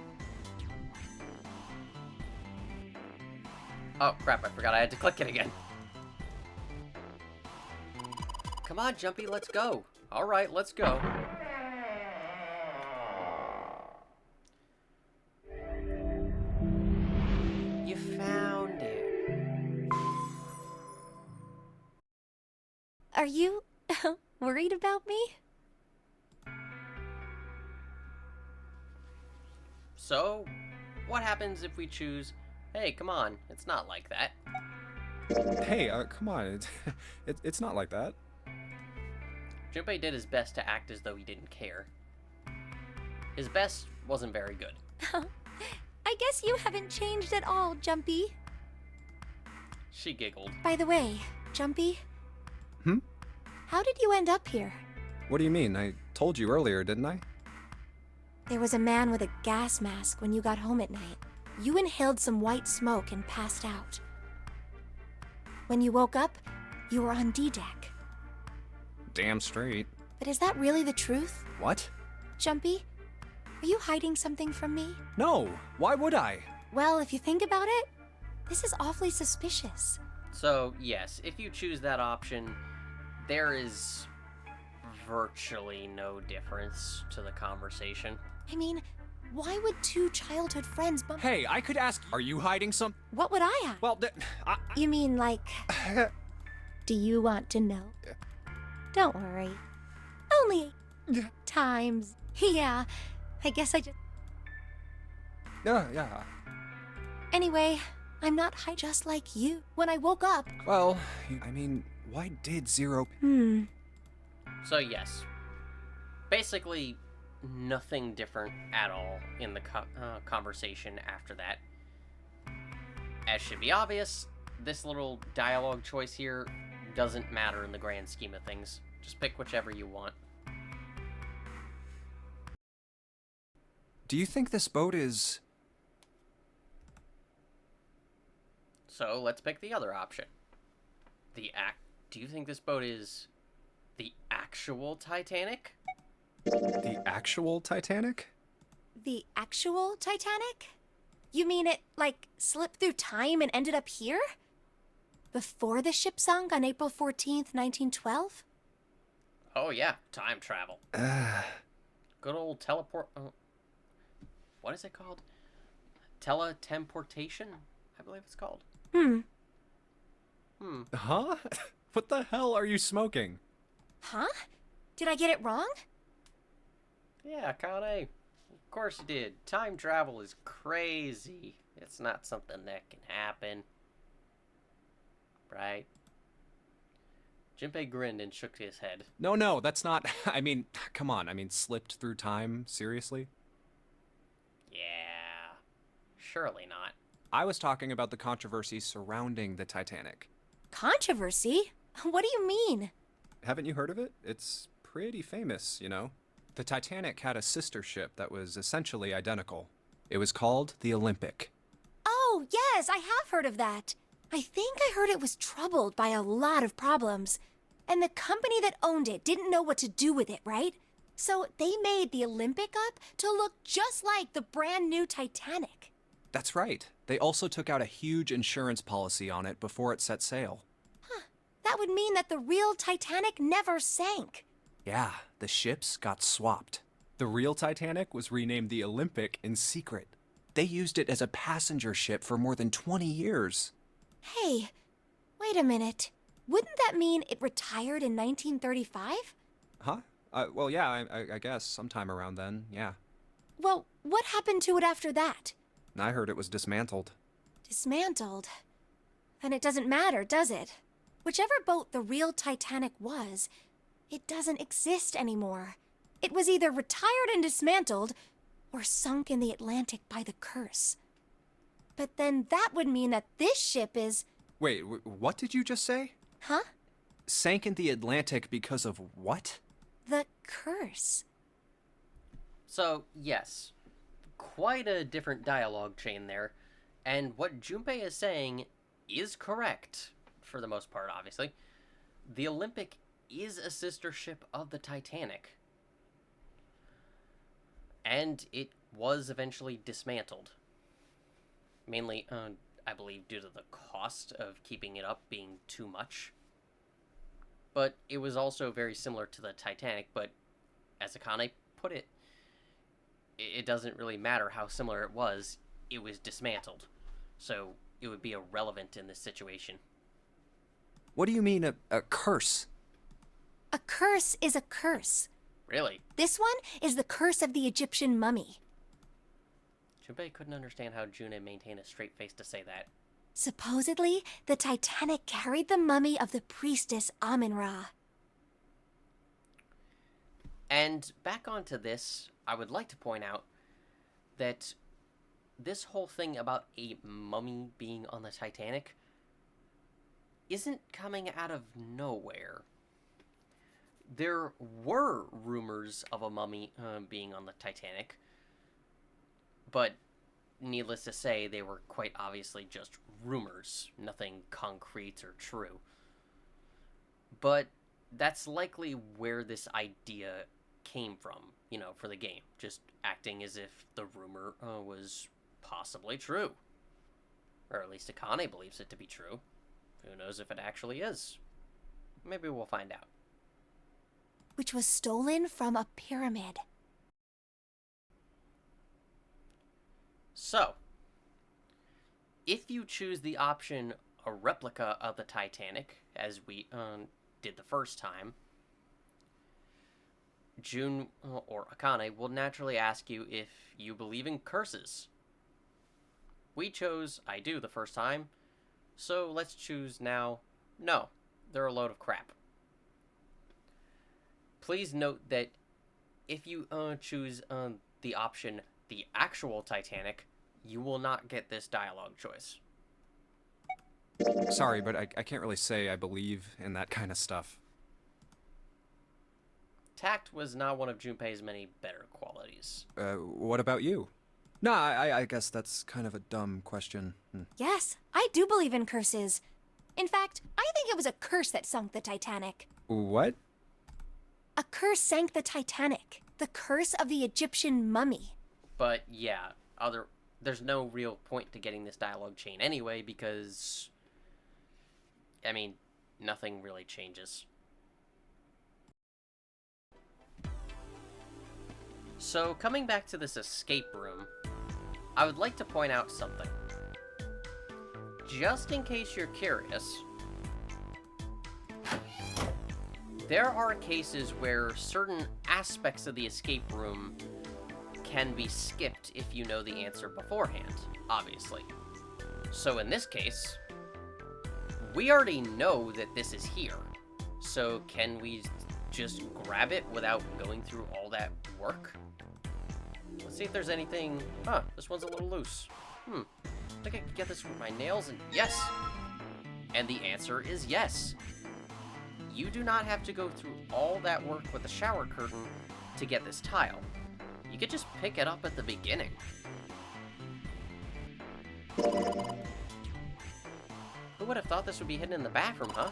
Oh, crap, I forgot I had to click it again. Come on, Jumpy, let's go. Alright, let's go. You found it. Are you worried about me? So, what happens if we choose, hey, come on, it's not like that? Hey, come on, it's not like that. Junpei did his best to act as though he didn't care. His best wasn't very good. I guess you haven't changed at all, Jumpy. She giggled. By the way, Jumpy. Hmm? How did you end up here? What do you mean? I told you earlier, didn't I? There was a man with a gas mask when you got home at night. You inhaled some white smoke and passed out. When you woke up, you were on D-Deck. Damn straight. But is that really the truth? What? Jumpy, are you hiding something from me? No, why would I? Well, if you think about it, This is awfully suspicious. So, yes, if you choose that option, there is virtually no difference to the conversation. I mean, why would two childhood friends bump? Hey, I could ask, are you hiding some? What would I have? Well, You mean, like, do you want to know? Don't worry. Only times. Yeah, I guess I just... yeah. Anyway, I'm not high just like you. When I woke up... Well, I mean, why did Zero... So, yes. Basically, nothing different at all in the conversation after that. As should be obvious, this little dialogue choice here doesn't matter in the grand scheme of things. Just pick whichever you want. Do you think this boat is... So, let's pick the other option. Do you think this boat is the actual Titanic? the actual Titanic? The actual Titanic? You mean it, like, slipped through time and ended up here? Before the ship sunk on April 14th, 1912? Oh yeah, time travel. Good old teleport... what is it called? Teletemportation, I believe it's called. Huh? What the hell are you smoking? Huh? Did I get it wrong? Yeah, Kane. Of course you did. Time travel is crazy. It's not something that can happen. Right? Junpei grinned and shook his head. No, that's not... I mean, come on. I mean, slipped through time? Seriously? Yeah. Surely not. I was talking about the controversy surrounding the Titanic. Controversy? What do you mean? Haven't you heard of it? It's pretty famous, you know? The Titanic had a sister ship that was essentially identical. It was called the Olympic. Oh, yes, I have heard of that. I think I heard it was troubled by a lot of problems. And the company that owned it didn't know what to do with it, right? So they made the Olympic up to look just like the brand new Titanic. That's right. They also took out a huge insurance policy on it before it set sail. That would mean that the real Titanic never sank. Yeah, the ships got swapped. The real Titanic was renamed the Olympic in secret. They used it as a passenger ship for more than 20 years. Hey, wait a minute. Wouldn't that mean it retired in 1935? Huh? Well, yeah, I guess sometime around then, yeah. Well, what happened to it after that? I heard it was dismantled. Dismantled? Then it doesn't matter, does it? Whichever boat the real Titanic was, it doesn't exist anymore. It was either retired and dismantled, or sunk in the Atlantic by the curse. But then that would mean that this ship is... Wait, what did you just say? Huh? Sank in the Atlantic because of what? The curse. So, yes. Quite a different dialogue chain there. And what Junpei is saying is correct. For the most part, obviously. The Olympic is a sister ship of the Titanic. And it was eventually dismantled. Mainly, I believe, due to the cost of keeping it up being too much. But it was also very similar to the Titanic, but as Akane put it, it doesn't really matter how similar it was dismantled. So it would be irrelevant in this situation. What do you mean, a curse? A curse is a curse. Really? This one is the curse of the Egyptian mummy. Junpei couldn't understand how June maintained a straight face to say that. Supposedly, the Titanic carried the mummy of the priestess Amun-Ra. And back onto this, I would like to point out that this whole thing about a mummy being on the Titanic isn't coming out of nowhere. There were rumors of a mummy being on the Titanic, but needless to say, they were quite obviously just rumors, nothing concrete or true. But that's likely where this idea came from, you know, for the game, just acting as if the rumor was possibly true. Or at least Akane believes it to be true. Who knows if it actually is? Maybe we'll find out. Which was stolen from a pyramid. So, if you choose the option a replica of the Titanic, as we did the first time, Jun or Akane will naturally ask you if you believe in curses. We chose I do the first time, so let's choose now no, they're a load of crap. Please note that if you choose the option the actual Titanic, you will not get this dialogue choice. Sorry, but I can't really say I believe in that kind of stuff. Tact was not one of Junpei's many better qualities. What about you? Nah, I guess that's kind of a dumb question. Yes, I do believe in curses. In fact, I think it was a curse that sunk the Titanic. What? A curse sank the Titanic. The curse of the Egyptian mummy. But yeah, there's no real point to getting this dialogue chain anyway, because, I mean, nothing really changes. So, coming back to this escape room, I would like to point out something. Just in case you're curious, there are cases where certain aspects of the escape room can be skipped if you know the answer beforehand, obviously. So in this case, we already know that this is here. So can we just grab it without going through all that work? Let's see if there's anything... Huh, this one's a little loose. I think I can get this with my nails, and yes! And the answer is yes. You do not have to go through all that work with the shower curtain to get this tile. You could just pick it up at the beginning. Who would have thought this would be hidden in the bathroom, huh?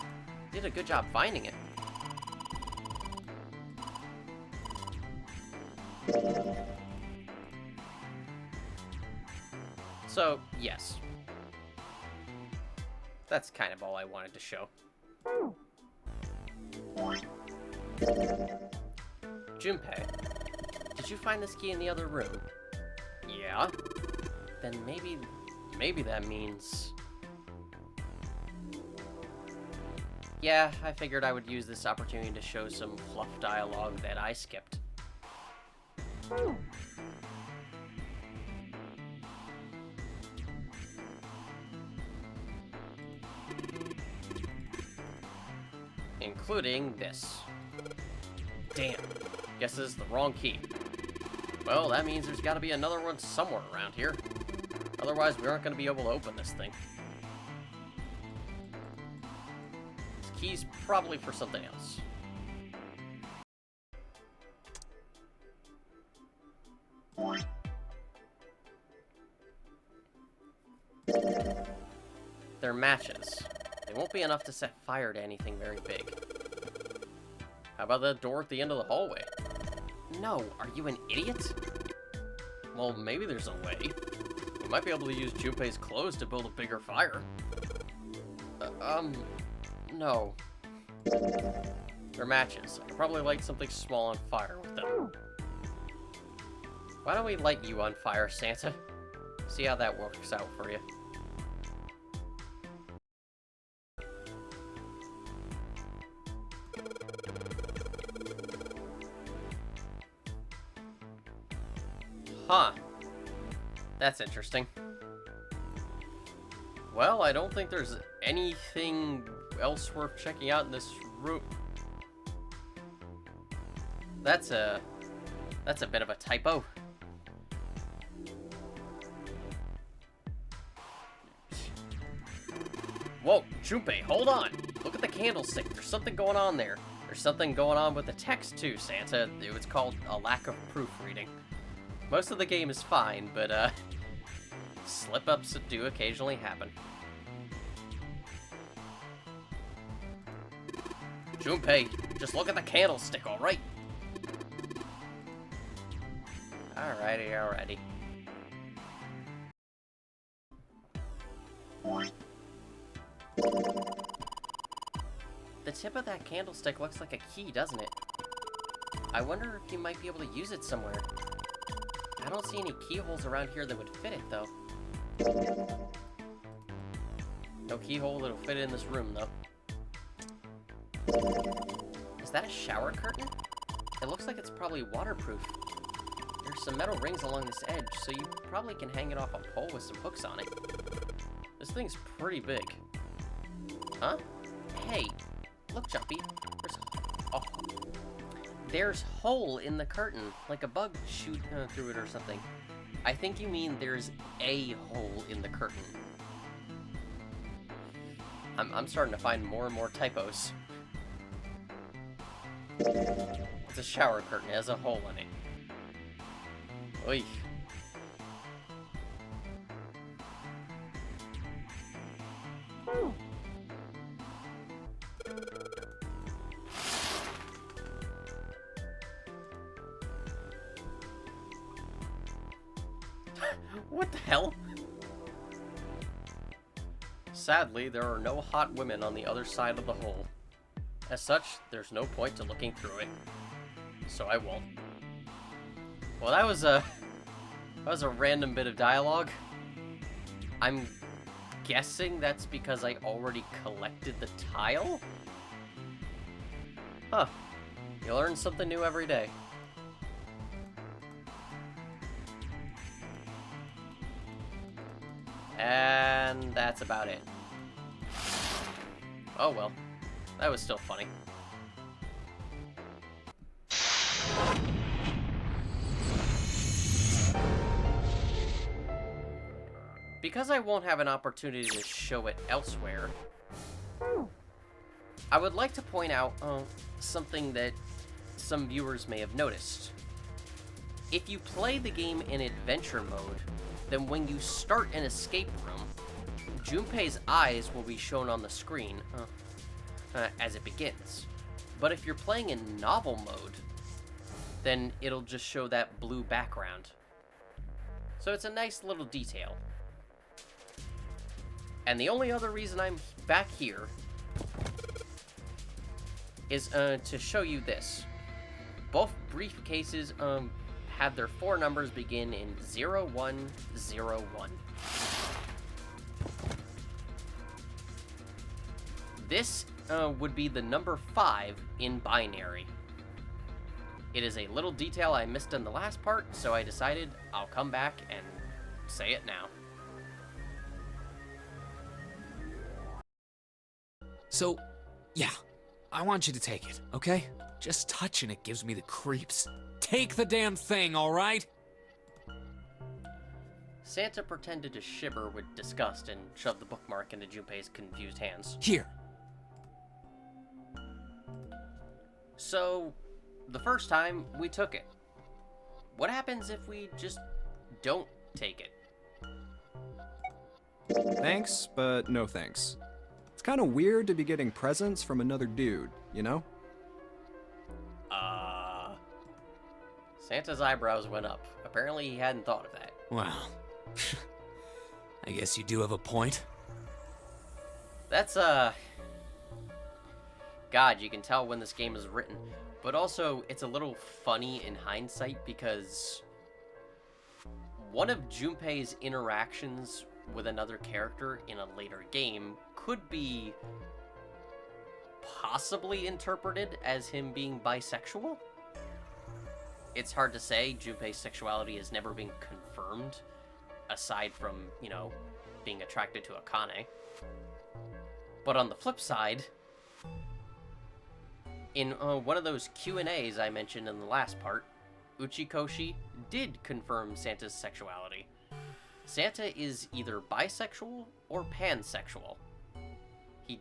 You did a good job finding it. So, yes. That's kind of all I wanted to show. Junpei, did you find this key in the other room? Yeah. Then maybe that means... Yeah, I figured I would use this opportunity to show some fluff dialogue that I skipped. Including this. Damn. Guess this is the wrong key. Well, that means there's got to be another one somewhere around here. Otherwise, we aren't going to be able to open this thing. This key's probably for something else. They're matches. They won't be enough to set fire to anything very big. How about that door at the end of the hallway? No, are you an idiot? Well, maybe there's a way. We might be able to use Junpei's clothes to build a bigger fire. No. They're matches. I could probably light something small on fire with them. Why don't we light you on fire, Santa? See how that works out for you. Huh. That's interesting. Well, I don't think there's anything else worth checking out in this room. That's a bit of a typo. Whoa, Junpei, hold on! Look at the candlestick. There's something going on there. There's something going on with the text too, Santa. It was called a lack of proofreading. Most of the game is fine, but, slip-ups do occasionally happen. Junpei, just look at the candlestick, alright? Alrighty. The tip of that candlestick looks like a key, doesn't it? I wonder if you might be able to use it somewhere. I don't see any keyholes around here that would fit it, though. No keyhole that'll fit in this room, though. Is that a shower curtain? It looks like it's probably waterproof. There's some metal rings along this edge, so you probably can hang it off a pole with some hooks on it. This thing's pretty big. Huh? Hey, look, Jumpy. There's hole in the curtain, like a bug shoot through it or something. I think you mean there's a hole in the curtain. I'm starting to find more and more typos. It's a shower curtain. It has a hole in it. Oy. What the hell? Sadly, there are no hot women on the other side of the hole. As such, there's no point to looking through it. So I won't. Well, that was a random bit of dialogue. I'm guessing that's because I already collected the tile? Huh. You learn something new every day. And that's about it. Oh well. That was still funny. Because I won't have an opportunity to show it elsewhere, I would like to point out something that some viewers may have noticed. If you play the game in adventure mode, then when you start an escape room, Junpei's eyes will be shown on the screen as it begins. But if you're playing in novel mode, then it'll just show that blue background. So it's a nice little detail. And the only other reason I'm back here is to show you this. Both briefcases have their 4 numbers begin in 0101. This would be the number 5 in binary. It is a little detail I missed in the last part, so I decided I'll come back and say it now. So, yeah, I want you to take it, okay? Just touching it gives me the creeps. Take the damn thing, all right? Santa pretended to shiver with disgust and shoved the bookmark into Junpei's confused hands. Here. So, the first time, we took it. What happens if we just don't take it? Thanks, but no thanks. It's kind of weird to be getting presents from another dude, you know? Santa's eyebrows went up. Apparently he hadn't thought of that. Well, I guess you do have a point. That's, God, you can tell when this game is written. But also, it's a little funny in hindsight because one of Junpei's interactions with another character in a later game could be possibly interpreted as him being bisexual. It's hard to say. Junpei's sexuality has never been confirmed, aside from, you know, being attracted to Akane. But on the flip side, in one of those Q&As I mentioned in the last part, Uchikoshi did confirm Santa's sexuality. Santa is either bisexual or pansexual. He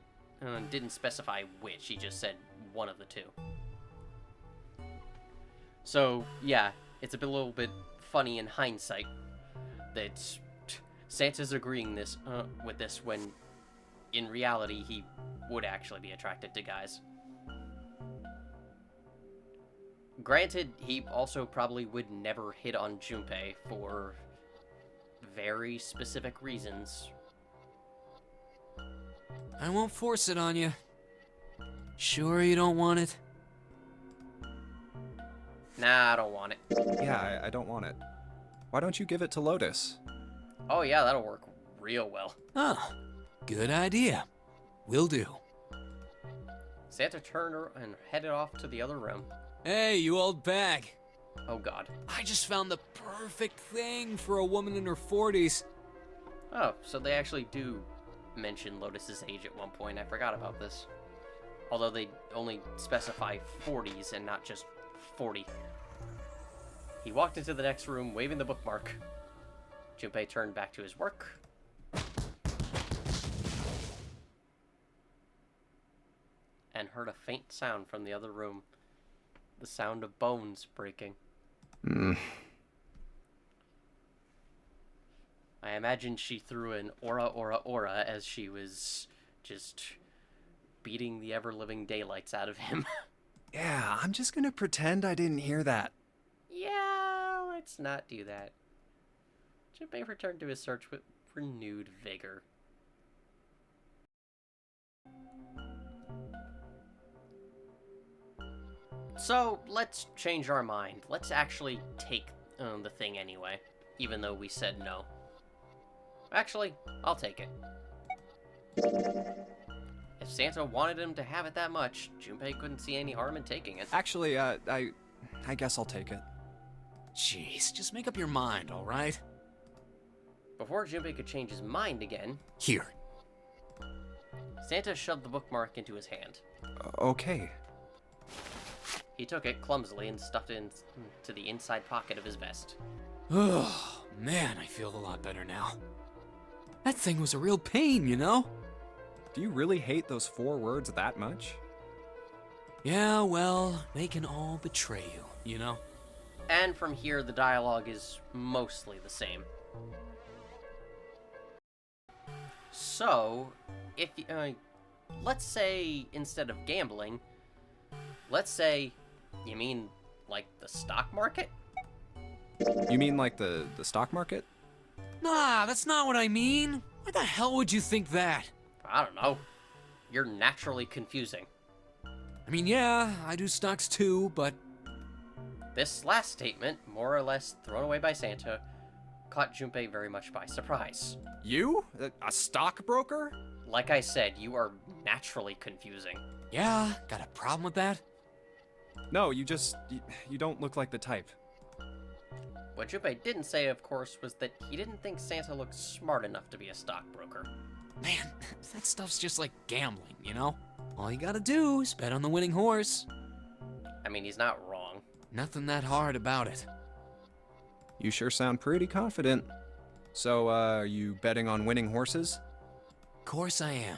didn't specify which, he just said one of the two. So, yeah, it's a little bit funny in hindsight that Santa's agreeing with this when, in reality, he would actually be attracted to guys. Granted, he also probably would never hit on Junpei for very specific reasons. I won't force it on you. Sure you don't want it? Nah, I don't want it. Yeah, I don't want it. Why don't you give it to Lotus? Oh yeah, that'll work real well. Oh, good idea. Will do. Santa turned and headed off to the other room. Hey, you old bag. Oh god. I just found the perfect thing for a woman in her 40s. Oh, so they actually do mention Lotus's age at one point. I forgot about this. Although they only specify 40s and not just 40. He walked into the next room, waving the bookmark. Junpei turned back to his work. And heard a faint sound from the other room. The sound of bones breaking. I imagine she threw an aura, aura, aura as she was just beating the ever-living daylights out of him. Yeah, I'm just gonna pretend I didn't hear that. Yeah, let's not do that. Junpei returned to his search with renewed vigor. So, let's change our mind. Let's actually take the thing anyway, even though we said no. Actually, I'll take it. If Santa wanted him to have it that much, Junpei couldn't see any harm in taking it. Actually, I guess I'll take it. Jeez, just make up your mind, all right? Before Junpei could change his mind again, Here. Santa shoved the bookmark into his hand. Okay. He took it clumsily and stuffed it into the inside pocket of his vest. Oh, man, I feel a lot better now. That thing was a real pain, you know? Do you really hate those 4 words that much? Yeah, well, they can all betray you, you know? And from here, the dialogue is mostly the same. So, if let's say instead of gambling, let's say you mean like the stock market? You mean like the stock market? Nah, that's not what I mean. Why the hell would you think that? I don't know. You're naturally confusing. I mean, yeah, I do stocks too, but... This last statement, more or less thrown away by Santa, caught Junpei very much by surprise. You? A stockbroker? Like I said, you are naturally confusing. Yeah, got a problem with that? No, you don't look like the type. What Junpei didn't say, of course, was that he didn't think Santa looked smart enough to be a stockbroker. Man, that stuff's just like gambling, you know? All you gotta do is bet on the winning horse. I mean, he's not wrong. Nothing that hard about it. You sure sound pretty confident. So, are you betting on winning horses? Course I am.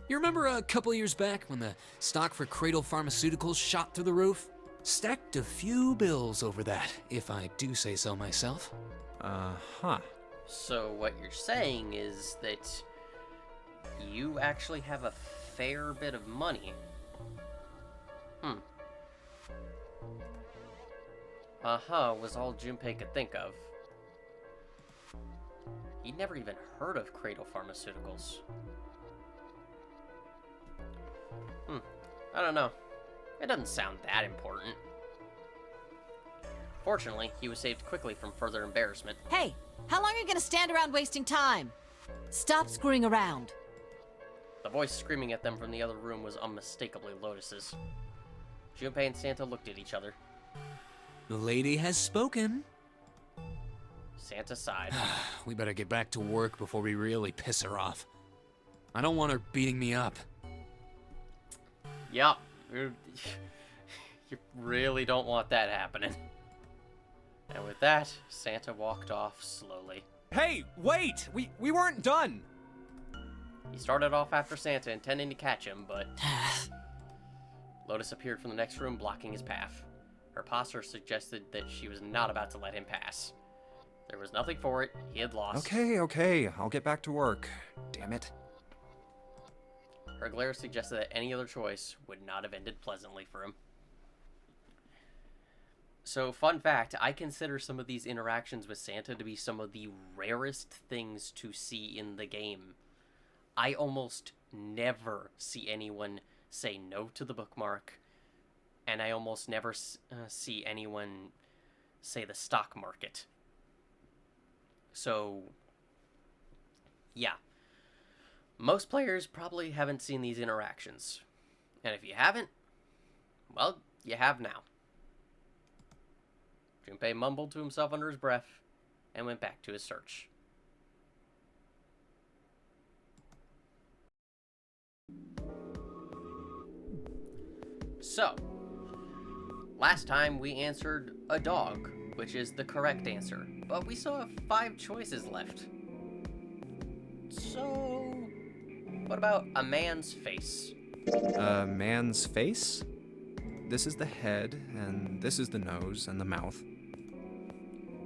You remember a couple years back when the stock for Cradle Pharmaceuticals shot through the roof? Stacked a few bills over that, if I do say so myself. Uh-huh. So what you're saying is that you actually have a fair bit of money. Uh-huh was all Junpei could think of. He'd never even heard of Cradle Pharmaceuticals. I don't know. It doesn't sound that important. Fortunately, he was saved quickly from further embarrassment. Hey, how long are you gonna stand around wasting time? Stop screwing around. The voice screaming at them from the other room was unmistakably Lotus's. Junpei and Santa looked at each other. The lady has spoken. Santa sighed. We better get back to work before we really piss her off. I don't want her beating me up. Yup. You really don't want that happening. And with that, Santa walked off slowly. Hey, wait! We weren't done! He started off after Santa, intending to catch him, but... Lotus appeared from the next room, blocking his path. Her posture suggested that she was not about to let him pass. There was nothing for it. He had lost. Okay. I'll get back to work. Damn it. Her glare suggested that any other choice would not have ended pleasantly for him. So, fun fact, I consider some of these interactions with Santa to be some of the rarest things to see in the game. I almost never see anyone say no to the bookmark, and I almost never see anyone say the stock market. So, yeah. Most players probably haven't seen these interactions. And if you haven't, well, you have now. Junpei mumbled to himself under his breath and went back to his search. So, last time we answered a dog, which is the correct answer, but we still have 5 choices left. So, what about a man's face? A man's face? This is the head, and this is the nose and the mouth.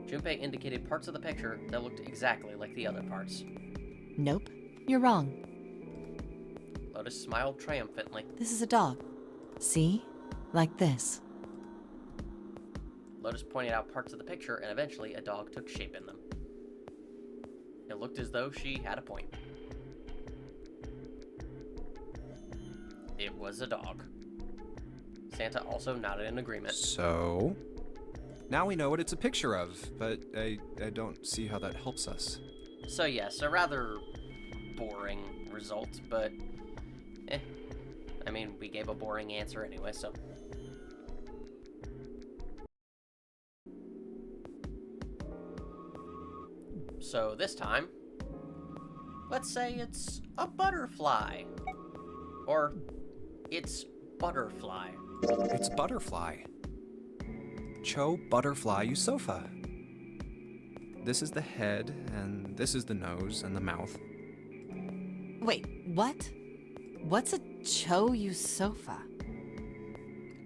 Junpei indicated parts of the picture that looked exactly like the other parts. Nope, you're wrong. Lotus smiled triumphantly. This is a dog. See? Like this. Lotus pointed out parts of the picture, and eventually a dog took shape in them. It looked as though she had a point. It was a dog. Santa also nodded in agreement. So, now we know what it's a picture of, but I don't see how that helps us. So yes, a rather boring result, but I mean, we gave a boring answer anyway, so. So this time, let's say it's a butterfly. Or it's butterfly. It's butterfly. Cho butterfly Yusofa. This is the head, and this is the nose and the mouth. Wait, what? What's a Cho Yusofa?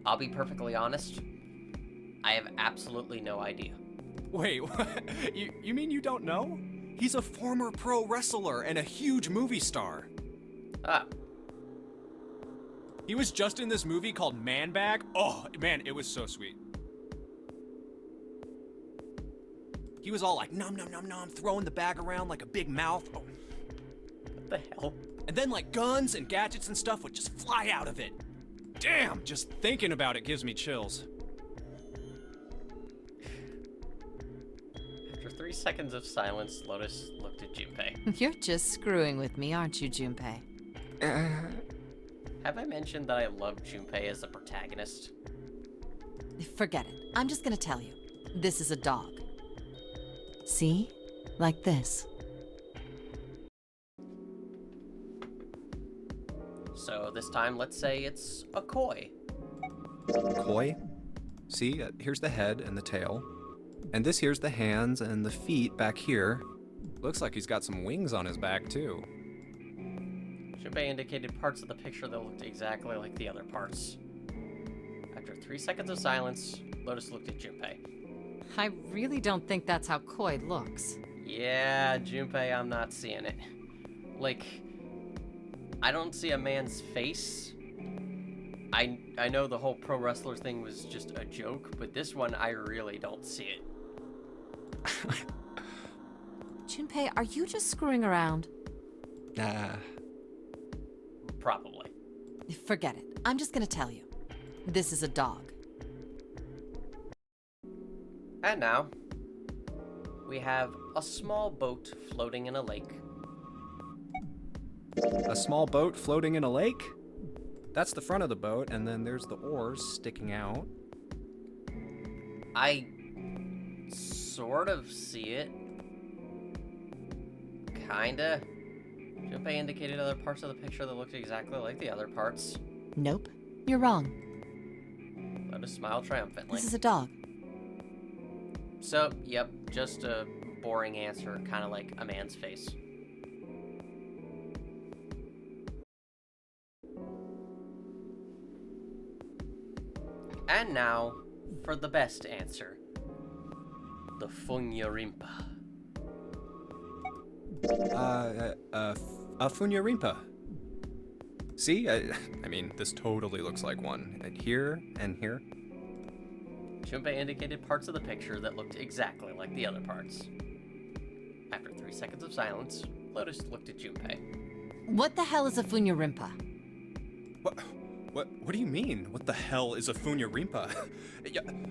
I'll be perfectly honest, I have absolutely no idea. Wait, what? You mean you don't know? He's a former pro wrestler and a huge movie star. Ah, He was just in this movie called Man Bag. Oh, man, it was so sweet. He was all like, nom, nom, nom, nom, throwing the bag around like a big mouth. Oh. what the hell? And then, like, guns and gadgets and stuff would just fly out of it. Damn, just thinking about it gives me chills. After 3 seconds of silence, Lotus looked at Junpei. You're just screwing with me, aren't you, Junpei? Have I mentioned that I love Junpei as the protagonist? Forget it. I'm just gonna tell you. This is a dog. See? Like this. So this time, let's say it's a koi. Koi? See, here's the head and the tail. And this here's the hands and the feet back here. Looks like he's got some wings on his back, too. Junpei indicated parts of the picture that looked exactly like the other parts. After 3 seconds of silence, Lotus looked at Junpei. I really don't think that's how koi looks. Yeah, Junpei, I'm not seeing it. Like, I don't see a man's face. I know the whole pro wrestler thing was just a joke, but this one, I really don't see it. Junpei, are you just screwing around? Nah. Probably. Forget it. I'm just gonna tell you. This is a dog. And now, we have a small boat floating in a lake. A small boat floating in a lake? That's the front of the boat, and then there's the oars sticking out. I sort of see it. Kinda. Junpei indicated other parts of the picture that looked exactly like the other parts. Nope. You're wrong. Lotus smiled triumphantly. This is a dog. So, yep, just a boring answer, kind of like a man's face. And now, for the best answer. The Funyarinpa. A Funyarinpa. See? I mean, this totally looks like one. And here, and here. Junpei indicated parts of the picture that looked exactly like the other parts. After 3 seconds of silence, Lotus looked at Junpei. What the hell is a Funyarinpa? What do you mean? What the hell is a Funyarinpa?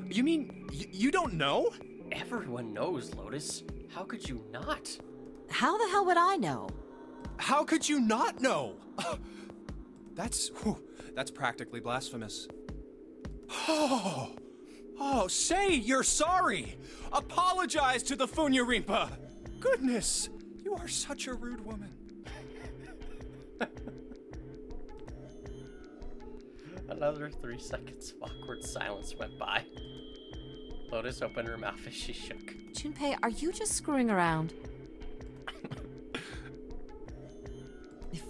You mean you don't know? Everyone knows, Lotus. How could you not? How the hell would I know? How could you not know? That's practically blasphemous. Oh, say you're sorry. Apologize to the Funyarinpa. Goodness, you are such a rude woman. Another 3 seconds of awkward silence went by. Lotus opened her mouth as she shook. Junpei, are you just screwing around?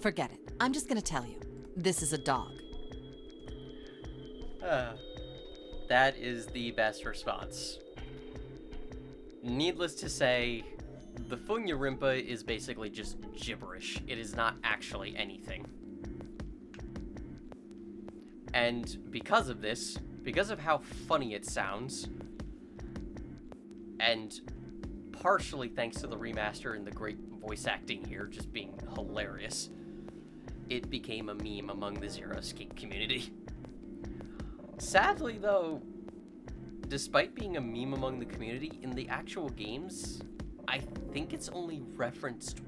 Forget it. I'm just gonna tell you. This is a dog. That is the best response. Needless to say, the Funyarinpa is basically just gibberish. It is not actually anything. And because of this, because of how funny it sounds, and partially thanks to the remaster and the great voice acting here just being hilarious, it became a meme among the ZeroEscape community. Sadly, though, despite being a meme among the community, in the actual games, I think it's only referenced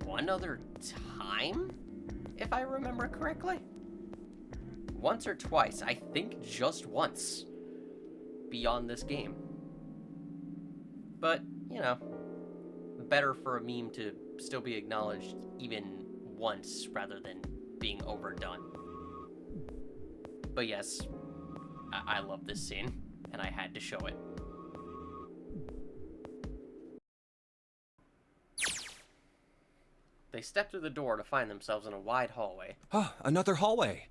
one other time, if I remember correctly. Once or twice, I think just once, beyond this game. But, you know, better for a meme to still be acknowledged even once rather than being overdone. But yes, I love this scene, and I had to show it. They step through the door to find themselves in a wide hallway. Oh, another hallway.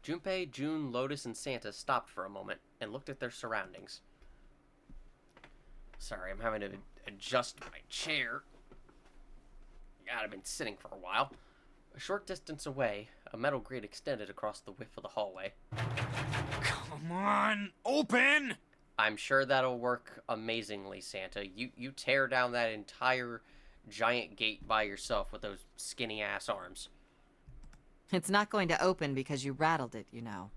Junpei, June, Lotus, and Santa stopped for a moment and looked at their surroundings. Sorry, I'm having to adjust my chair. God, I've been sitting for a while. A short distance away, a metal grate extended across the width of the hallway. Come on, open! I'm sure that'll work amazingly, Santa. You tear down that entire giant gate by yourself with those skinny-ass arms. It's not going to open because you rattled it, you know.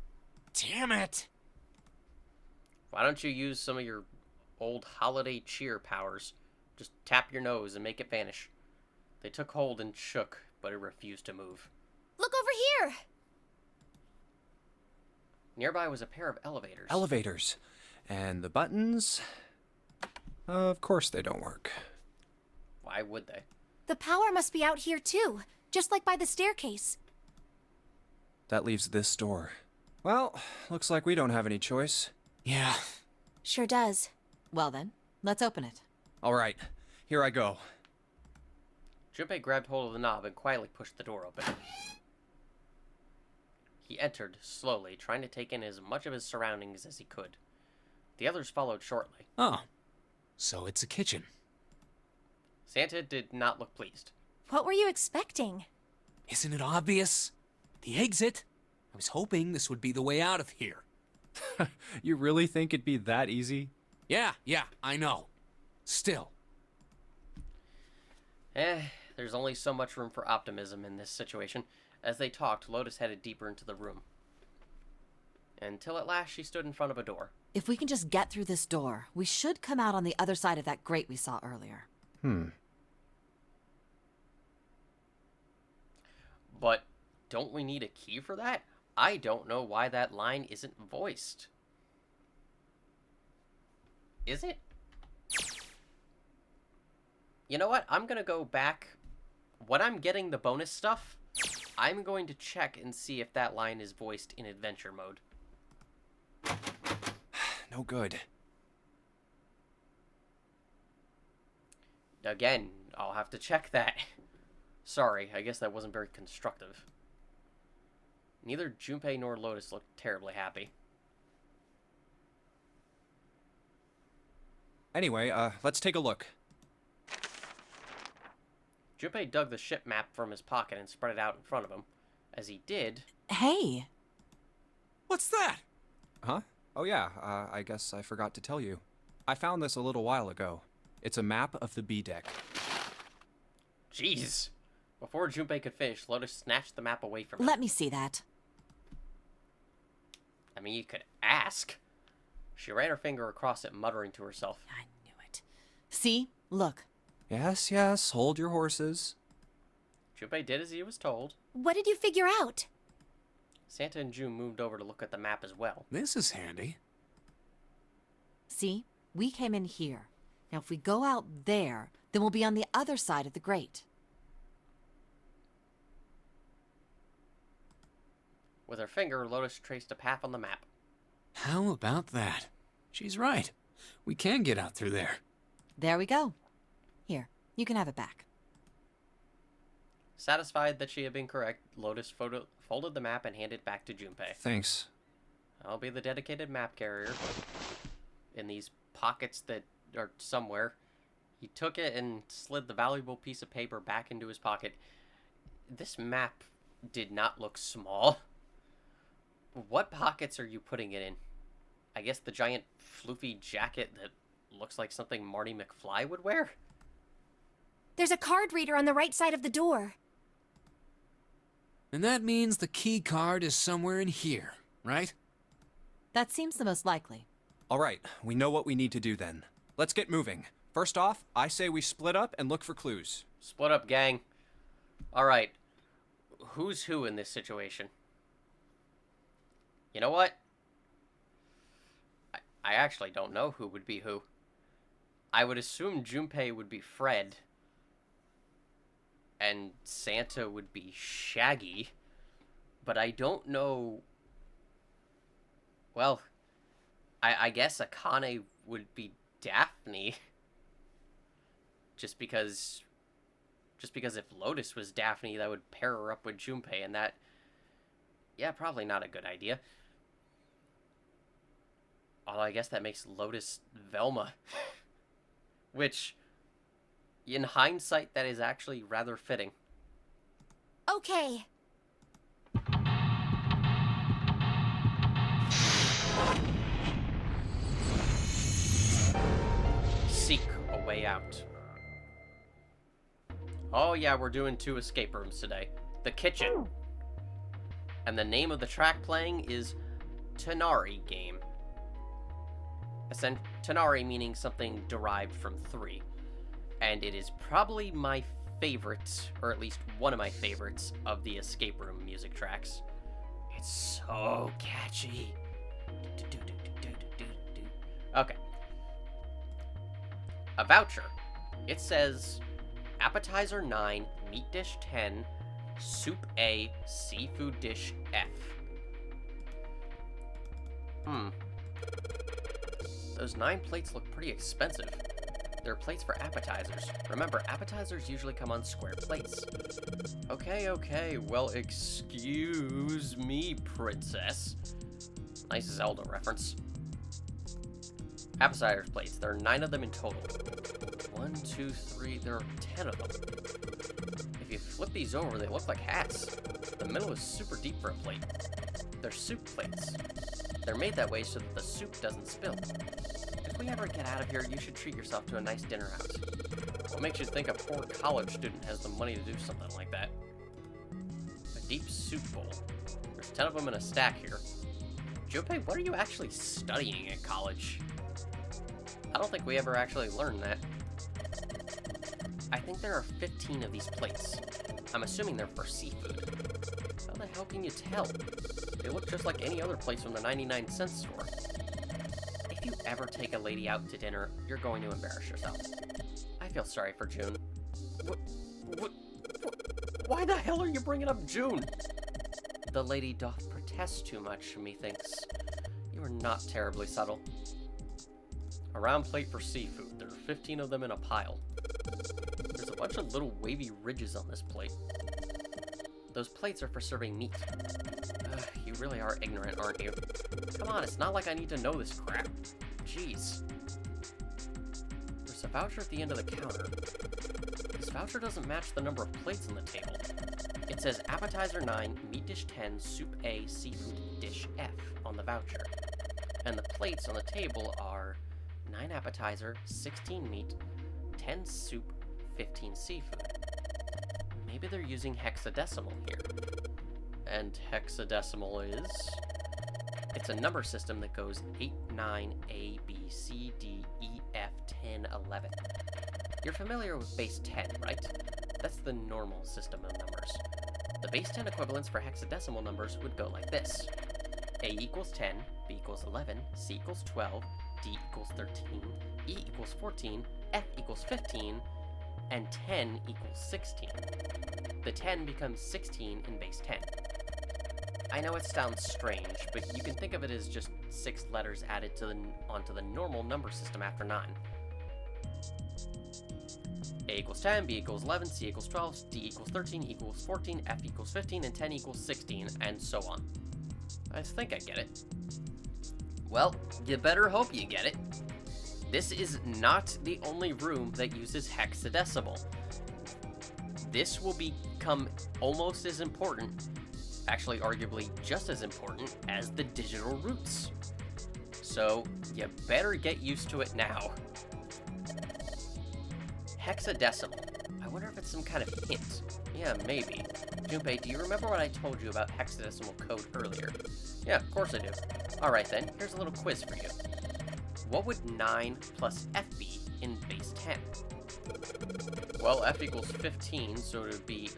Damn it! Why don't you use some of your old holiday cheer powers? Just tap your nose and make it vanish. They took hold and shook, but it refused to move. Look over here! Nearby was a pair of elevators. Elevators. And the buttons? Of course they don't work. Why would they? The power must be out here too, just like by the staircase. That leaves this door. Well, looks like we don't have any choice. Yeah. Sure does. Well then, let's open it. All right, here I go. Junpei grabbed hold of the knob and quietly pushed the door open. He entered, slowly, trying to take in as much of his surroundings as he could. The others followed shortly. Oh, so it's a kitchen. Santa did not look pleased. What were you expecting? Isn't it obvious? The exit? I was hoping this would be the way out of here. You really think it'd be that easy? Yeah, I know. Still. There's only so much room for optimism in this situation. As they talked, Lotus headed deeper into the room. Until at last she stood in front of a door. If we can just get through this door, we should come out on the other side of that grate we saw earlier. But don't we need a key for that? I don't know why that line isn't voiced. Is it? You know what? I'm going to go back. When I'm getting the bonus stuff, I'm going to check and see if that line is voiced in adventure mode. No good. Again, I'll have to check that. Sorry, I guess that wasn't very constructive. Neither Junpei nor Lotus looked terribly happy. Anyway, let's take a look. Junpei dug the ship map from his pocket and spread it out in front of him. As he did... Hey! What's that? Huh? Oh yeah, I guess I forgot to tell you. I found this a little while ago. It's a map of the B deck. Jeez. Before Junpei could finish, Lotus snatched the map away from him. Let me see that. I mean, you could ask. She ran her finger across it, muttering to herself. I knew it. See? Look. Yes, yes, hold your horses. Junpei did as he was told. What did you figure out? Santa and June moved over to look at the map as well. This is handy. See? We came in here. Now, if we go out there, then we'll be on the other side of the grate. With her finger, Lotus traced a path on the map. How about that? She's right. We can get out through there. There we go. Here, you can have it back. Satisfied that she had been correct, Lotus folded the map and handed it back to Junpei. Thanks. I'll be the dedicated map carrier. In these pockets that are somewhere. He took it and slid the valuable piece of paper back into his pocket. This map did not look small. What pockets are you putting it in? I guess the giant floofy jacket that looks like something Marty McFly would wear? There's a card reader on the right side of the door. And that means the key card is somewhere in here, right? That seems the most likely. All right, we know what we need to do then. Let's get moving. First off, I say we split up and look for clues. Split up, gang. Alright. Who's who in this situation? You know what? I actually don't know who would be who. I would assume Junpei would be Fred. And Santa would be Shaggy. But I don't know... Well, I guess Akane would be Daphne. Just because if Lotus was Daphne, that would pair her up with Junpei, and that... Yeah, probably not a good idea. Although I guess that makes Lotus Velma. Which, in hindsight, that is actually rather fitting. Okay. Seek a way out. Oh yeah, we're doing 2 escape rooms today. The kitchen. And the name of the track playing is Tonari Game. Tonari meaning something derived from 3. And it is probably my favorite, or at least one of my favorites, of the escape room music tracks. It's so catchy. Okay. A voucher. It says appetizer 9, meat dish 10, soup A, seafood dish F. Those 9 plates look pretty expensive. They're plates for appetizers. Remember, appetizers usually come on square plates. Okay, well, excuse me, princess. Nice Zelda reference. Appetizers plates. There are 9 of them in total. 1, 2, 3, there are 10 of them. If you flip these over, they look like hats. The middle is super deep for a plate. They're soup plates. They're made that way so that the soup doesn't spill. If we ever get out of here, you should treat yourself to a nice dinner out. What makes you think a poor college student has the money to do something like that? A deep soup bowl. There's 10 of them in a stack here. Junpei, what are you actually studying at college? I don't think we ever actually learned that. I think there are 15 of these plates. I'm assuming they're for seafood. How the hell can you tell? They look just like any other place from the 99-cent store. If you ever take a lady out to dinner, you're going to embarrass yourself. I feel sorry for June. Why the hell are you bringing up June? The lady doth protest too much, methinks. You are not terribly subtle. A round plate for seafood. There are 15 of them in a pile. There's a bunch of little wavy ridges on this plate. Those plates are for serving meat. You really are ignorant, aren't you? Come on, it's not like I need to know this crap. Jeez. There's a voucher at the end of the counter. This voucher doesn't match the number of plates on the table. It says appetizer 9, meat dish 10, soup A, seafood dish F on the voucher. And the plates on the table are 9 appetizer, 16 meat, 10 soup, 15 seafood. maybe they're using hexadecimal here. And hexadecimal is... It's a number system that goes 8, 9, A, B, C, D, E, F, 10, 11. You're familiar with base 10, right? That's the normal system of numbers. The base 10 equivalents for hexadecimal numbers would go like this. A equals 10, B equals 11, C equals 12, D equals 13, E equals 14, F equals 15, and 10 equals 16. The 10 becomes 16 in base 10. I know it sounds strange, but you can think of it as just 6 letters added onto the normal number system after 9. A equals 10, B equals 11, C equals 12, D equals 13, E equals 14, F equals 15, and 10 equals 16, and so on. I think I get it. Well, you better hope you get it. This is not the only room that uses hexadecimal. This will become almost as important, actually arguably just as important, as the digital roots. So, you better get used to it now. Hexadecimal. I wonder if it's some kind of hint. Yeah, maybe. Junpei, do you remember what I told you about hexadecimal code earlier? Yeah, of course I do. Alright then, here's a little quiz for you. What would 9 plus F be in base 10? Well, F equals 15, so it would be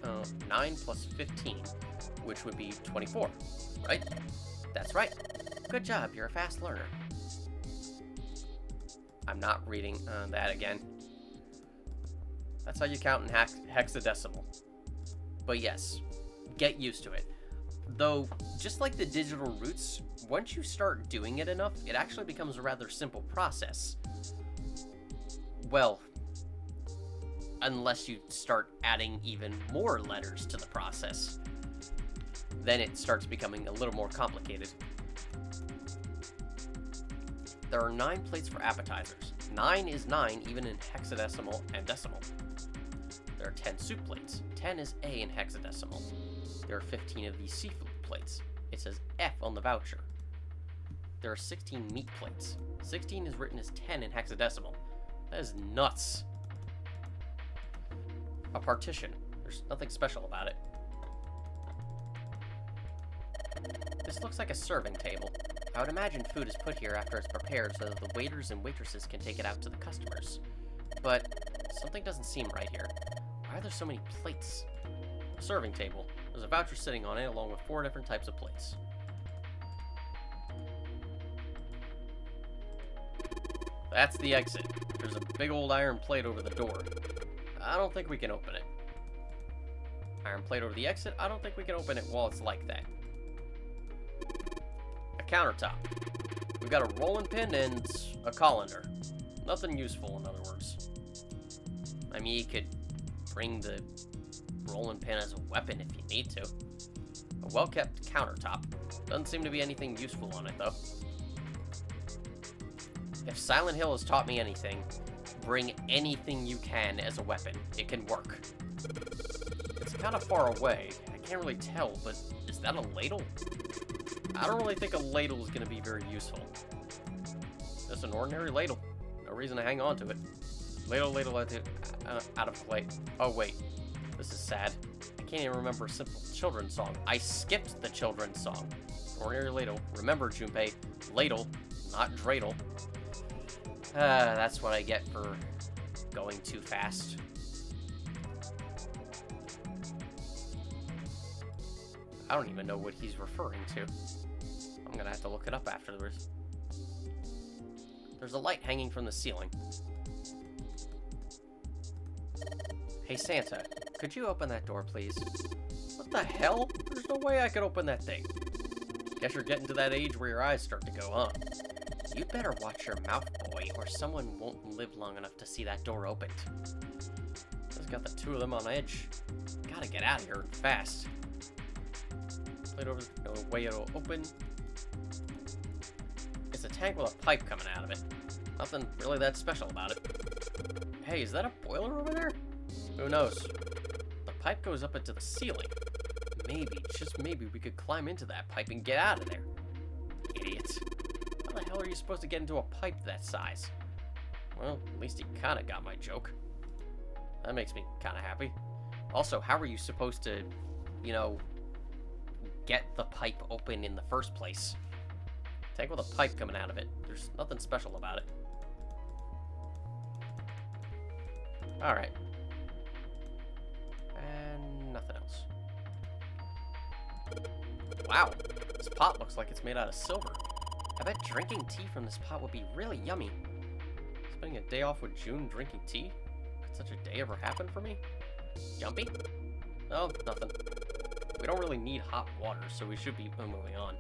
9 plus 15, which would be 24, right? That's right. Good job, you're a fast learner. I'm not reading that again. That's how you count in hexadecimal. But yes, get used to it. Though, just like the digital roots, once you start doing it enough, it actually becomes a rather simple process. Well, unless you start adding even more letters to the process. Then it starts becoming a little more complicated. There are 9 plates for appetizers. 9 is 9 even in hexadecimal and decimal. There are 10 soup plates. 10 is A in hexadecimal. There are 15 of these seafood plates. It says F on the voucher. There are 16 meat plates. 16 is written as 10 in hexadecimal. That is nuts. A partition. There's nothing special about it. This looks like a serving table. I would imagine food is put here after it's prepared so that the waiters and waitresses can take it out to the customers. But something doesn't seem right here. Why are there so many plates? A serving table. There's a voucher sitting on it along with 4 different types of plates. That's the exit. There's a big old iron plate over the door. I don't think we can open it. Iron plate over the exit. I don't think we can open it while it's like that. A countertop. We've got a rolling pin and a colander. Nothing useful, in other words. I mean, you could bring the rolling pin as a weapon if you need to. A well-kept countertop. Doesn't seem to be anything useful on it, though. If Silent Hill has taught me anything, bring anything you can as a weapon. It can work. It's kind of far away. I can't really tell, but is that a ladle? I don't really think a ladle is going to be very useful. Just an ordinary ladle. No reason to hang on to it. Ladle, out of plate. Oh, wait. This is sad. I can't even remember a simple children's song. I skipped the children's song. Ordinary ladle. Remember, Junpei, ladle, not dreidel. That's what I get for going too fast. I don't even know what he's referring to. I'm gonna have to look it up afterwards. There's a light hanging from the ceiling. Hey Santa, could you open that door, please? What the hell? There's no way I could open that thing. Guess you're getting to that age where your eyes start to go, huh? You better watch your mouth, boy, or someone won't live long enough to see that door opened. Just got the 2 of them on edge. Gotta get out of here fast. Plate over, no way it'll open. It's a tank with a pipe coming out of it. Nothing really that special about it. Hey, is that a boiler over there? Who knows? The pipe goes up into the ceiling. Maybe, just maybe, we could climb into that pipe and get out of there. Idiots. How the hell are you supposed to get into a pipe that size? Well, at least he kinda got my joke. That makes me kinda happy. Also, how are you supposed to, you know, get the pipe open in the first place? Tank with a pipe coming out of it. There's nothing special about it. Alright. And nothing else. Wow, this pot looks like it's made out of silver. I bet drinking tea from this pot would be really yummy. Spending a day off with June drinking tea? Could such a day ever happen for me? Jumpy? Oh, nothing. We don't really need hot water, so we should be moving on.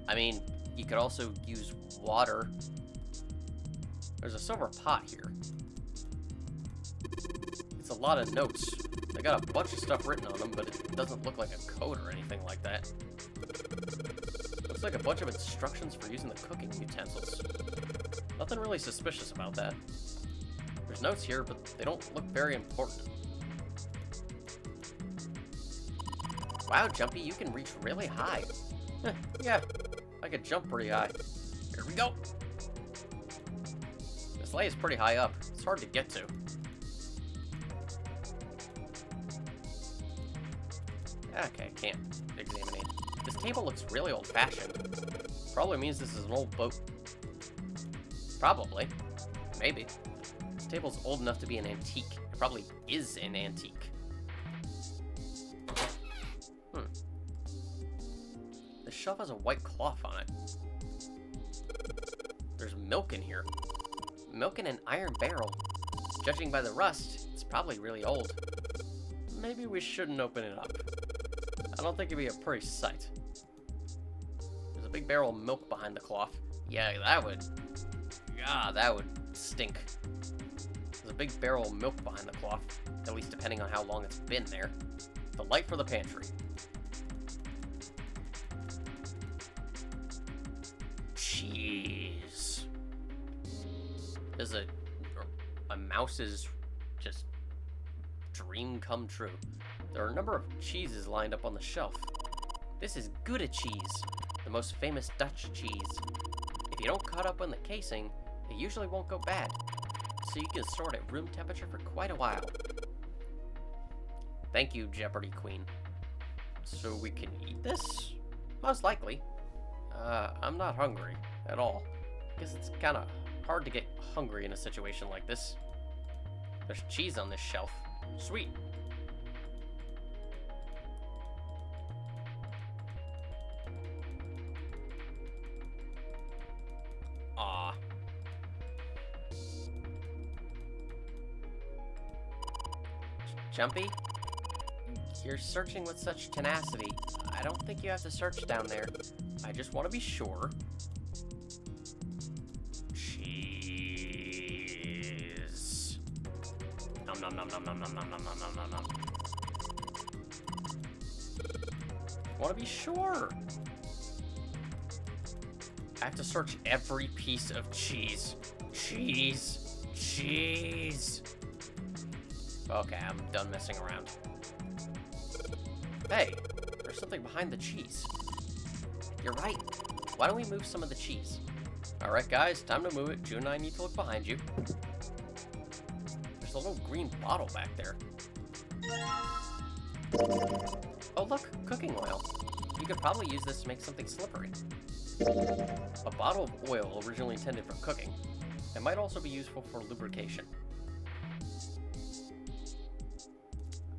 I mean, you could also use water. There's a silver pot here. It's a lot of notes. They got a bunch of stuff written on them, but it doesn't look like a code or anything like that. Looks like a bunch of instructions for using the cooking utensils. Nothing really suspicious about that. There's notes here, but they don't look very important. Wow, Jumpy, you can reach really high. Yeah, I could jump pretty high. Here we go. This sleigh is pretty high up. It's hard to get to. Okay, can't examine it. This table looks really old-fashioned. Probably means this is an old boat. Probably. Maybe. This table's old enough to be an antique. It probably is an antique. This shelf has a white cloth on it. There's milk in here. Milk in an iron barrel. Judging by the rust, it's probably really old. Maybe we shouldn't open it up. I don't think it'd be a pretty sight. There's a big barrel of milk behind the cloth. Yeah, that would stink. There's a big barrel of milk behind the cloth, at least depending on how long it's been there. The light for the pantry. Cheese. There's a mouse's just dream come true. There are a number of cheeses lined up on the shelf. This is Gouda cheese, the most famous Dutch cheese. If you don't cut up on the casing, it usually won't go bad, so you can store it at room temperature for quite a while. Thank you, Jeopardy Queen. So we can eat this? Most likely. I'm not hungry at all. Guess it's kind of hard to get hungry in a situation like this. There's cheese on this shelf. Sweet. Aw. Jumpy? You're searching with such tenacity. I don't think you have to search down there. I just want to be sure. Cheese. Nom nom nom nom nom nom nom nom nom nom nom. Want to be sure. I have to search every piece of cheese. Cheese. Cheese. Okay, I'm done messing around. Hey, there's something behind the cheese. You're right. Why don't we move some of the cheese? Alright guys, time to move it. June and I need to look behind you. There's a little green bottle back there. Oh look, cooking oil. You could probably use this to make something slippery. A bottle of oil originally intended for cooking. It might also be useful for lubrication.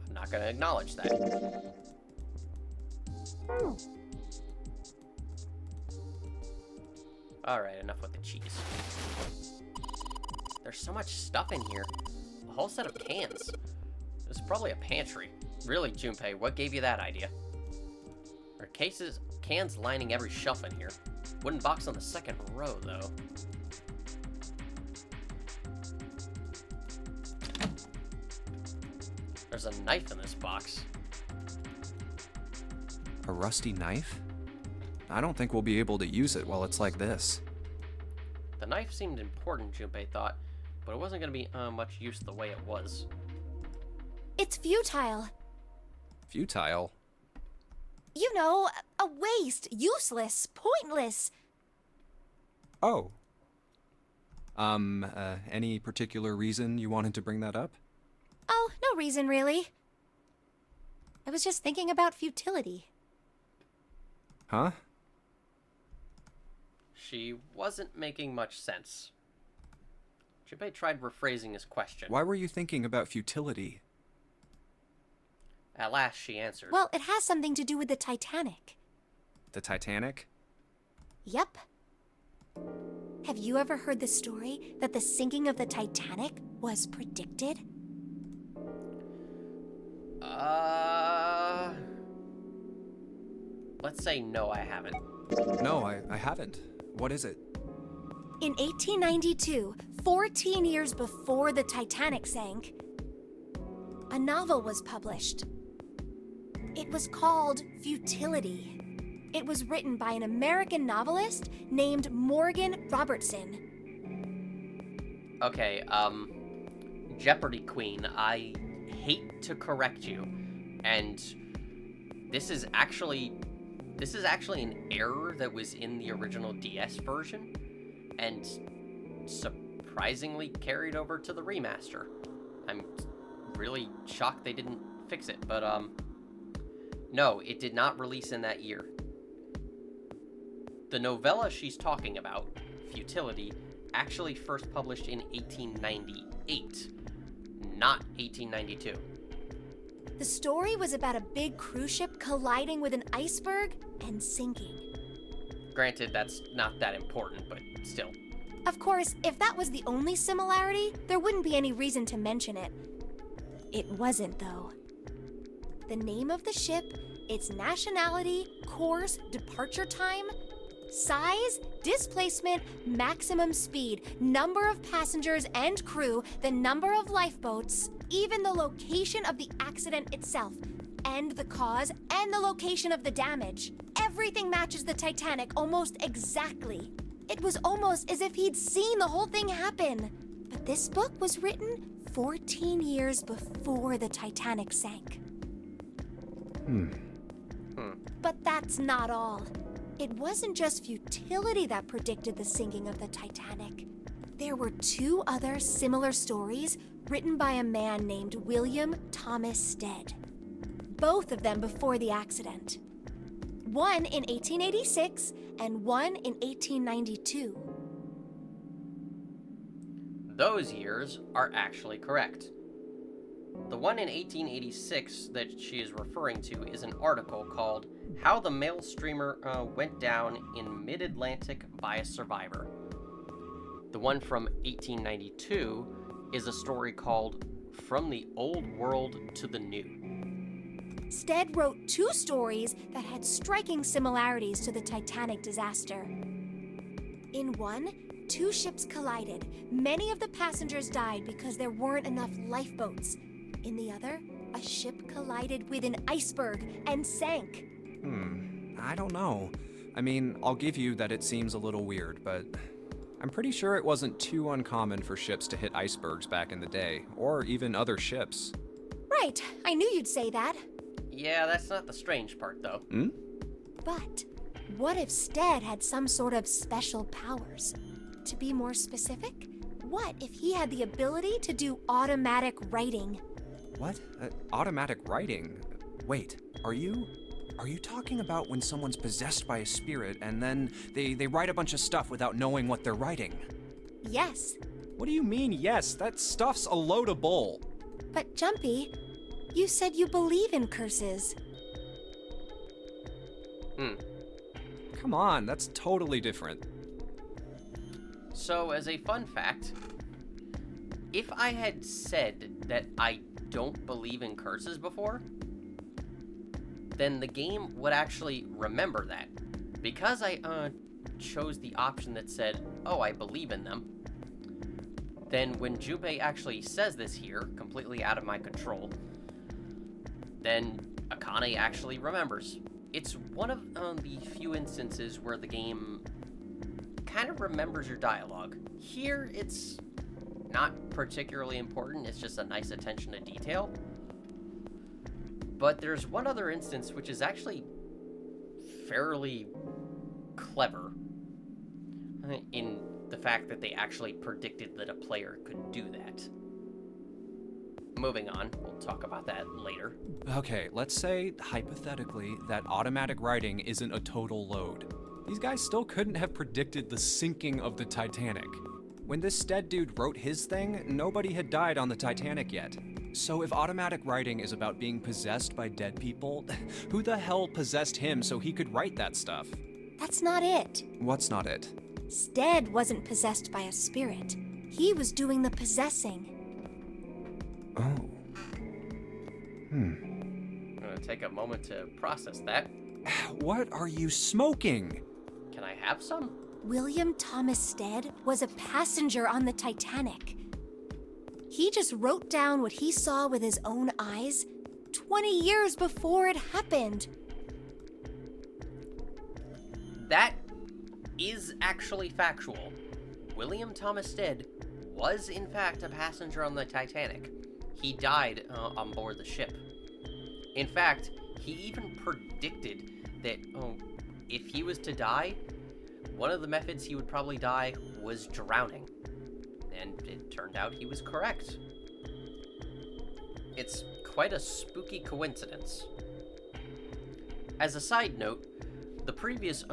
I'm not going to acknowledge that. Alright, enough with the cheese. There's so much stuff in here. A whole set of cans. This is probably a pantry. Really, Junpei, what gave you that idea? There are cans lining every shelf in here. Wooden box on the second row, though. There's a knife in this box. A rusty knife? I don't think we'll be able to use it while it's like this. The knife seemed important, Junpei thought, but it wasn't going to be much use the way it was. It's futile. Futile? You know, a waste, useless, pointless. Oh. Any particular reason you wanted to bring that up? Oh, no reason, really. I was just thinking about futility. Huh? She wasn't making much sense. Junpei tried rephrasing his question. Why were you thinking about futility? At last, she answered. Well, it has something to do with the Titanic. The Titanic? Yep. Have you ever heard the story that the sinking of the Titanic was predicted? Let's say no, I haven't. No, I haven't. What is it? In 1892, 14 years before the Titanic sank, a novel was published. It was called Futility. It was written by an American novelist named Morgan Robertson. Okay, Jeopardy Queen, I hate to correct you, and this is actually an error that was in the original DS version, and surprisingly carried over to the remaster. I'm really shocked they didn't fix it, but no, it did not release in that year. The novella she's talking about, Futility, actually first published in 1898, not 1892. The story was about a big cruise ship colliding with an iceberg and sinking. Granted, that's not that important, but still. Of course, if that was the only similarity, there wouldn't be any reason to mention it. It wasn't, though. The name of the ship, its nationality, course, departure time, size, displacement, maximum speed, number of passengers and crew, the number of lifeboats, even the location of the accident itself, and the cause, and the location of the damage. Everything matches the Titanic almost exactly. It was almost as if he'd seen the whole thing happen. But this book was written 14 years before the Titanic sank. But that's not all. It wasn't just futility that predicted the sinking of the Titanic. There were two other similar stories written by a man named William Thomas Stead. Both of them before the accident. One in 1886 and one in 1892. Those years are actually correct. The one in 1886 that she is referring to is an article called How the Mail Streamer Went Down in Mid-Atlantic by a Survivor. The one from 1892 is a story called From the Old World to the New. Stead wrote two stories that had striking similarities to the Titanic disaster. In one, two ships collided. Many of the passengers died because there weren't enough lifeboats. In the other, a ship collided with an iceberg and sank. I don't know. I mean, I'll give you that it seems a little weird, but I'm pretty sure it wasn't too uncommon for ships to hit icebergs back in the day, or even other ships. Right, I knew you'd say that. Yeah, that's not the strange part, though. But what if Stead had some sort of special powers? To be more specific, what if he had the ability to do automatic writing? What? Automatic writing? Wait, are you talking about when someone's possessed by a spirit and then they write a bunch of stuff without knowing what they're writing? Yes. What do you mean, yes? That stuff's a load of bull. But Jumpy, you said you believe in curses. Come on, that's totally different. So, as a fun fact, if I had said that I don't believe in curses before, then the game would actually remember that. Because I chose the option that said, oh, I believe in them, then when Junpei actually says this here, completely out of my control, then Akane actually remembers. It's one of the few instances where the game kind of remembers your dialogue. Here, it's not particularly important, it's just a nice attention to detail. But there's one other instance which is actually fairly clever in the fact that they actually predicted that a player could do that. moving on. We'll talk about that later. Okay, let's say, hypothetically, that automatic writing isn't a total load. These guys still couldn't have predicted the sinking of the Titanic. When this Stead dude wrote his thing, nobody had died on the Titanic yet. So if automatic writing is about being possessed by dead people, who the hell possessed him so he could write that stuff? That's not it. What's not it? Stead wasn't possessed by a spirit. He was doing the possessing. Oh. I'm gonna take a moment to process that. What are you smoking? Can I have some? William Thomas Stead was a passenger on the Titanic. He just wrote down what he saw with his own eyes 20 years before it happened. That is actually factual. William Thomas Stead was in fact a passenger on the Titanic. He died on board the ship. In fact, he even predicted that if he was to die, one of the methods he would probably die was drowning. And it turned out he was correct. It's quite a spooky coincidence. As a side note, the previous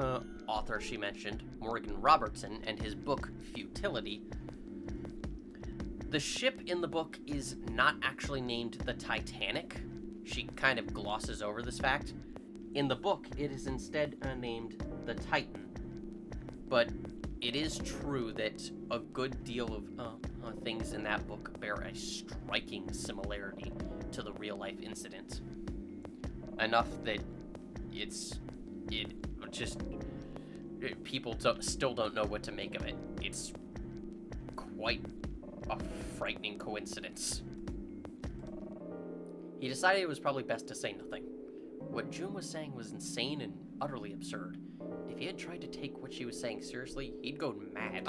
author she mentioned, Morgan Robertson, and his book Futility, the ship in the book is not actually named the Titanic. She kind of glosses over this fact. In the book, it is instead named the Titan. But it is true that a good deal of things in that book bear a striking similarity to the real-life incident. Enough that people still don't know what to make of it. It's quite a frightening coincidence. He decided it was probably best to say nothing. What June was saying was insane and utterly absurd. If he had tried to take what she was saying seriously, he'd go mad.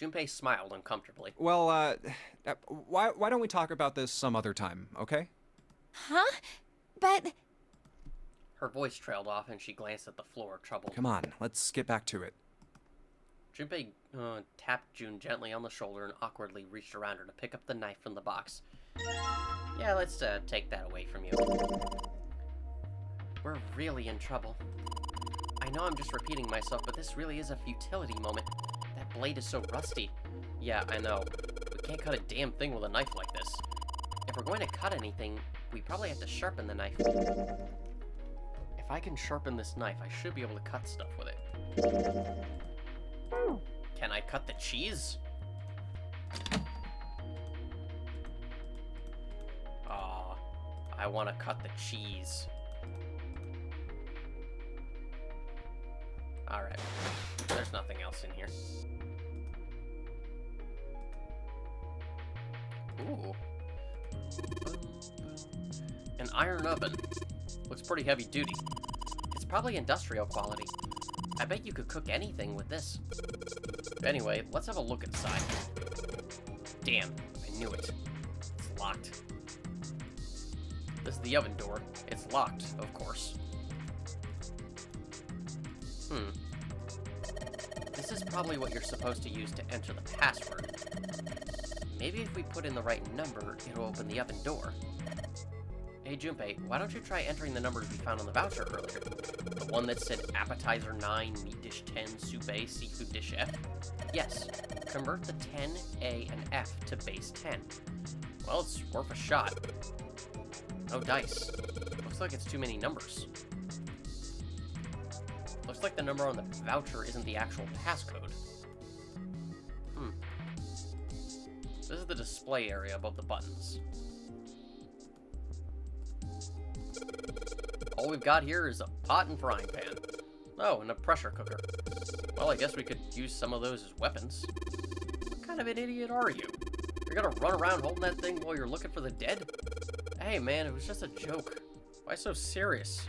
Junpei smiled uncomfortably. Well, why don't we talk about this some other time, okay? Huh? But... Her voice trailed off and she glanced at the floor, troubled. Come on, let's get back to it. Junpei tapped June gently on the shoulder and awkwardly reached around her to pick up the knife from the box. Yeah, let's take that away from you. We're really in trouble. I know I'm just repeating myself, but this really is a futility moment. That blade is so rusty. Yeah, I know. We can't cut a damn thing with a knife like this. If we're going to cut anything, we probably have to sharpen the knife. If I can sharpen this knife, I should be able to cut stuff with it. Can I cut the cheese? Aw, I want to cut the cheese. Alright, there's nothing else in here. Ooh. An iron oven. Looks pretty heavy duty. It's probably industrial quality. I bet you could cook anything with this. Anyway, let's have a look inside. Damn, I knew it. It's locked. This is the oven door. It's locked, of course. This is probably what you're supposed to use to enter the password. Maybe if we put in the right number, it'll open the oven door. Hey Junpei, why don't you try entering the numbers we found on the voucher earlier? The one that said appetizer 9, meat dish 10, soup A, seafood dish F? Yes, convert the 10, A, and F to base 10. Well, it's worth a shot. No dice. Looks like it's too many numbers. Looks like the number on the voucher isn't the actual passcode. This is the display area above the buttons. All we've got here is a pot and frying pan. Oh, and a pressure cooker. Well, I guess we could use some of those as weapons. What kind of an idiot are you? You're gonna run around holding that thing while you're looking for the dead? Hey man, it was just a joke. Why so serious?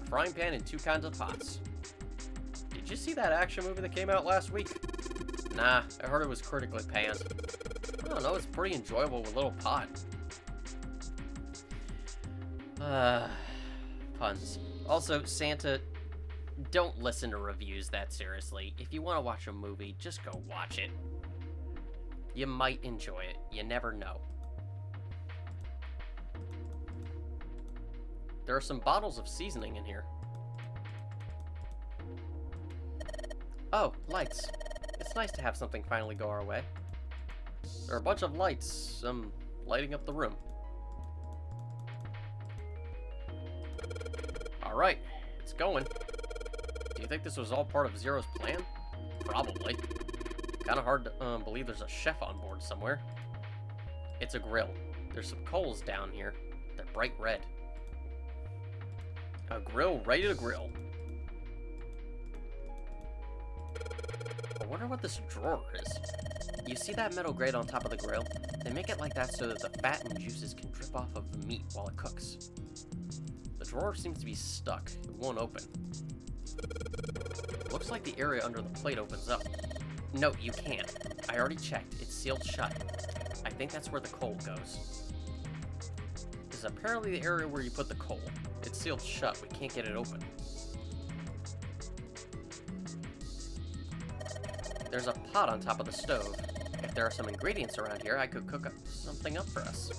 A frying pan and 2 kinds of pots. Did you see that action movie that came out last week? Nah, I heard it was critically panned. I don't know, it's pretty enjoyable with a little pot. Puns. Also, Santa don't listen to reviews that seriously. If you want to watch a movie, just go watch it. You might enjoy it. You never know. There are some bottles of seasoning in here. Oh, lights. It's nice to have something finally go our way. There are a bunch of lights, lighting up the room. Alright, it's going. Do you think this was all part of Zero's plan? Probably. Kinda hard to believe there's a chef on board somewhere. It's a grill. There's some coals down here. They're bright red. A grill ready to grill. I wonder what this drawer is. You see that metal grate on top of the grill? They make it like that so that the fat and juices can drip off of the meat while it cooks. The drawer seems to be stuck. It won't open. Looks like the area under the plate opens up. No, you can't. I already checked. It's sealed shut. I think that's where the coal goes. This is apparently the area where you put the coal. It's sealed shut. We can't get it open. There's a pot on top of the stove. If there are some ingredients around here, I could cook up something up for us.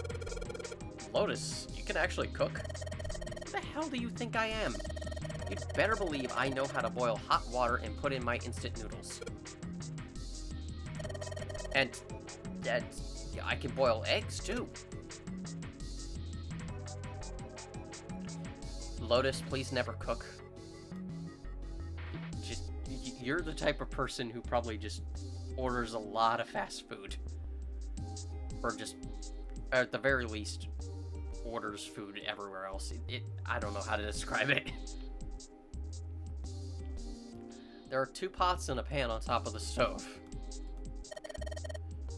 Lotus, you can actually cook? Who the hell do you think I am? You'd better believe I know how to boil hot water and put in my instant noodles. And yeah, I can boil eggs too. Lotus, please never cook. You're the type of person who probably just orders a lot of fast food. Or just, at the very least, orders food everywhere else. I don't know how to describe it. There are 2 pots and a pan on top of the stove.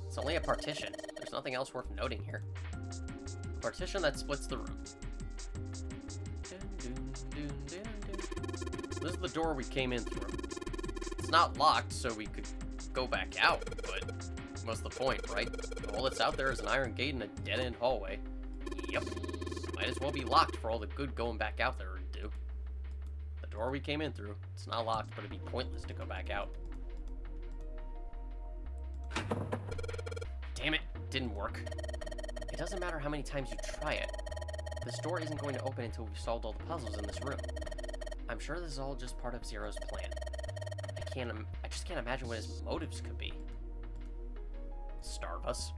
It's only a partition. There's nothing else worth noting here. A partition that splits the room. This is the door we came in through. It's not locked, so we could go back out, but what's the point, right? All that's out there is an iron gate and a dead-end hallway. Yep. Might as well be locked for all the good going back out there would do. The door we came in through, it's not locked, but it'd be pointless to go back out. Damn it, didn't work. It doesn't matter how many times you try it. This door isn't going to open until we've solved all the puzzles in this room. I'm sure this is all just part of Zero's plan. I just can't imagine what his motives could be. Starve us?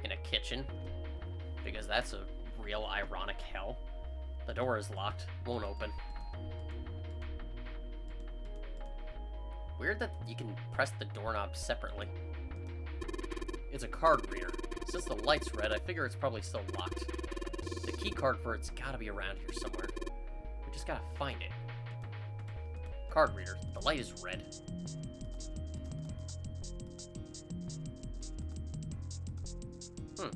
In a kitchen? Because that's a real ironic hell. The door is locked, won't open. Weird that you can press the doorknob separately. It's a card reader. Since the light's red, I figure it's probably still locked. The key card for it's gotta be around here somewhere. We just gotta find it. Card reader. The light is red. A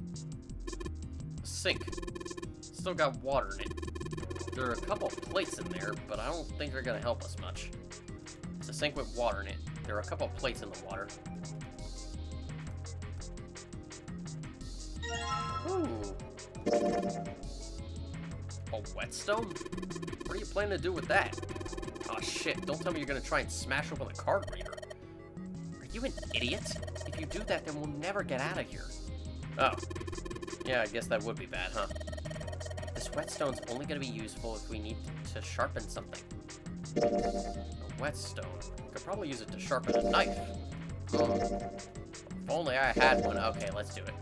sink. Still got water in it. There are a couple plates in there, but I don't think they're gonna help us much. It's a sink with water in it. There are a couple plates in the water. Ooh. A whetstone? What are you planning to do with that? Oh shit, don't tell me you're gonna try and smash open the card reader. Are you an idiot? If you do that, then we'll never get out of here. Oh. Yeah, I guess that would be bad, huh? This whetstone's only gonna be useful if we need to sharpen something. A whetstone. Could probably use it to sharpen a knife. If only I had one. Okay, let's do it.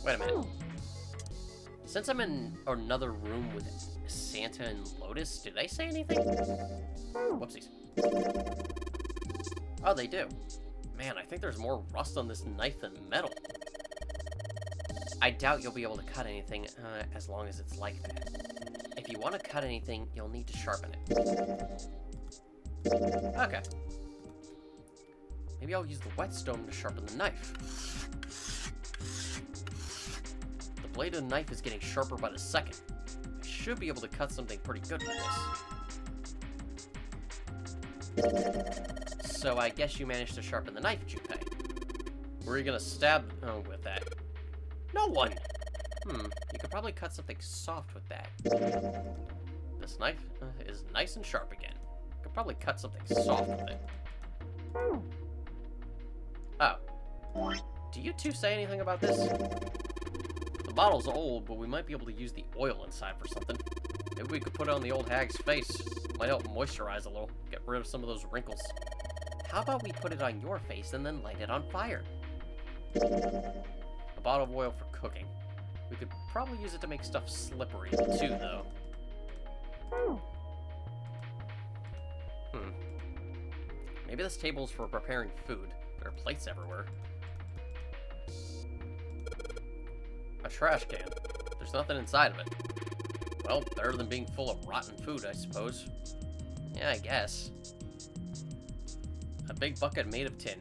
Wait a minute. Since I'm in another room with Santa and Lotus, do they say anything? Whoopsies. Oh, they do. Man, I think there's more rust on this knife than metal. I doubt you'll be able to cut anything as long as it's like that. If you want to cut anything, you'll need to sharpen it. Okay. Maybe I'll use the whetstone to sharpen the knife. The blade of the knife is getting sharper by the second. I should be able to cut something pretty good with this. So I guess you managed to sharpen the knife, Junpei. Where are you gonna stab with that? No one! You could probably cut something soft with that. This is nice and sharp again. Could probably cut something soft with it. Oh. Do you two say anything about this? The bottle's old, but we might be able to use the oil inside for something. Maybe we could put it on the old hag's face. Might help moisturize a little, get rid of some of those wrinkles. How about we put it on your face and then light it on fire? A bottle of oil for cooking. We could probably use it to make stuff slippery, too, though. Maybe this table's for preparing food. There are plates everywhere. A trash can. There's nothing inside of it. Well, better than being full of rotten food, I suppose. Yeah, I guess. A big bucket made of tin.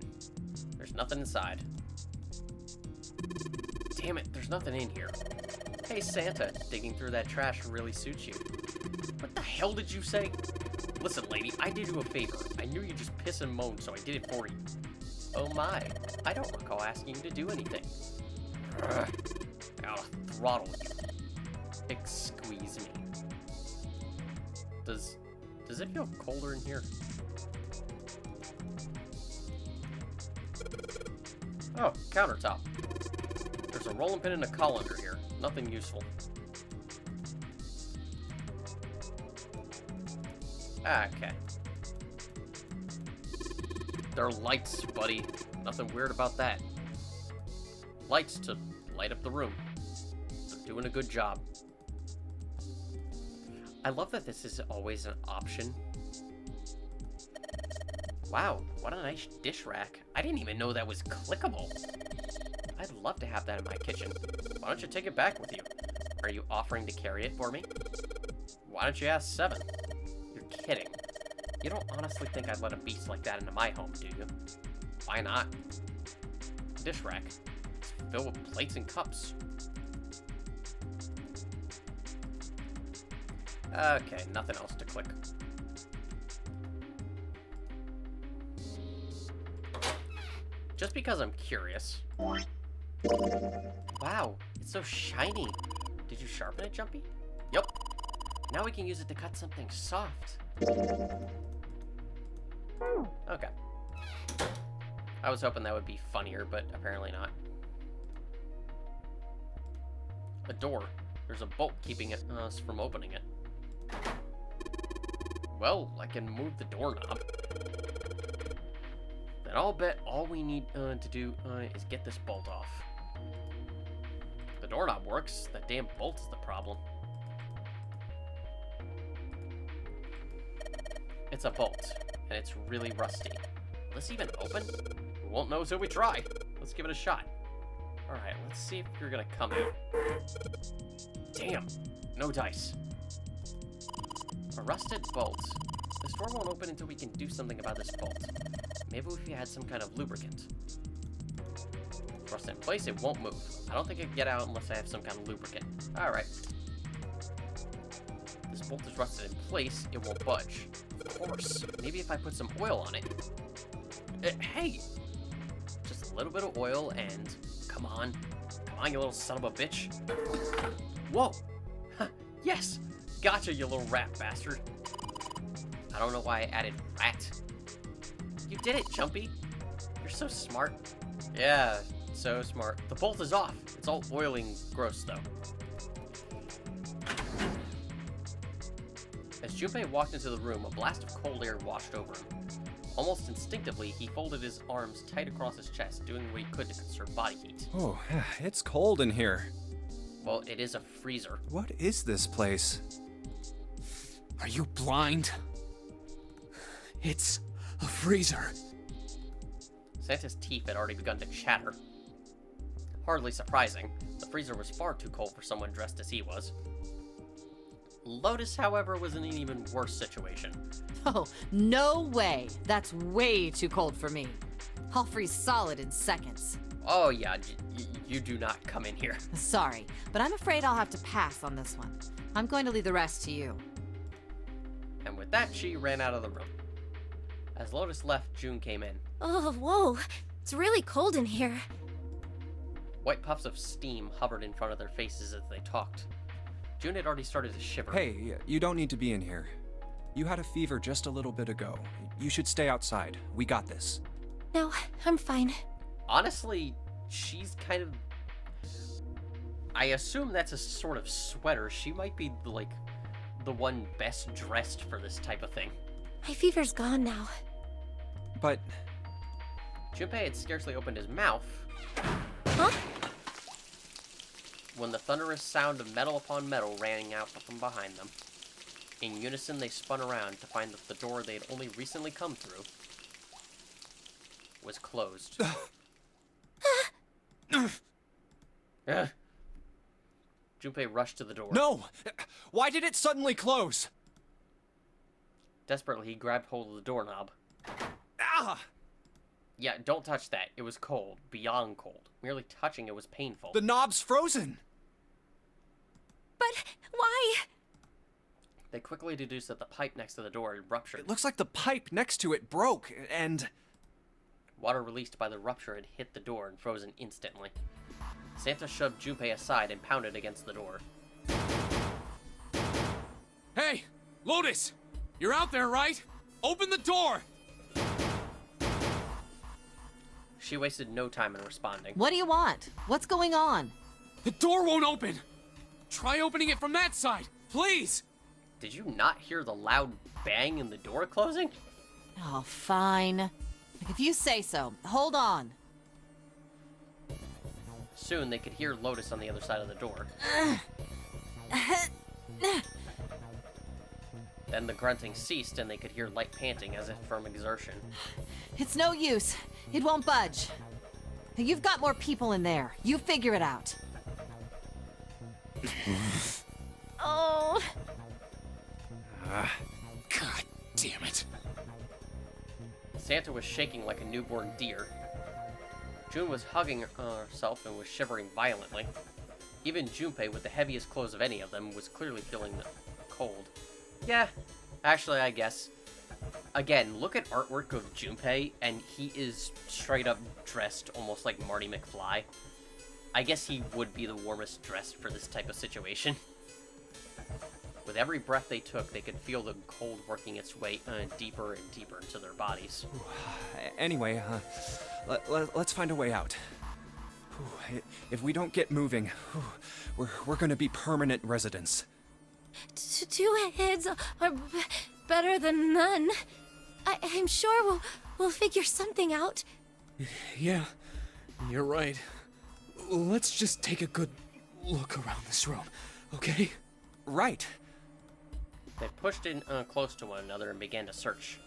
There's nothing inside. Damn it, there's nothing in here. Hey, Santa, digging through that trash really suits you. What the hell did you say? Listen, lady, I did you a favor. I knew you'd just piss and moan, so I did it for you. Oh my, I don't recall asking you to do anything. Ugh. I gotta throttle you. Big squeeze me. Does it feel colder in here? Oh, countertop. There's a rolling pin and a colander here. Nothing useful. Okay. There are lights, buddy. Nothing weird about that. Lights to light up the room. They're doing a good job. I love that this is always an option. Wow, what a nice dish rack. I didn't even know that was clickable. I'd love to have that in my kitchen. Why don't you take it back with you? Are you offering to carry it for me? Why don't you ask 7? You're kidding. You don't honestly think I'd let a beast like that into my home, do you? Why not? Dish rack. It's filled with plates and cups. Okay, nothing else to click. Just because I'm curious. Wow, it's so shiny. Did you sharpen it, Jumpy? Yep. Now we can use it to cut something soft. Okay. I was hoping that would be funnier, but apparently not. A door. There's a bolt keeping us from opening it. Well, I can move the doorknob. Then I'll bet all we need to do is get this bolt off. The doorknob works. That damn bolt's the problem. It's a bolt, and it's really rusty. Will this even open? We won't know until we try. Let's give it a shot. Alright, let's see if you're gonna come out. Damn, no dice. A rusted bolt. This door won't open until we can do something about this bolt. Maybe if we had some kind of lubricant. Thrust it in place, it won't move. I don't think it can get out unless I have some kind of lubricant. Alright. This bolt is rusted in place, it won't budge. Of course. Maybe if I put some oil on it. Hey! Just a little bit of oil and... Come on, you little son of a bitch. Whoa! Yes! Gotcha, you little rat bastard. I don't know why I added rat. You did it, Jumpy. You're so smart. Yeah, so smart. The bolt is off. It's all oily and gross, though. As Junpei walked into the room, a blast of cold air washed over him. Almost instinctively, he folded his arms tight across his chest, doing what he could to conserve body heat. Oh, it's cold in here. Well, it is a freezer. What is this place? Are you blind? It's a freezer. Santa's teeth had already begun to chatter. Hardly surprising. The freezer was far too cold for someone dressed as he was. Lotus, however, was in an even worse situation. Oh, no way. That's way too cold for me. I'll freeze solid in seconds. Oh yeah, you do not come in here. Sorry, but I'm afraid I'll have to pass on this one. I'm going to leave the rest to you. And with that, she ran out of the room. As Lotus left, June came in. Oh, whoa. It's really cold in here. White puffs of steam hovered in front of their faces as they talked. June had already started to shiver. Hey, you don't need to be in here. You had a fever just a little bit ago. You should stay outside. We got this. No, I'm fine. Honestly, she's kind of... I assume that's a sort of sweater. She might be, like, the one best dressed for this type of thing. My fever's gone now. But... Junpei had scarcely opened his mouth Huh? when the thunderous sound of metal upon metal rang out from behind them. In unison, they spun around to find that the door they had only recently come through was closed. Junpei rushed to the door. No! Why did it suddenly close? Desperately, he grabbed hold of the doorknob. Ah! Yeah, don't touch that. It was cold. Beyond cold. Merely touching it was painful. The knob's frozen! But why? They quickly deduced that the pipe next to the door had ruptured. It looks like the pipe next to it broke, and... Water released by the rupture had hit the door and frozen instantly. Santa shoved Junpei aside and pounded against the door. Hey, Lotus! You're out there, right? Open the door! She wasted no time in responding. What do you want? What's going on? The door won't open! Try opening it from that side, please! Did you not hear the loud bang in the door closing? Oh, fine. Like, if you say so. Hold on. Soon they could hear Lotus on the other side of the door. Then the grunting ceased and they could hear light panting as if from exertion. It's no use. It won't budge. You've got more people in there. You figure it out. Oh. God damn it. Santa was shaking like a newborn deer. June was hugging herself and was shivering violently. Even Junpei, with the heaviest clothes of any of them, was clearly feeling the cold. Yeah, actually, I guess. Again, look at artwork of Junpei, and he is straight up dressed almost like Marty McFly. I guess he would be the warmest dressed for this type of situation. With every breath they took, they could feel the cold working its way deeper and deeper into their bodies. Anyway, let's find a way out. If we don't get moving, we're gonna be permanent residents. Two heads are better than none. I'm sure we'll figure something out. Yeah, you're right. Let's just take a good look around this room, okay? Right. They pushed in close to one another and began to search.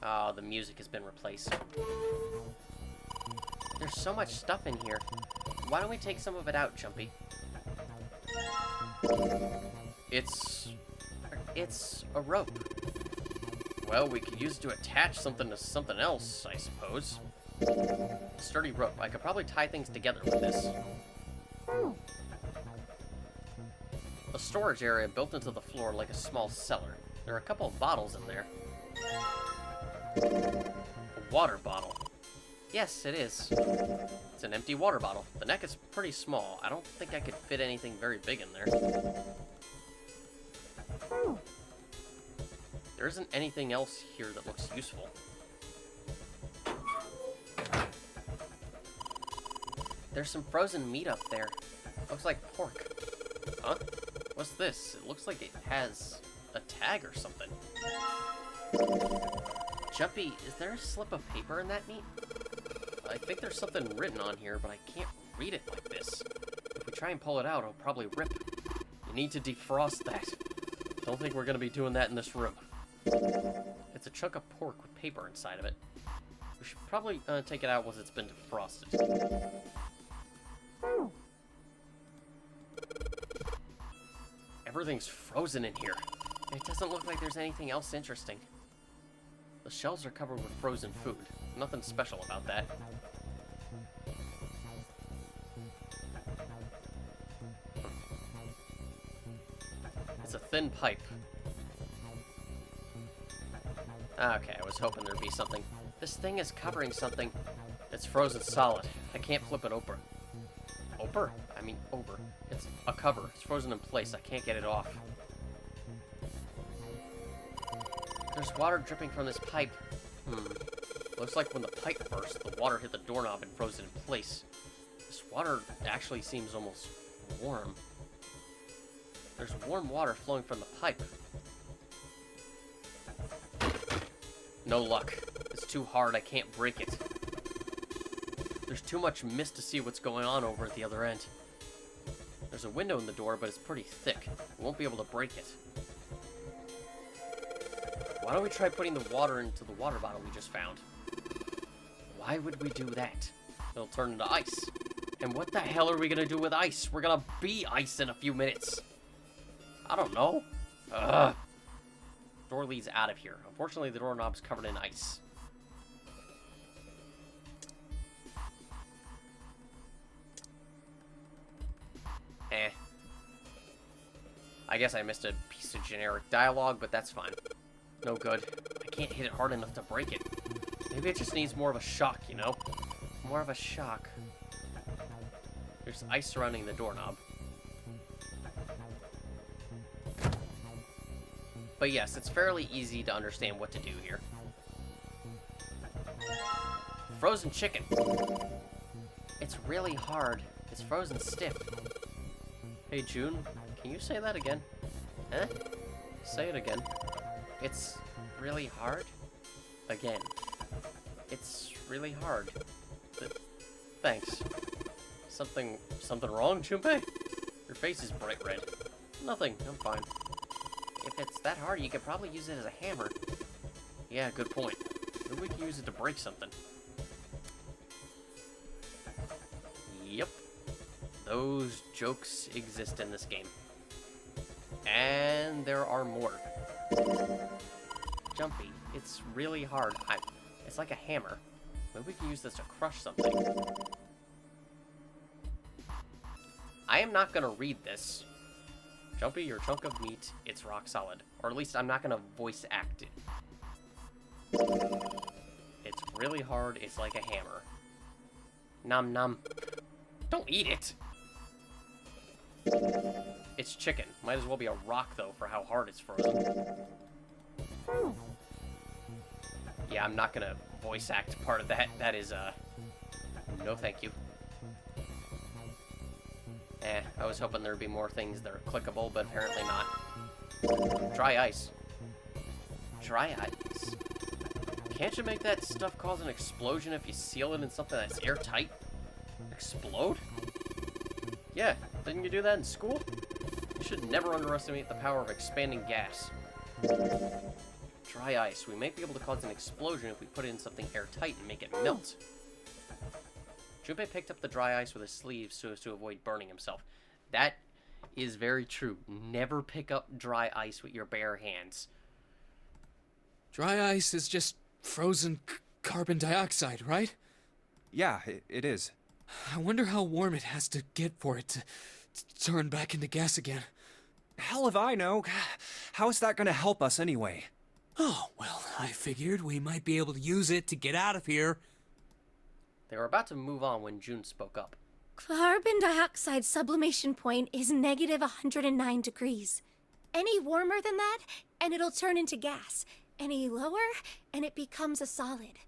Oh, the music has been replaced. There's so much stuff in here. Why don't we take some of it out, Jumpy? It's a rope. Well, we could use it to attach something to something else, I suppose. A sturdy rope. I could probably tie things together with this. A storage area built into the floor like a small cellar. There are a couple of bottles in there. A water bottle. Yes, it is. It's an empty water bottle. The neck is pretty small. I don't think I could fit anything very big in there. There isn't anything else here that looks useful. There's some frozen meat up there. Looks like pork. Huh? What's this? It looks like it has a tag or something. Jumpy, is there a slip of paper in that meat? I think there's something written on here, but I can't read it like this. If we try and pull it out, it'll probably rip. You need to defrost that. Don't think we're gonna be doing that in this room. It's a chunk of pork with paper inside of it. We should probably take it out once it's been defrosted. Everything's frozen in here. It doesn't look like there's anything else interesting. The shelves are covered with frozen food. Nothing special about that. It's a thin pipe. Okay, I was hoping there'd be something. This thing is covering something. It's frozen solid. I can't flip it over. Over? I mean, over. It's a cover. It's frozen in place. I can't get it off. There's water dripping from this pipe. Looks like when the pipe burst, the water hit the doorknob and froze it in place. This water actually seems almost warm. There's warm water flowing from the pipe. No luck. It's too hard. I can't break it. There's too much mist to see what's going on over at the other end. There's a window in the door, but it's pretty thick. We won't be able to break it. Why don't we try putting the water into the water bottle we just found? Why would we do that? It'll turn into ice. And what the hell are we gonna do with ice? We're gonna be ice in a few minutes. I don't know. Ugh. Door leads out of here. Unfortunately, the doorknob's covered in ice. I guess I missed a piece of generic dialogue, but that's fine. No good. I can't hit it hard enough to break it. Maybe it just needs more of a shock, you know? More of a shock. There's ice surrounding the doorknob. But yes, it's fairly easy to understand what to do here. Frozen chicken. It's really hard. It's frozen stiff. Hey, June, can you say that again? Huh? Say it again. It's really hard? Again. It's really hard. Thanks. Something wrong, Junpei? Your face is bright red. Nothing, I'm fine. If it's that hard, you could probably use it as a hammer. Yeah, good point. Maybe we can use it to break something. Yep. Those jokes exist in this game. And there are more. Jumpy, it's really hard. It's like a hammer. Maybe we can use this to crush something. I am not gonna read this. Jumpy, your chunk of meat, it's rock solid. Or at least I'm not gonna voice act it. It's really hard, it's like a hammer. Nom nom. Don't eat it! It's chicken. Might as well be a rock, though, for how hard it's frozen. Yeah, I'm not gonna voice act part of that. That is, no thank you. I was hoping there'd be more things that are clickable, but apparently not. Dry ice. Dry ice. Can't you make that stuff cause an explosion if you seal it in something that's airtight? Explode? Yeah, didn't you do that in school? You should never underestimate the power of expanding gas. Dry ice. We might be able to cause an explosion if we put it in something airtight and make it melt. Junpei picked up the dry ice with his sleeve so as to avoid burning himself. That is very true. Never pick up dry ice with your bare hands. Dry ice is just frozen carbon dioxide, right? Yeah, it is. I wonder how warm it has to get for it to turn back into gas again. Hell if I know. How is that gonna help us anyway? Oh, well, I figured we might be able to use it to get out of here. They were about to move on when June spoke up. Carbon dioxide sublimation point is negative 109 degrees. Any warmer than that, and it'll turn into gas. Any lower, and it becomes a solid.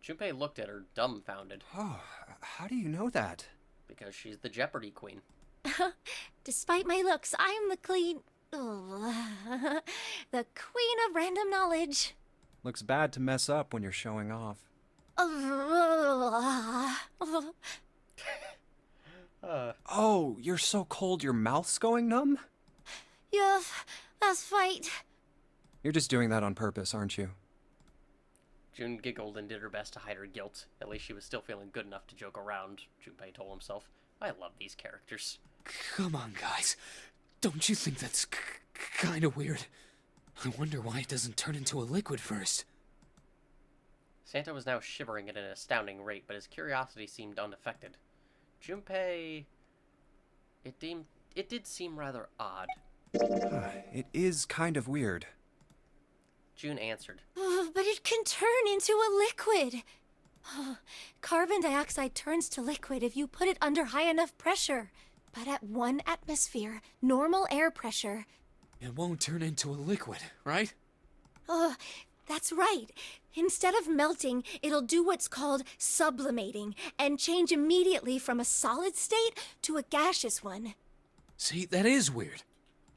Junpei looked at her, dumbfounded. Oh, how do you know that? Because she's the Jeopardy queen. Despite my looks, I'm the the queen of random knowledge. Looks bad to mess up when you're showing off. Oh, you're so cold your mouth's going numb? Yeah, that's right. You're just doing that on purpose, aren't you? June giggled and did her best to hide her guilt. At least she was still feeling good enough to joke around, Junpei told himself. I love these characters. Come on, guys. Don't you think that's kind of weird? I wonder why it doesn't turn into a liquid first. Santa was now shivering at an astounding rate, but his curiosity seemed unaffected. Junpei... It did seem rather odd. It is kind of weird. June answered. But it can turn into a liquid. Carbon dioxide turns to liquid if you put it under high enough pressure. But at 1 atmosphere, normal air pressure. It won't turn into a liquid, right? Oh, that's right. Instead of melting, it'll do what's called sublimating and change immediately from a solid state to a gaseous one. See, that is weird.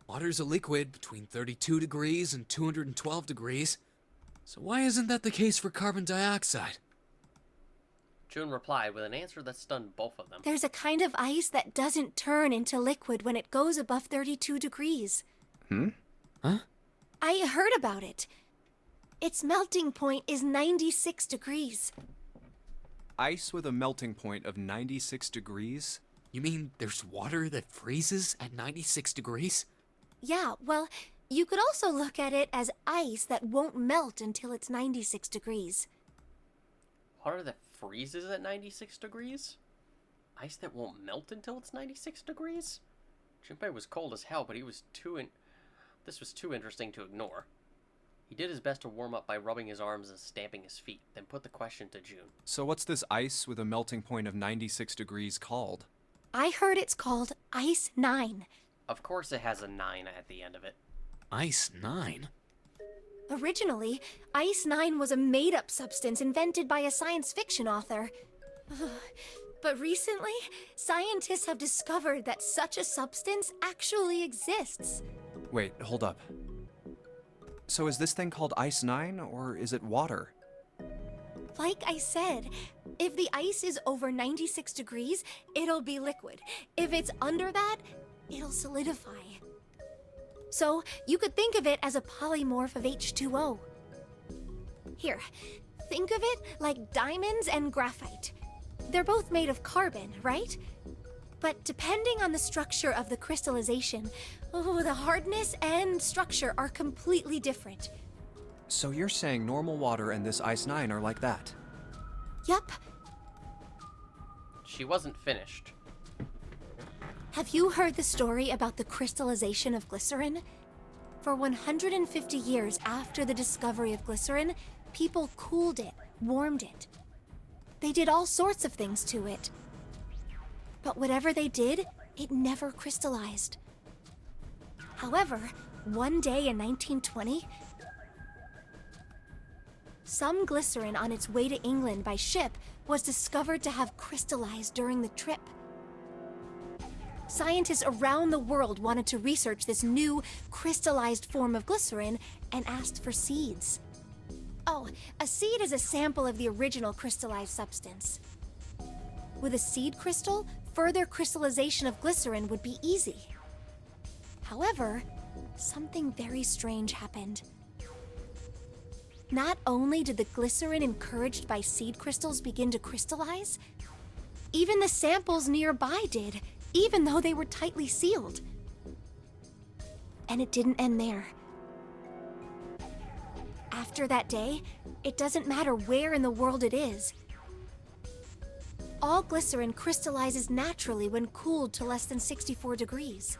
Water's a liquid between 32 degrees and 212 degrees. So why isn't that the case for carbon dioxide? June replied with an answer that stunned both of them. There's a kind of ice that doesn't turn into liquid when it goes above 32 degrees. Huh? I heard about it. Its melting point is 96 degrees. Ice with a melting point of 96 degrees? You mean there's water that freezes at 96 degrees? Yeah, well, you could also look at it as ice that won't melt until it's 96 degrees. Water that freezes at 96 degrees? Ice that won't melt until it's 96 degrees? Junpei was cold as hell, but this was too interesting to ignore. He did his best to warm up by rubbing his arms and stamping his feet, then put the question to June. So what's this ice with a melting point of 96 degrees called? I heard it's called Ice 9. Of course it has a 9 at the end of it. Ice 9? Originally, Ice 9 was a made-up substance invented by a science fiction author. But recently, scientists have discovered that such a substance actually exists. Wait, hold up. So is this thing called Ice 9, or is it water? Like I said, if the ice is over 96 degrees, it'll be liquid. If it's under that, it'll solidify. So you could think of it as a polymorph of H2O. Here, think of it like diamonds and graphite. They're both made of carbon, right? But depending on the structure of the crystallization, the hardness and structure are completely different. So you're saying normal water and this Ice 9 are like that? Yup. She wasn't finished. Have you heard the story about the crystallization of glycerin? For 150 years after the discovery of glycerin, people cooled it, warmed it. They did all sorts of things to it. But whatever they did, it never crystallized. However, one day in 1920, some glycerin on its way to England by ship was discovered to have crystallized during the trip. Scientists around the world wanted to research this new crystallized form of glycerin and asked for seeds. Oh, a seed is a sample of the original crystallized substance. With a seed crystal, further crystallization of glycerin would be easy. However, something very strange happened. Not only did the glycerin encouraged by seed crystals begin to crystallize, even the samples nearby did, even though they were tightly sealed. And it didn't end there. After that day, it doesn't matter where in the world it is. All glycerin crystallizes naturally when cooled to less than 64 degrees.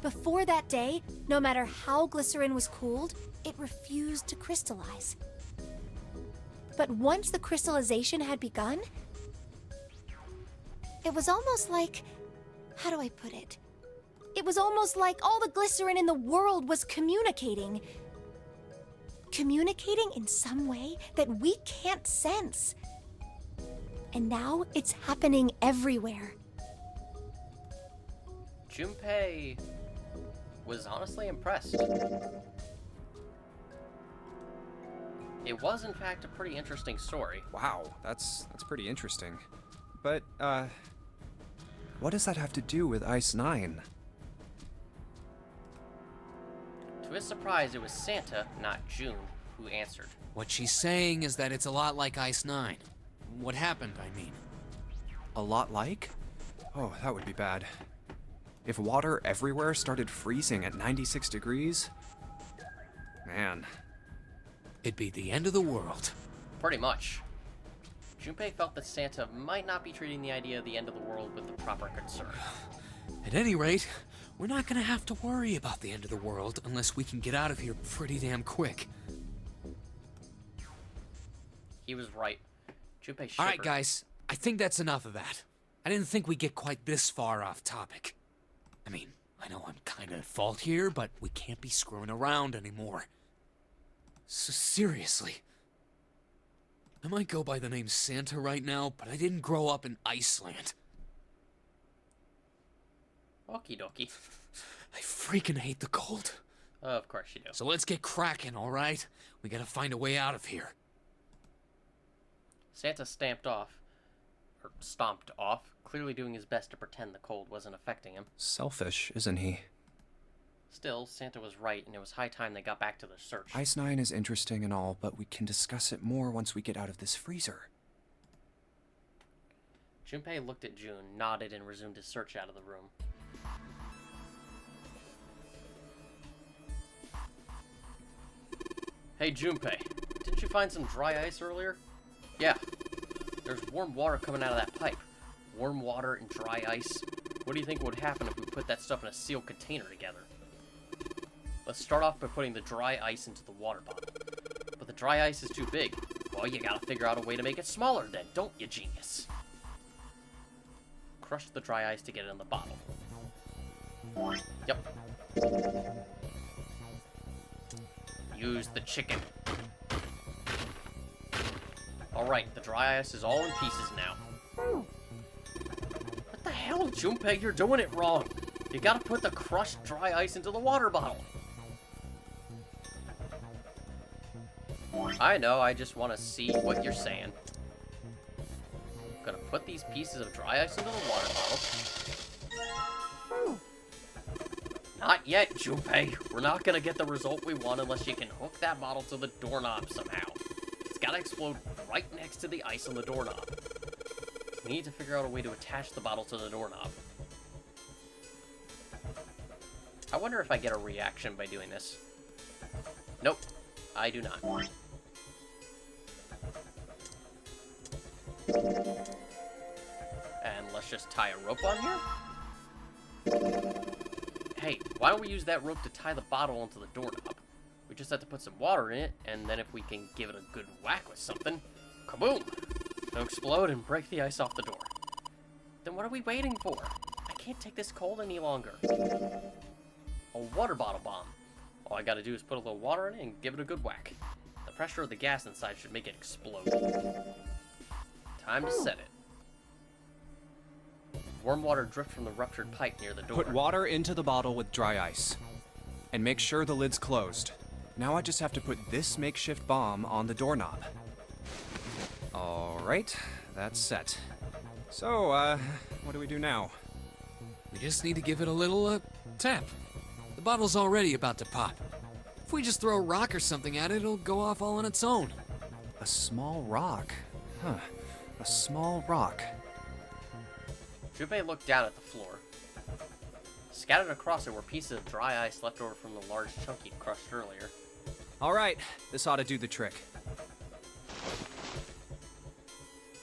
Before that day, no matter how glycerin was cooled, it refused to crystallize. But once the crystallization had begun, it was almost like, how do I put it? It was almost like all the glycerin in the world was communicating. Communicating in some way that we can't sense. And now it's happening everywhere. Junpei was honestly impressed. It was, in fact, a pretty interesting story. Wow, that's pretty interesting. But, what does that have to do with Ice 9? To his surprise, it was Santa, not June, who answered. What she's saying is that it's a lot like Ice 9. What happened, I mean. A lot like? Oh, that would be bad. If water everywhere started freezing at 96 degrees? Man. It'd be the end of the world. Pretty much. Junpei felt that Santa might not be treating the idea of the end of the world with the proper concern. At any rate, we're not gonna have to worry about the end of the world unless we can get out of here pretty damn quick. He was right. Junpei shivered. Alright guys, I think that's enough of that. I didn't think we'd get quite this far off topic. I mean, I know I'm kinda at fault here, but we can't be screwing around anymore. So seriously, I might go by the name Santa right now, but I didn't grow up in Iceland. Okie dokie. I freaking hate the cold. Of course you do. So let's get cracking, alright? We gotta find a way out of here. Santa stomped off, clearly doing his best to pretend the cold wasn't affecting him. Selfish, isn't he? Still, Santa was right, and it was high time they got back to their search. Ice 9 is interesting and all, but we can discuss it more once we get out of this freezer. Junpei looked at June, nodded, and resumed his search out of the room. Hey, Junpei, didn't you find some dry ice earlier? Yeah. There's warm water coming out of that pipe. Warm water and dry ice. What do you think would happen if we put that stuff in a sealed container together? Let's start off by putting the dry ice into the water bottle. But the dry ice is too big. Well, you gotta figure out a way to make it smaller then, don't you, genius? Crush the dry ice to get it in the bottle. Yep. Use the chicken. Alright, the dry ice is all in pieces now. What the hell, Junpei? You're doing it wrong. You gotta put the crushed dry ice into the water bottle. I know, I just want to see what you're saying. I'm gonna put these pieces of dry ice into the water bottle. Not yet, Junpei. We're not gonna get the result we want unless you can hook that bottle to the doorknob somehow. It's gotta explode right next to the ice on the doorknob. We need to figure out a way to attach the bottle to the doorknob. I wonder if I get a reaction by doing this. Nope, I do not. And let's just tie a rope on here. Hey, why don't we use that rope to tie the bottle onto the doorknob? We just have to put some water in it, and then if we can give it a good whack with something, kaboom! It'll explode and break the ice off the door. Then what are we waiting for? I can't take this cold any longer. A water bottle bomb. All I gotta do is put a little water in it and give it a good whack. The pressure of the gas inside should make it explode. Time to set it. Warm water dripped from the ruptured pipe near the door. Put water into the bottle with dry ice. And make sure the lid's closed. Now I just have to put this makeshift bomb on the doorknob. Alright, that's set. So, what do we do now? We just need to give it a little, tap. The bottle's already about to pop. If we just throw a rock or something at it, it'll go off all on its own. A small rock. Huh. A small rock. Junpei looked down at the floor. Scattered across it were pieces of dry ice left over from the large chunk he'd crushed earlier. Alright, this ought to do the trick.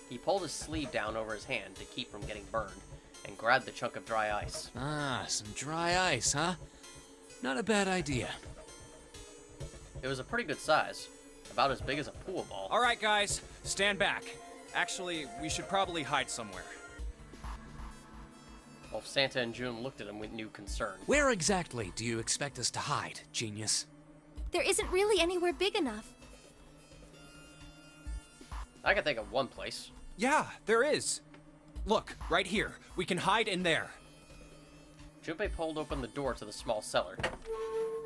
He pulled his sleeve down over his hand to keep from getting burned, and grabbed the chunk of dry ice. Ah, some dry ice, huh? Not a bad idea. It was a pretty good size, about as big as a pool ball. Alright, guys, stand back. Actually, we should probably hide somewhere. Both Santa and June looked at him with new concern. Where exactly do you expect us to hide, genius? There isn't really anywhere big enough. I can think of one place. Yeah, there is. Look, right here. We can hide in there. Junpei pulled open the door to the small cellar.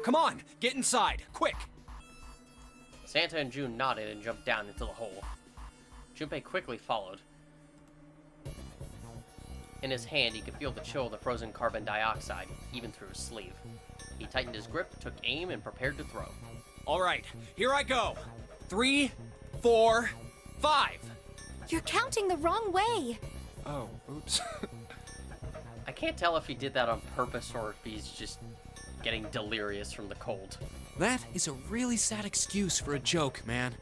Come on, get inside, quick! Santa and June nodded and jumped down into the hole. Junpei quickly followed. In his hand, he could feel the chill of the frozen carbon dioxide, even through his sleeve. He tightened his grip, took aim, and prepared to throw. Alright, here I go. 3, 4, 5. You're counting the wrong way. Oh, oops. I can't tell if he did that on purpose or if he's just getting delirious from the cold. That is a really sad excuse for a joke, man.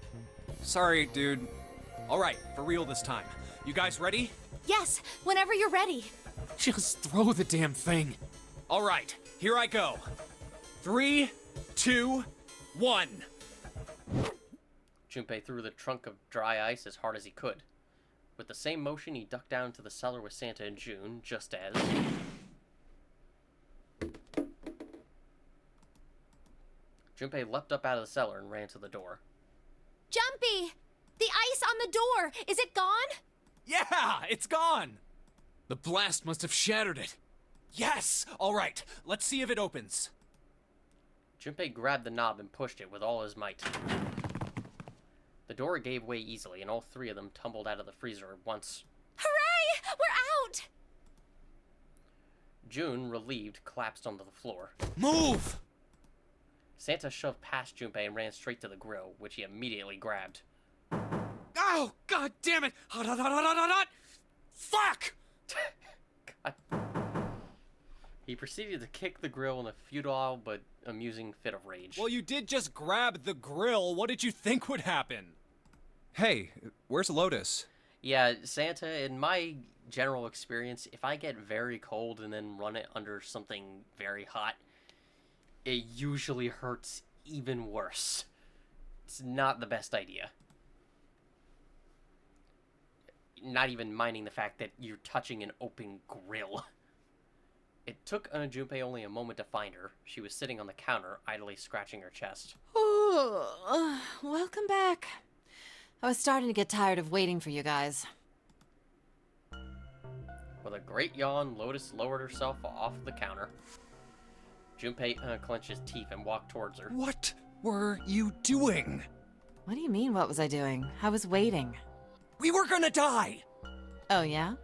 Sorry, dude. Alright, for real this time. You guys ready? Yes, whenever you're ready. Just throw the damn thing. Alright, here I go. 3, 2, 1. Junpei threw the trunk of dry ice as hard as he could. With the same motion, he ducked down to the cellar with Santa and June, just as... Junpei leapt up out of the cellar and ran to the door. Jumpy! The ice on the door! Is it gone? Yeah, it's gone! The blast must have shattered it. Yes! Alright, let's see if it opens. Junpei grabbed the knob and pushed it with all his might. The door gave way easily, and all three of them tumbled out of the freezer at once. Hooray! We're out! June, relieved, collapsed onto the floor. Move! Santa shoved past Junpei and ran straight to the grill, which he immediately grabbed. Oh, god damn it! Hot, hot, hot, hot, hot, hot, hot! Fuck! God. He proceeded to kick the grill in a futile but amusing fit of rage. Well, you did just grab the grill. What did you think would happen? Hey, where's Lotus? Yeah, Santa, in my general experience, if I get very cold and then run it under something very hot, it usually hurts even worse. It's not the best idea. Not even minding the fact that you're touching an open grill. It took Junpei only a moment to find her. She was sitting on the counter, idly scratching her chest. Oh, welcome back. I was starting to get tired of waiting for you guys. With a great yawn, Lotus lowered herself off the counter. Junpei clenched his teeth and walked towards her. What were you doing? What do you mean, what was I doing? I was waiting. We were gonna die! Oh, yeah?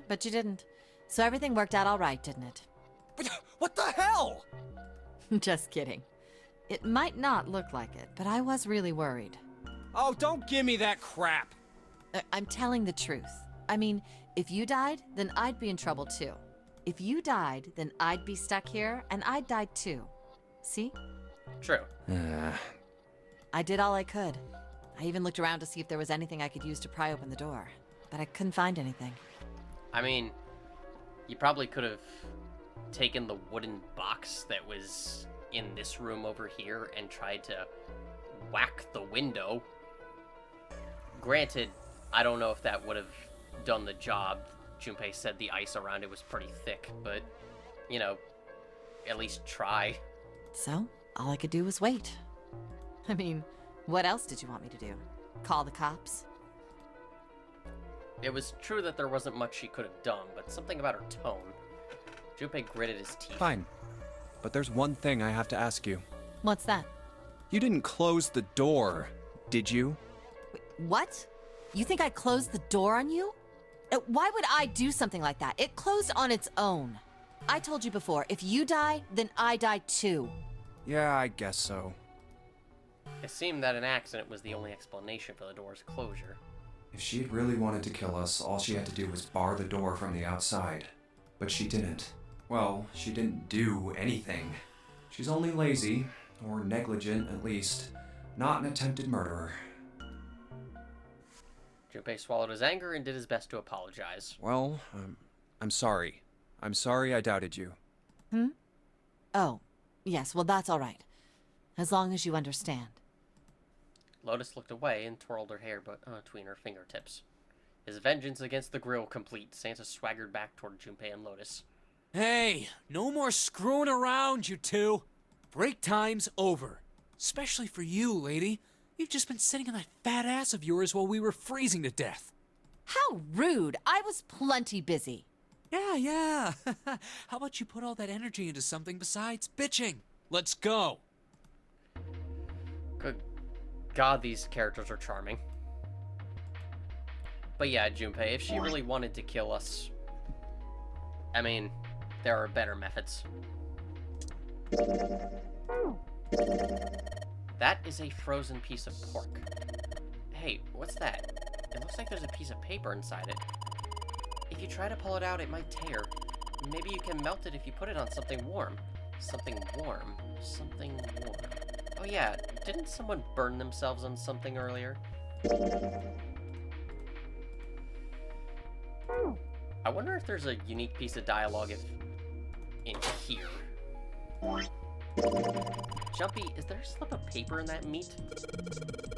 But you didn't. So everything worked out all right, didn't it? What the hell? Just kidding. It might not look like it, but I was really worried. Oh, don't give me that crap. I'm telling the truth. I mean, if you died, then I'd be in trouble too. If you died, then I'd be stuck here, and I'd die too. See? True. I did all I could. I even looked around to see if there was anything I could use to pry open the door, but I couldn't find anything. I mean, you probably could have taken the wooden box that was in this room over here and tried to whack the window. Granted, I don't know if that would have done the job. Junpei said the ice around it was pretty thick, but, you know, at least try. So, all I could do was wait. I mean, what else did you want me to do? Call the cops? It was true that there wasn't much she could have done, but something about her tone. Junpei gritted his teeth. Fine. But there's one thing I have to ask you. What's that? You didn't close the door, did you? Wait, what? You think I closed the door on you? Why would I do something like that? It closed on its own. I told you before, if you die, then I die too. Yeah, I guess so. It seemed that an accident was the only explanation for the door's closure. If she'd really wanted to kill us, all she had to do was bar the door from the outside. But she didn't. Well, she didn't do anything. She's only lazy, or negligent at least, not an attempted murderer. Junpei swallowed his anger and did his best to apologize. Well, I'm sorry. I'm sorry I doubted you. Oh, yes, well that's all right. As long as you understand. Lotus looked away and twirled her hair between her fingertips. His vengeance against the grill complete, Santa swaggered back toward Junpei and Lotus. Hey, no more screwing around, you two. Break time's over. Especially for you, lady. You've just been sitting on that fat ass of yours while we were freezing to death. How rude! I was plenty busy. Yeah. How about you put all that energy into something besides bitching? Let's go. Good God, these characters are charming. But yeah, Junpei, if she really wanted to kill us, I mean, there are better methods. That is a frozen piece of pork. Hey, what's that? It looks like there's a piece of paper inside it. If you try to pull it out, it might tear. Maybe you can melt it if you put it on something warm. Something warm. Something warm. Oh yeah, didn't someone burn themselves on something earlier? I wonder if there's a unique piece of dialogue in here. Jumpy, is there a slip of paper in that meat?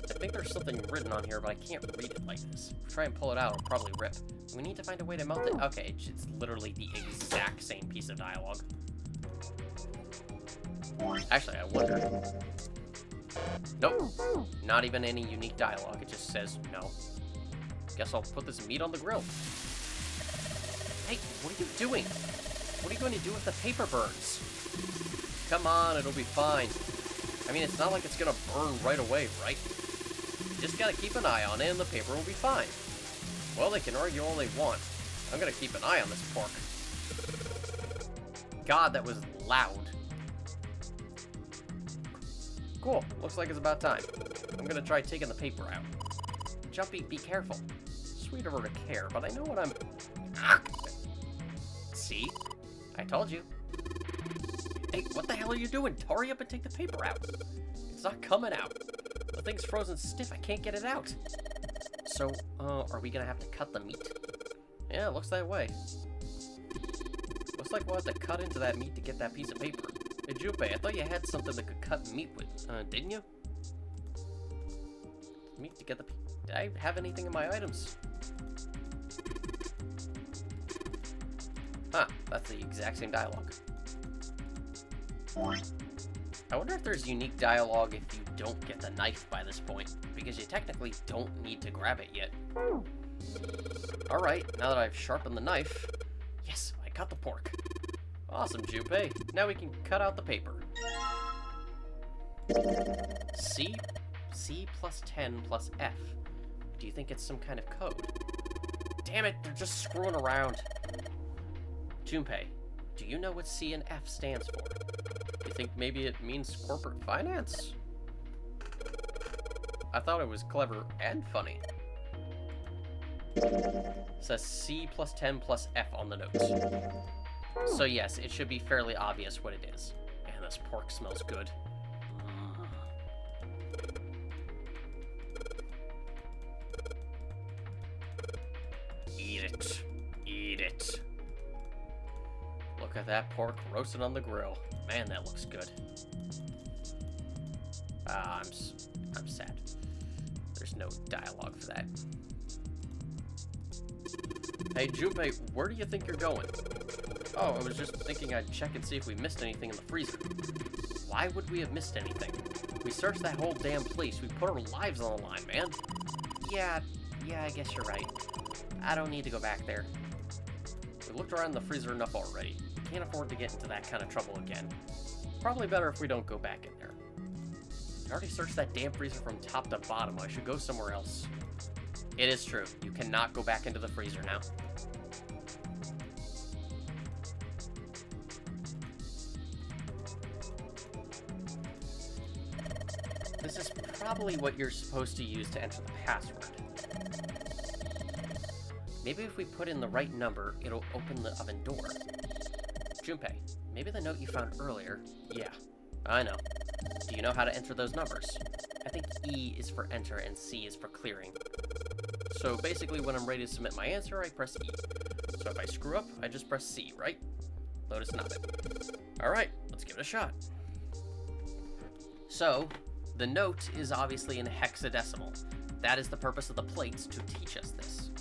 I think there's something written on here, but I can't read it like this. If I try and pull it out, it'll probably rip. We need to find a way to melt it. Okay, it's literally the exact same piece of dialogue. Actually, I wonder. Nope. Not even any unique dialogue. It just says no. Guess I'll put this meat on the grill. Hey, what are you doing? What are you going to do if the paper burns? Come on, it'll be fine. I mean, it's not like it's gonna burn right away, right? You just gotta keep an eye on it and the paper will be fine. Well, they can argue all they want. I'm gonna keep an eye on this pork. God, that was loud. Cool, looks like it's about time. I'm gonna try taking the paper out. Jumpy, be careful. Sweet of her to care, but I know what I'm... See? I told you. Hey, what the hell are you doing? Hurry up and take the paper out. It's not coming out. The thing's frozen stiff. I can't get it out. So, are we gonna have to cut the meat? Yeah, it looks that way. Looks like we'll have to cut into that meat to get that piece of paper. Hey, Junpei, I thought you had something that could cut meat with, didn't you? Meat to get the... Did I have anything in my items? Huh, that's the exact same dialogue. I wonder if there's unique dialogue if you don't get the knife by this point, because you technically don't need to grab it yet. Alright, now that I've sharpened the knife... Yes, I cut the pork. Awesome, Junpei. Now we can cut out the paper. C plus 10 plus F. Do you think it's some kind of code? Damn it, they're just screwing around. Junpei, do you know what C and F stands for? Do you think maybe it means corporate finance? I thought it was clever and funny. It says C plus 10 plus F on the notes. So yes, it should be fairly obvious what it is. Man, this pork smells good. Eat it. Eat it. Look at that pork roasted on the grill. Man, that looks good. I'm sad. There's no dialogue for that. Hey, Junpei, where do you think you're going? Oh, I was just thinking I'd check and see if we missed anything in the freezer. Why would we have missed anything? We searched that whole damn place. We put our lives on the line, man. Yeah, I guess you're right. I don't need to go back there. We looked around the freezer enough already. We can't afford to get into that kind of trouble again. Probably better if we don't go back in there. I already searched that damn freezer from top to bottom. I should go somewhere else. It is true. You cannot go back into the freezer now. This is probably what you're supposed to use to enter the password. Maybe if we put in the right number, it'll open the oven door. Junpei, maybe the note you found earlier... Yeah, I know. Do you know how to enter those numbers? I think E is for enter and C is for clearing. So basically when I'm ready to submit my answer, I press E. So if I screw up, I just press C, right? Lotus nodded. Alright, let's give it a shot. So, the note is obviously in hexadecimal. That is the purpose of the plates to teach us this.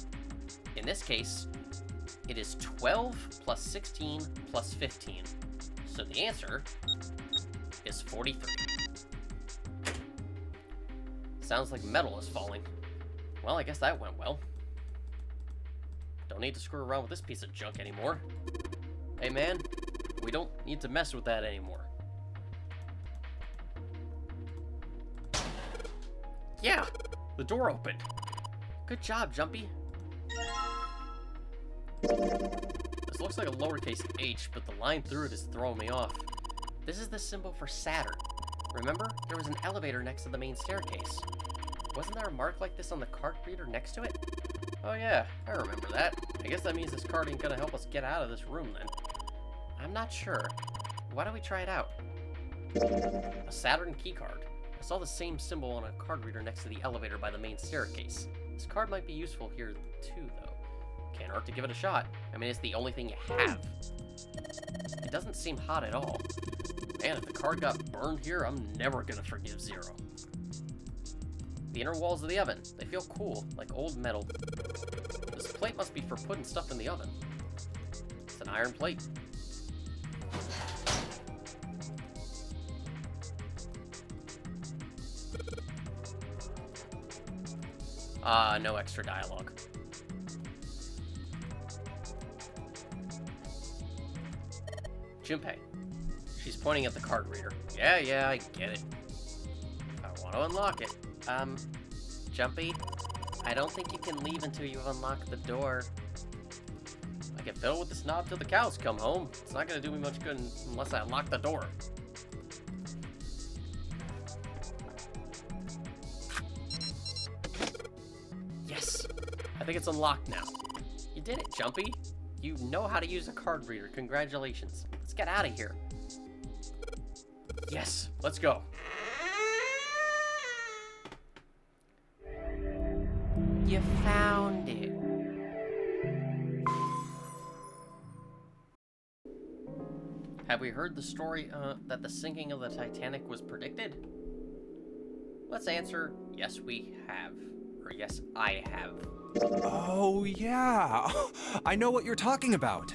In this case, it is 12 plus 16 plus 15. So the answer is 43. Sounds like metal is falling. Well, I guess that went well. Don't need to screw around with this piece of junk anymore. Hey man, we don't need to mess with that anymore. Yeah, the door opened. Good job, Jumpy. This looks like a lowercase h, but the line through it is throwing me off. This is the symbol for Saturn. Remember? There was an elevator next to the main staircase. Wasn't there a mark like this on the card reader next to it? Oh yeah, I remember that. I guess that means this card ain't gonna help us get out of this room then. I'm not sure. Why don't we try it out? A Saturn keycard. I saw the same symbol on a card reader next to the elevator by the main staircase. This card might be useful here too, though. Can't hurt to give it a shot. I mean, it's the only thing you have. It doesn't seem hot at all. Man, if the card got burned here, I'm never gonna forgive Zero. The inner walls of the oven. They feel cool, like old metal. This plate must be for putting stuff in the oven. It's an iron plate. No extra dialogue. Junpei. She's pointing at the card reader. Yeah, I get it. I want to unlock it. Jumpy, I don't think you can leave until you've unlocked the door. I can fiddle with this knob till the cows come home. It's not gonna do me much good unless I unlock the door. Yes! I think it's unlocked now. You did it, Jumpy. You know how to use a card reader. Congratulations. Let's get out of here. Yes, let's go. You found it. Have we heard the story that the sinking of the Titanic was predicted? Let's answer, yes we have. Or yes, I have. Oh, yeah. I know what you're talking about.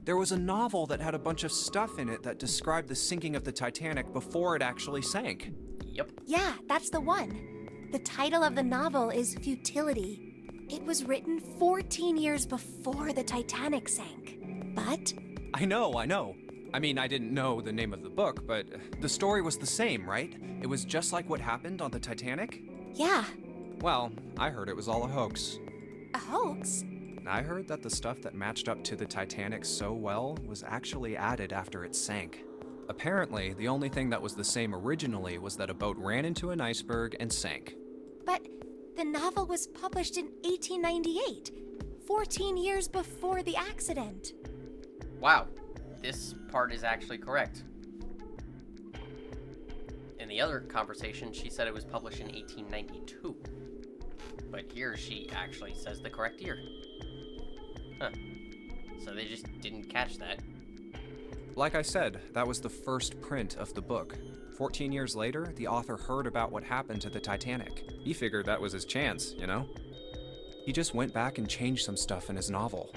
There was a novel that had a bunch of stuff in it that described the sinking of the Titanic before it actually sank. Yep. Yeah, that's the one. The title of the novel is Futility. It was written 14 years before the Titanic sank. But... I know. I mean, I didn't know the name of the book, but the story was the same, right? It was just like what happened on the Titanic? yeah, Well, I heard it was all a hoax. a hoax? I heard that the stuff that matched up to the Titanic so well was actually added after it sank. Apparently, the only thing that was the same originally was that a boat ran into an iceberg and sank. But the novel was published in 1898, 14 years before the accident. Wow, this part is actually correct. In the other conversation, she said it was published in 1892. But here she actually says the correct year. Huh. So they just didn't catch that. Like I said, that was the first print of the book. 14 years later, the author heard about what happened to the Titanic. He figured that was his chance, you know? He just went back and changed some stuff in his novel,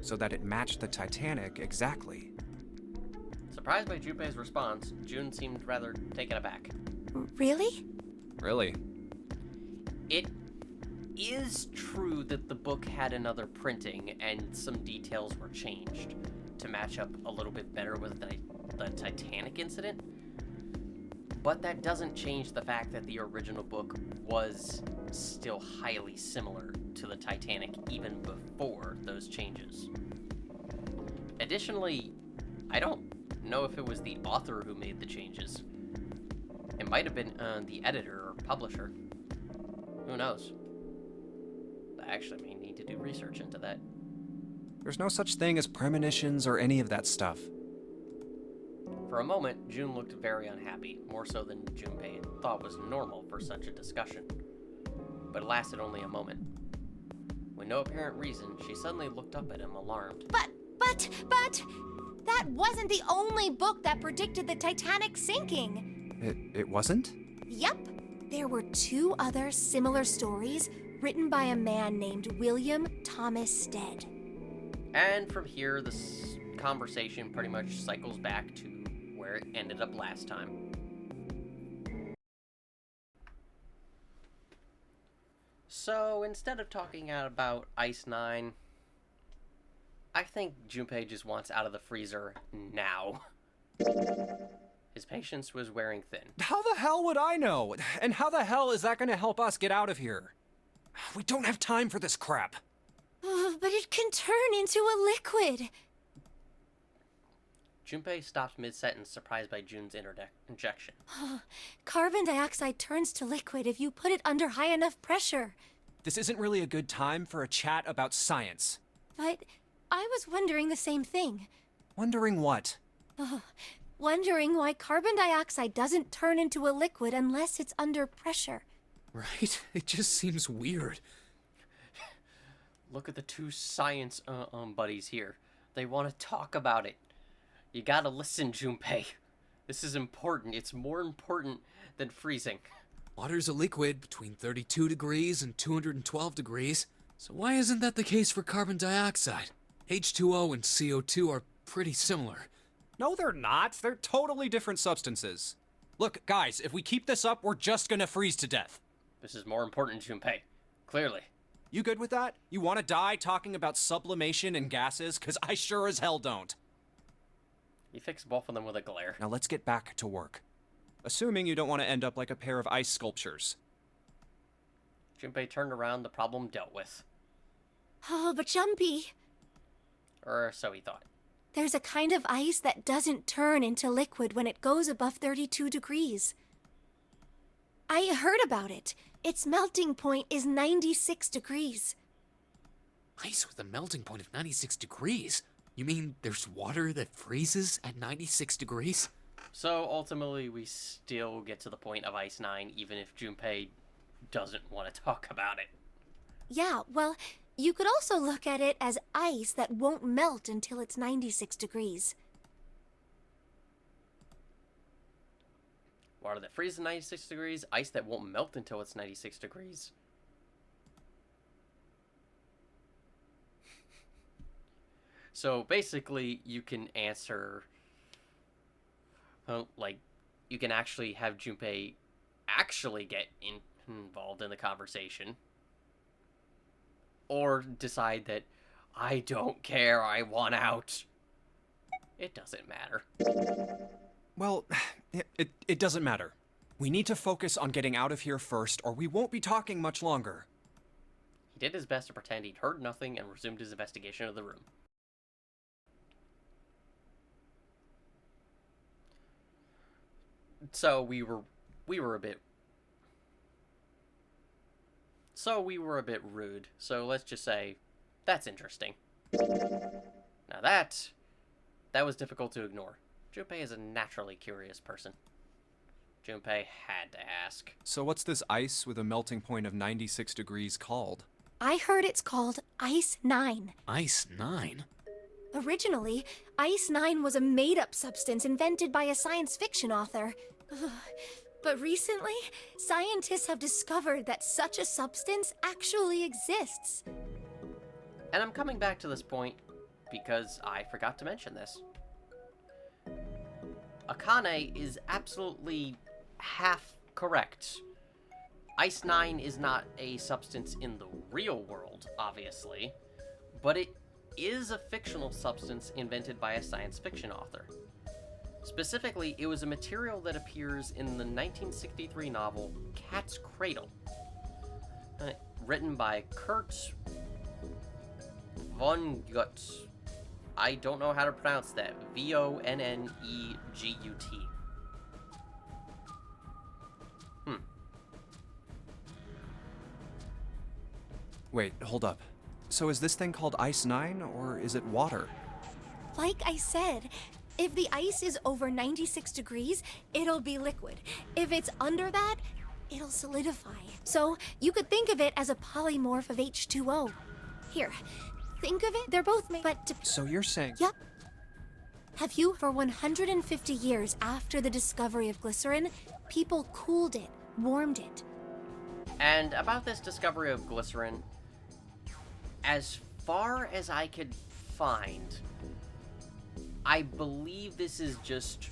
so that it matched the Titanic exactly. Surprised by Junpei's response, June seemed rather taken aback. Really? Really? It is true that the book had another printing and some details were changed to match up a little bit better with the Titanic incident, but that doesn't change the fact that the original book was still highly similar to the Titanic even before those changes. Additionally, I don't know if it was the author who made the changes. It might have been the editor or publisher. Who knows? I actually may need to do research into that. There's no such thing as premonitions or any of that stuff. For a moment, June looked very unhappy, more so than Junpei thought was normal for such a discussion. But it lasted only a moment. With no apparent reason, she suddenly looked up at him, alarmed. But, that wasn't the only book that predicted the Titanic sinking. It wasn't? Yep. There were 2 other similar stories written by a man named William Thomas Stead. And from here, this conversation pretty much cycles back to where it ended up last time. So instead of talking out about Ice 9, I think Junpei just wants out of the freezer now. His patience was wearing thin. How the hell would I know? And how the hell is that gonna help us get out of here? We don't have time for this crap. But it can turn into a liquid. Junpei stopped mid-sentence, surprised by June's injection. Carbon dioxide turns to liquid if you put it under high enough pressure. This isn't really a good time for a chat about science. But I was wondering the same thing. Wondering what? Wondering why carbon dioxide doesn't turn into a liquid unless it's under pressure. Right? It just seems weird. Look at the 2 science buddies here. They want to talk about it. You gotta listen, Junpei. This is important. It's more important than freezing. Water's a liquid between 32 degrees and 212 degrees, so why isn't that the case for carbon dioxide? H2O and CO2 are pretty similar. No, they're not. They're totally different substances. Look, guys, if we keep this up, we're just gonna freeze to death. This is more important, Junpei. Clearly. You good with that? You want to die talking about sublimation and gases? Because I sure as hell don't. You fix both of them with a glare. Now let's get back to work. Assuming you don't want to end up like a pair of ice sculptures. Junpei turned around, the problem dealt with. Oh, but Jumpy, Or so he thought. there's a kind of ice that doesn't turn into liquid when it goes above 32 degrees. I heard about it. Its melting point is 96 degrees. Ice with a melting point of 96 degrees? You mean there's water that freezes at 96 degrees? So ultimately, we still get to the point of Ice 9, even if Junpei doesn't want to talk about it. Yeah, well, you could also look at it as ice that won't melt until it's 96 degrees. Water that freezes at 96 degrees, ice that won't melt until it's 96 degrees. So basically, you can answer, you can actually have Junpei actually get involved in the conversation. Or decide that, I don't care, I want out. It doesn't matter. Well, it doesn't matter. We need to focus on getting out of here first, or we won't be talking much longer. He did his best to pretend he'd heard nothing and resumed his investigation of the room. So we were a bit rude. So let's just say that's interesting. Now that was difficult to ignore. Junpei is a naturally curious person. Junpei had to ask. So what's this ice with a melting point of 96 degrees called? I heard it's called Ice 9. Ice 9? Originally, Ice 9 was a made-up substance invented by a science fiction author. But recently, scientists have discovered that such a substance actually exists. And I'm coming back to this point because I forgot to mention this. Akane is absolutely half correct. Ice 9 is not a substance in the real world, obviously, but it is a fictional substance invented by a science fiction author. Specifically, it was a material that appears in the 1963 novel Cat's Cradle, written by Kurt Vonnegut. I don't know how to pronounce that. Vonnegut. Wait, hold up. So is this thing called Ice 9, or is it water? Like I said, if the ice is over 96 degrees, it'll be liquid. If it's under that, it'll solidify. So you could think of it as a polymorph of H2O. Here, think of it, they're both made, but... So you're saying... Yep. Have you, for 150 years after the discovery of glycerin, people cooled it, warmed it. And about this discovery of glycerin, as far as I could find, I believe this is just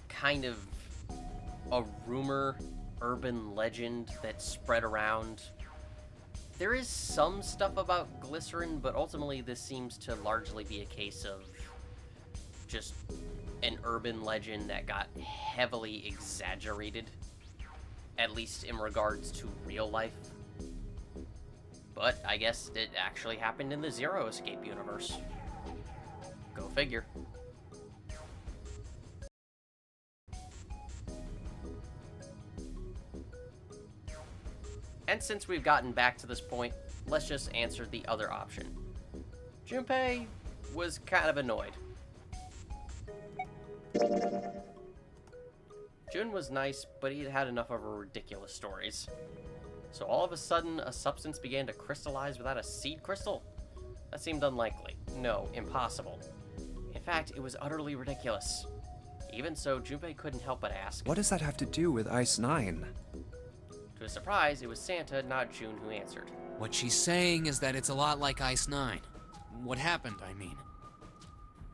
kind of a rumor, urban legend that spread around. There is some stuff about glycerin, but ultimately this seems to largely be a case of just an urban legend that got heavily exaggerated, at least in regards to real life. But I guess it actually happened in the ZeroEscape universe. Go figure. And since we've gotten back to this point, let's just answer the other option. Junpei was kind of annoyed. Jun was nice, but he'd had enough of her ridiculous stories. So all of a sudden, a substance began to crystallize without a seed crystal? That seemed unlikely. No, impossible. In fact, it was utterly ridiculous. Even so, Junpei couldn't help but ask. What does that have to do with Ice 9? To his surprise, it was Santa, not June, who answered. What she's saying is that it's a lot like Ice 9. What happened, I mean.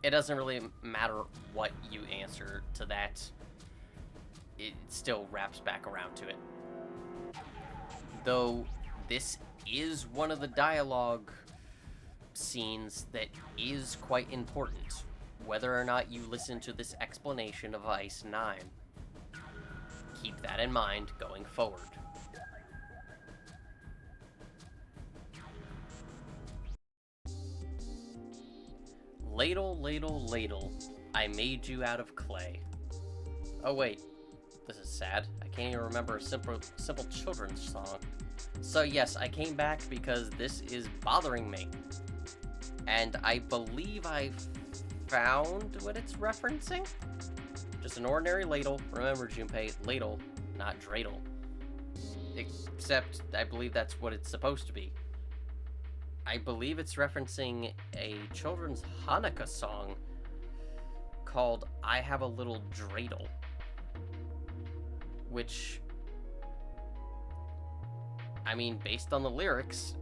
It doesn't really matter what you answer to that. It still wraps back around to it. Though this is one of the dialogue scenes that is quite important, whether or not you listen to this explanation of Ice 9. Keep that in mind going forward. Ladle, ladle, ladle, I made you out of clay. Oh wait, this is sad. I can't even remember a simple children's song. So yes, I came back because this is bothering me. And I believe I found what it's referencing. Just an ordinary ladle. Remember, Junpei, ladle, not dreidel. Except, I believe that's what it's supposed to be. I believe it's referencing a children's Hanukkah song called I Have a Little Dreidel. Which, I mean, based on the lyrics,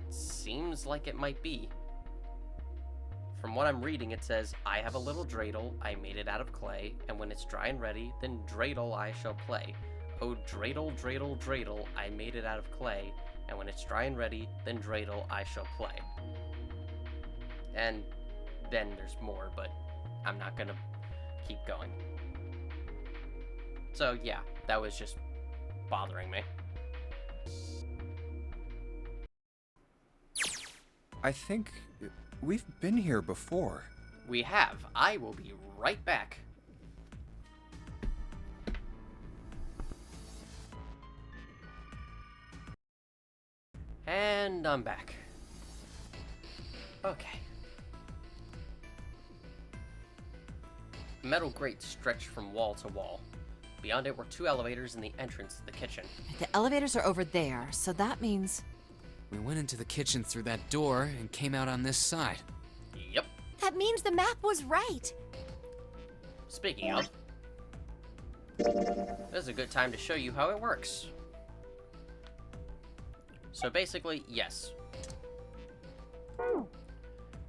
seems like it might be. From what I'm reading, it says, I have a little dreidel, I made it out of clay, and when it's dry and ready, then dreidel I shall play. Oh, dreidel, dreidel, dreidel, I made it out of clay, and when it's dry and ready, then dreidel I shall play. And then there's more, but I'm not gonna keep going. So yeah, that was just bothering me. I think we've been here before. We have. I will be right back. And I'm back. Okay. Metal grate stretched from wall to wall. Beyond it were two elevators and the entrance to the kitchen. The elevators are over there, so that means... We went into the kitchen through that door and came out on this side. Yep. That means the map was right. Speaking of, this is a good time to show you how it works. So basically, yes.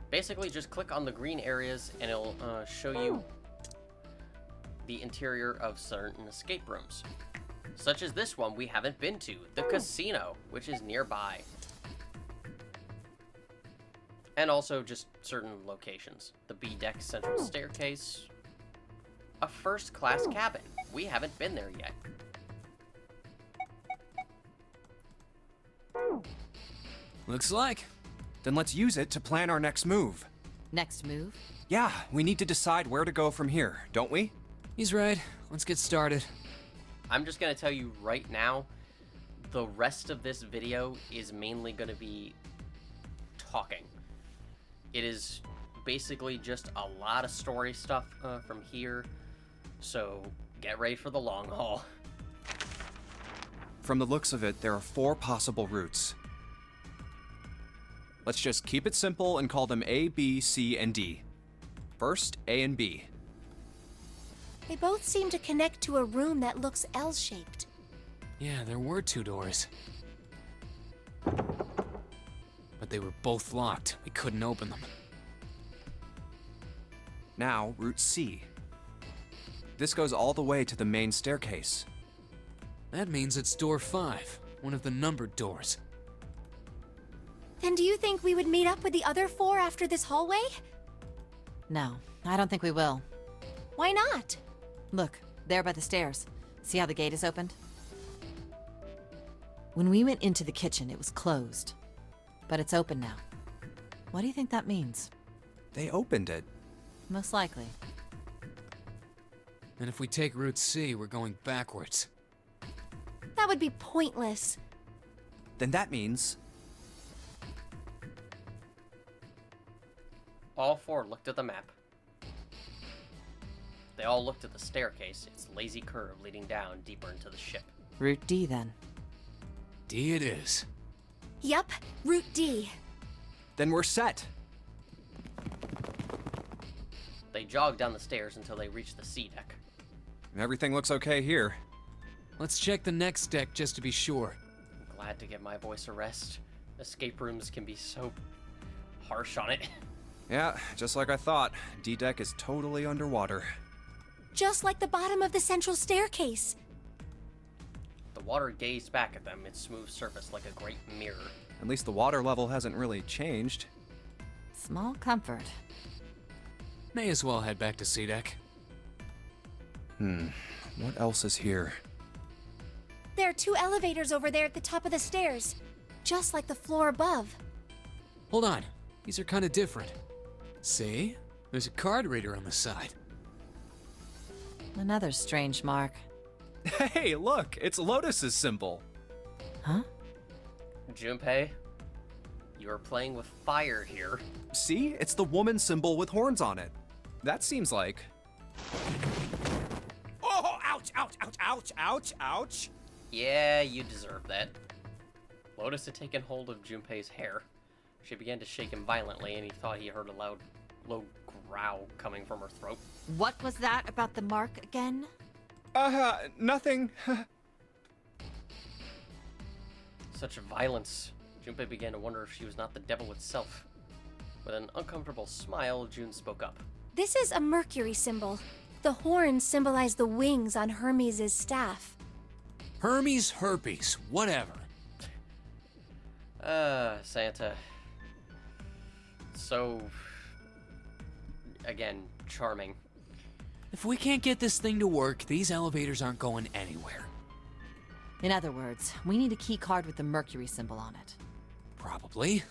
Basically, just click on the green areas and it'll show you the interior of certain escape rooms. Such as this one we haven't been to, the casino, which is nearby. And also just certain locations. The B-deck central staircase. A first-class cabin. We haven't been there yet. Looks like. Then let's use it to plan our next move. Next move? Yeah, we need to decide where to go from here, don't we? He's right. Let's get started. I'm just gonna tell you right now, the rest of this video is mainly gonna be talking. It is basically just a lot of story stuff from here, so get ready for the long haul. From the looks of it, there are 4 possible routes. Let's just keep it simple and call them A, B, C, and D. First, A and B. They both seem to connect to a room that looks L-shaped. Yeah, there were 2 doors. But they were both locked. We couldn't open them. Now, Route C. This goes all the way to the main staircase. That means it's door 5, one of the numbered doors. Then do you think we would meet up with the other 4 after this hallway? No, I don't think we will. Why not? Look, there by the stairs. See how the gate is opened? When we went into the kitchen, it was closed. But it's open now. What do you think that means? They opened it. Most likely. And if we take Route C, we're going backwards. That would be pointless. Then that means... All 4 looked at the map. They all looked at the staircase, its lazy curve leading down deeper into the ship. Route D, then. D it is. Yup, Route D. Then we're set. They jog down the stairs until they reach the C deck. Everything looks okay here. Let's check the next deck just to be sure. I'm glad to give my voice a rest. Escape rooms can be so harsh on it. Yeah, just like I thought. D-Deck is totally underwater. Just like the bottom of the central staircase. The water gazed back at them, its smooth surface like a great mirror. At least the water level hasn't really changed. Small comfort. May as well head back to C deck. What else is here? There are 2 elevators over there at the top of the stairs, just like the floor above. Hold on, these are kind of different. See? There's a card reader on the side. Another strange mark. Hey, look! It's Lotus's symbol! Huh? Junpei, you are playing with fire here. See? It's the woman symbol with horns on it. That seems like... Oh, ouch, ouch, ouch, ouch, ouch, ouch! Yeah, you deserve that. Lotus had taken hold of Junpei's hair. She began to shake him violently, and he thought he heard a low growl coming from her throat. What was that about the mark again? Nothing. Such violence. Junpei began to wonder if she was not the devil itself. With an uncomfortable smile, June spoke up. This is a Mercury symbol. The horns symbolize the wings on Hermes' staff. Hermes, herpes, whatever. Santa. So, again, charming. If we can't get this thing to work, these elevators aren't going anywhere. In other words, we need a key card with the Mercury symbol on it. Probably.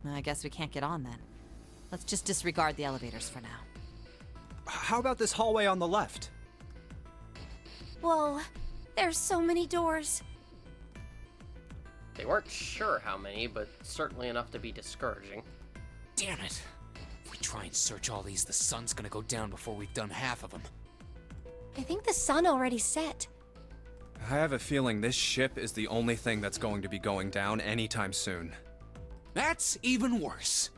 I guess we can't get on then. Let's just disregard the elevators for now. How about this hallway on the left? Whoa, there's so many doors. They weren't sure how many, but certainly enough to be discouraging. Damn it. If we try and search all these, the sun's gonna go down before we've done half of them. I think the sun already set. I have a feeling this ship is the only thing that's going to be going down anytime soon. That's even worse.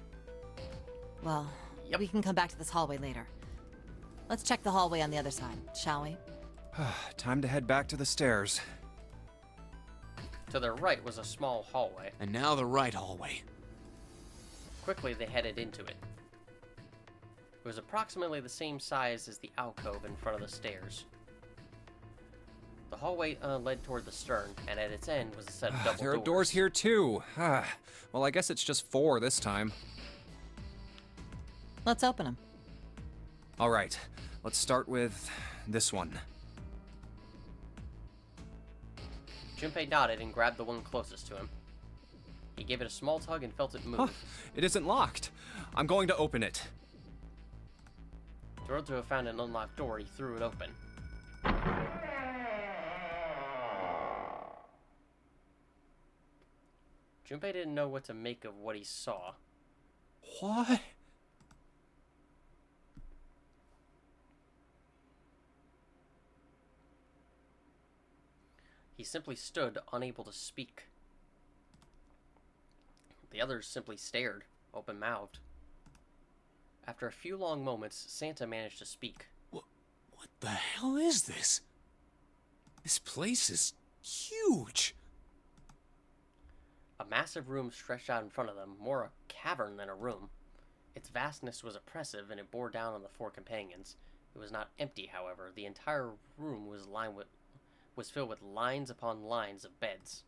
Well, Yep. we can come back to this hallway later. Let's check the hallway on the other side, shall we? Time to head back to the stairs. To their right was a small hallway. And now the right hallway. Quickly, they headed into it. It was approximately the same size as the alcove in front of the stairs. The hallway led toward the stern, and at its end was a set of double There are doors here too. Well, I guess it's just 4 this time. Let's open them. All right, let's start with this one. Junpei nodded and grabbed the one closest to him. He gave it a small tug and felt it move. Huh, it isn't locked. I'm going to open it. Thrilled to have found an unlocked door, he threw it open. Junpei didn't know what to make of what he saw. What? He simply stood, unable to speak. The others simply stared, open-mouthed. After a few long moments, Santa managed to speak. What the hell is this? This place is huge. A massive room stretched out in front of them, more a cavern than a room. Its vastness was oppressive, and it bore down on the 4 companions. It was not empty, however. The entire room was filled with lines upon lines of beds.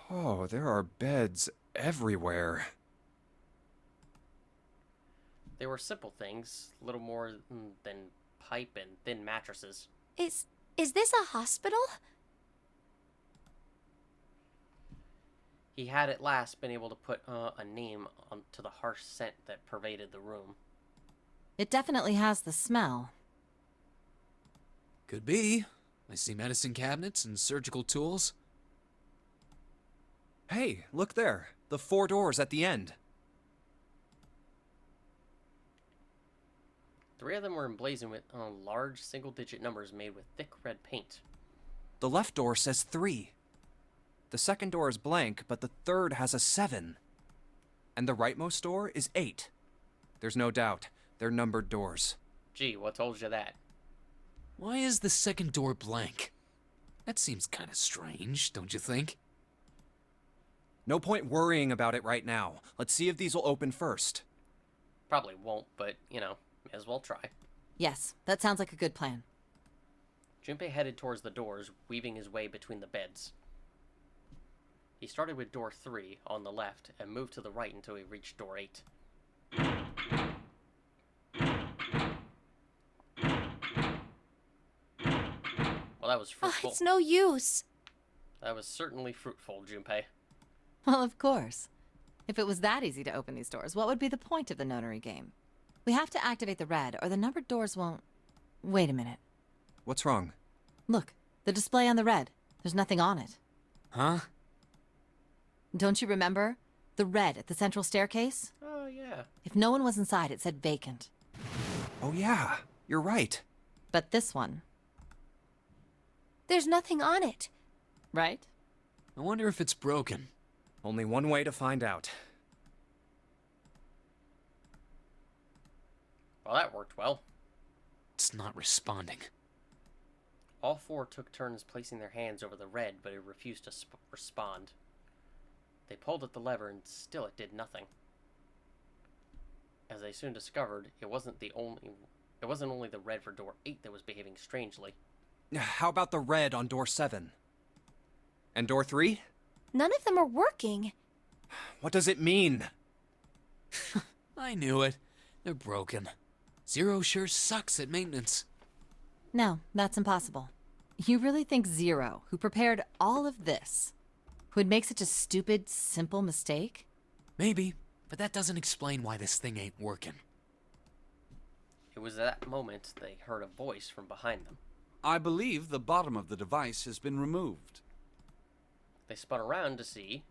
Oh, there are beds everywhere. They were simple things, little more than pipe and thin mattresses. Is this a hospital? He had at last been able to put a name to the harsh scent that pervaded the room. It definitely has the smell. Could be. I see medicine cabinets and surgical tools. Hey, look there. The 4 doors at the end. 3 of them were emblazoned with large single-digit numbers made with thick red paint. The left door says 3. The second door is blank, but the third has a 7. And the rightmost door is 8. There's no doubt. They're numbered doors. Gee, what told you that? Why is the second door blank? That seems kind of strange, don't you think? No point worrying about it right now. Let's see if these will open first. Probably won't, but, you know, may as well try. Yes, that sounds like a good plan. Junpei headed towards the doors, weaving his way between the beds. He started with door 3 on the left and moved to the right until he reached door 8. Well, that was fruitful. It's no use. That was certainly fruitful, Junpei. Well, of course. If it was that easy to open these doors, what would be the point of the notary game? We have to activate the red, or the numbered doors won't... Wait a minute. What's wrong? Look, the display on the red. There's nothing on it. Huh? Don't you remember? The red at the central staircase? Oh, yeah. If no one was inside, it said vacant. Oh yeah, you're right. But this one, There's nothing on it. right? I wonder if it's broken. Only one way to find out. Well, that worked well. It's not responding. All 4 took turns placing their hands over the red, but it refused to respond. They pulled at the lever, and still it did nothing. As they soon discovered, it wasn't only the red for door 8 that was behaving strangely. How about the red on door 7? And door 3? None of them are working. What does it mean? I knew it. They're broken. Zero sure sucks at maintenance. No, that's impossible. You really think Zero, who prepared all of this, would make such a stupid, simple mistake? Maybe, but that doesn't explain why this thing ain't working. It was at that moment they heard a voice from behind them. I believe the bottom of the device has been removed. They spun around to see...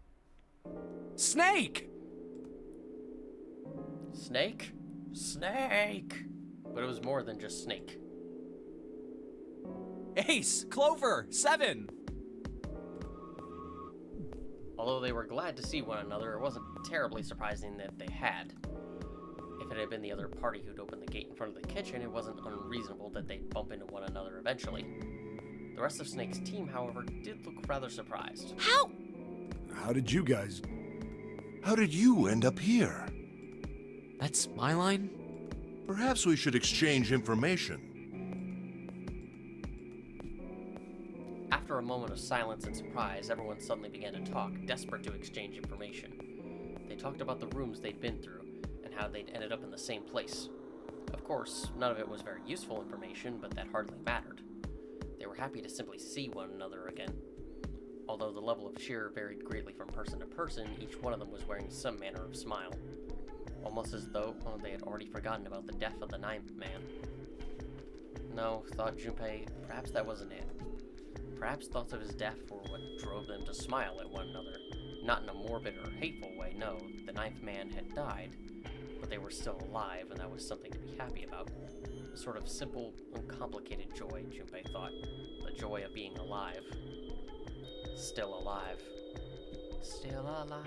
Snake! Snake? Snake! But it was more than just Snake. Ace! Clover! 7! Although they were glad to see one another, it wasn't terribly surprising that they had. If it had been the other party who'd opened the gate in front of the kitchen, it wasn't unreasonable that they'd bump into one another eventually. The rest of Snake's team, however, did look rather surprised. How? How did you end up here? That's my line? Perhaps we should exchange information. After a moment of silence and surprise, everyone suddenly began to talk, desperate to exchange information. They talked about the rooms they'd been through, and how they'd ended up in the same place. Of course, none of it was very useful information, but that hardly mattered. They were happy to simply see one another again. Although the level of cheer varied greatly from person to person, each one of them was wearing some manner of smile. Almost as though they had already forgotten about the death of the 9th man. No, thought Junpei, perhaps that wasn't it. Perhaps thoughts of his death were what drove them to smile at one another. Not in a morbid or hateful way, no. The 9th man had died, but they were still alive, and that was something to be happy about. A sort of simple, uncomplicated joy, Junpei thought. The joy of being alive. Still alive. Still alive.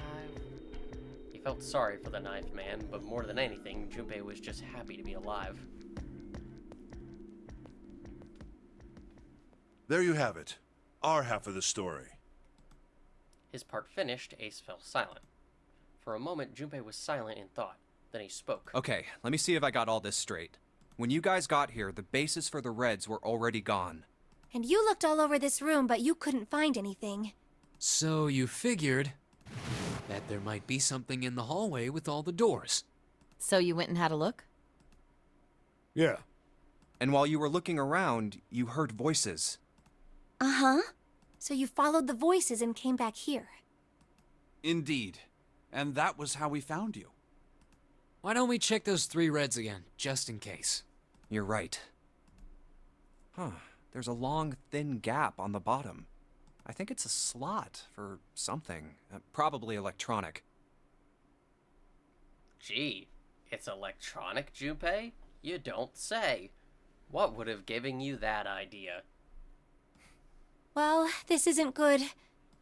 He felt sorry for the 9th man, but more than anything, Junpei was just happy to be alive. There you have it. Our half of the story. His part finished, Ace fell silent. For a moment, Junpei was silent in thought. Then he spoke. Okay, let me see if I got all this straight. When you guys got here, the bases for the Reds were already gone. And you looked all over this room, but you couldn't find anything. So you figured that there might be something in the hallway with all the doors. So you went and had a look? Yeah. And while you were looking around, you heard voices. Uh-huh. So you followed the voices and came back here. Indeed. And that was how we found you. Why don't we check those 3 reds again, just in case? You're right. Huh. There's a long, thin gap on the bottom. I think it's a slot for something. Probably electronic. Gee, it's electronic, Junpei? You don't say. What would have given you that idea? Well, this isn't good.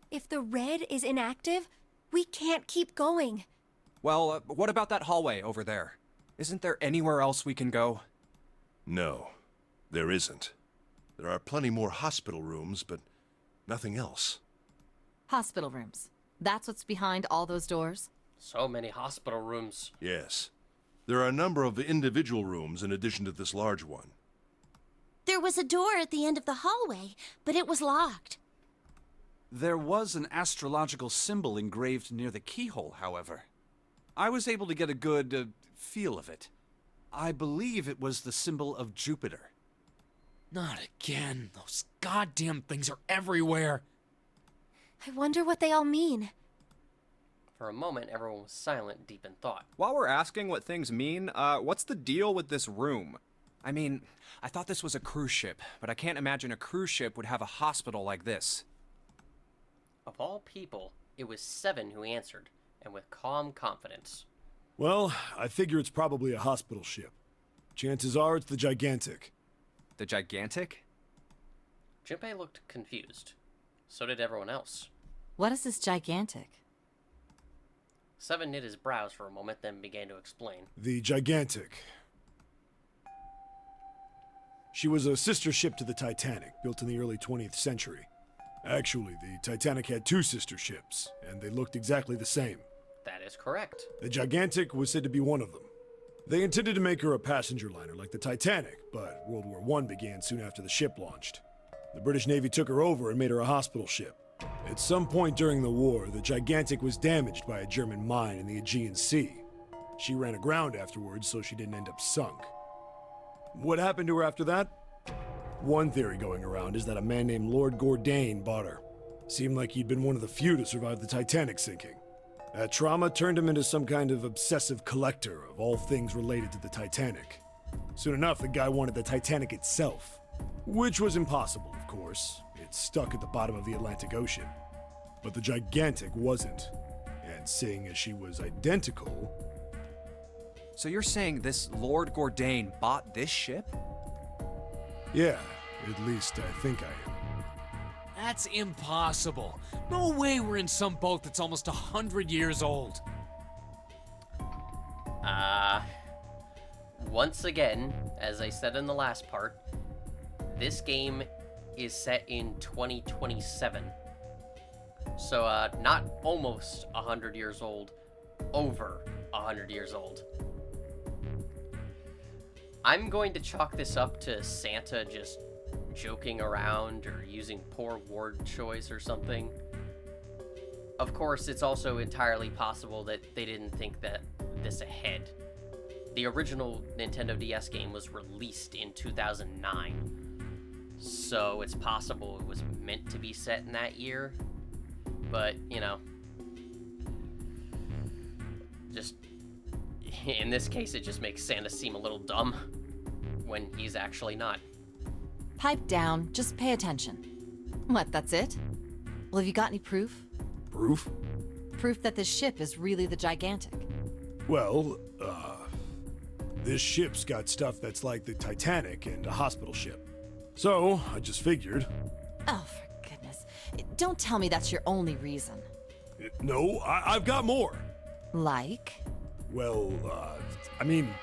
If the red is inactive, we can't keep going. Well, what about that hallway over there? Isn't there anywhere else we can go? No, there isn't. There are plenty more hospital rooms, but nothing else. Hospital rooms. That's what's behind all those doors? So many hospital rooms. Yes. There are a number of individual rooms in addition to this large one. There was a door at the end of the hallway, but it was locked. There was an astrological symbol engraved near the keyhole, however. I was able to get a good feel of it. I believe it was the symbol of Jupiter. Not again. Those goddamn things are everywhere. I wonder what they all mean. For a moment, everyone was silent, deep in thought. While we're asking what things mean, what's the deal with this room? I mean, I thought this was a cruise ship, but I can't imagine a cruise ship would have a hospital like this. Of all people, it was Seven who answered, and with calm confidence. Well, I figure it's probably a hospital ship. Chances are it's the Gigantic. The Gigantic? Junpei looked confused. So did everyone else. What is this Gigantic? Seven knit his brows for a moment, then began to explain. The Gigantic. She was a sister ship to the Titanic, built in the early 20th century. Actually, the Titanic had two sister ships, and they looked exactly the same. That is correct. The Gigantic was said to be one of them. They intended to make her a passenger liner like the Titanic, but World War I began soon after the ship launched. The British Navy took her over and made her a hospital ship. At some point during the war, the Gigantic was damaged by a German mine in the Aegean Sea. She ran aground afterwards, so she didn't end up sunk. What happened to her after that? One theory going around is that a man named Lord Gourdane bought her. Seemed like he'd been one of the few to survive the Titanic sinking. That trauma turned him into some kind of obsessive collector of all things related to the Titanic. Soon enough, the guy wanted the Titanic itself. Which was impossible, of course. It's stuck at the bottom of the Atlantic Ocean. But the Gigantic wasn't. And seeing as she was identical... So you're saying this Lord Gourdane bought this ship? Yeah, at least I think I am. That's impossible. No way we're in some boat that's almost 100 years old. Once again, as I said in the last part, this game is set in 2027. So, not almost 100 years old, over 100 years old. I'm going to chalk this up to Santa just joking around or using poor word choice or something. Of course, it's also entirely possible that they didn't think that this ahead. The original Nintendo DS game was released in 2009, so it's possible it was meant to be set in that year, but, you know, just, in this case, it just makes Santa seem a little dumb when he's actually not. Pipe down, just pay attention. What, that's it? Well, have you got any proof? Proof? Proof that this ship is really the Gigantic. Well, this ship's got stuff that's like the Titanic and a hospital ship. So, I just figured... Oh, for goodness. Don't tell me that's your only reason. No, I've got more. Like? Well, I mean...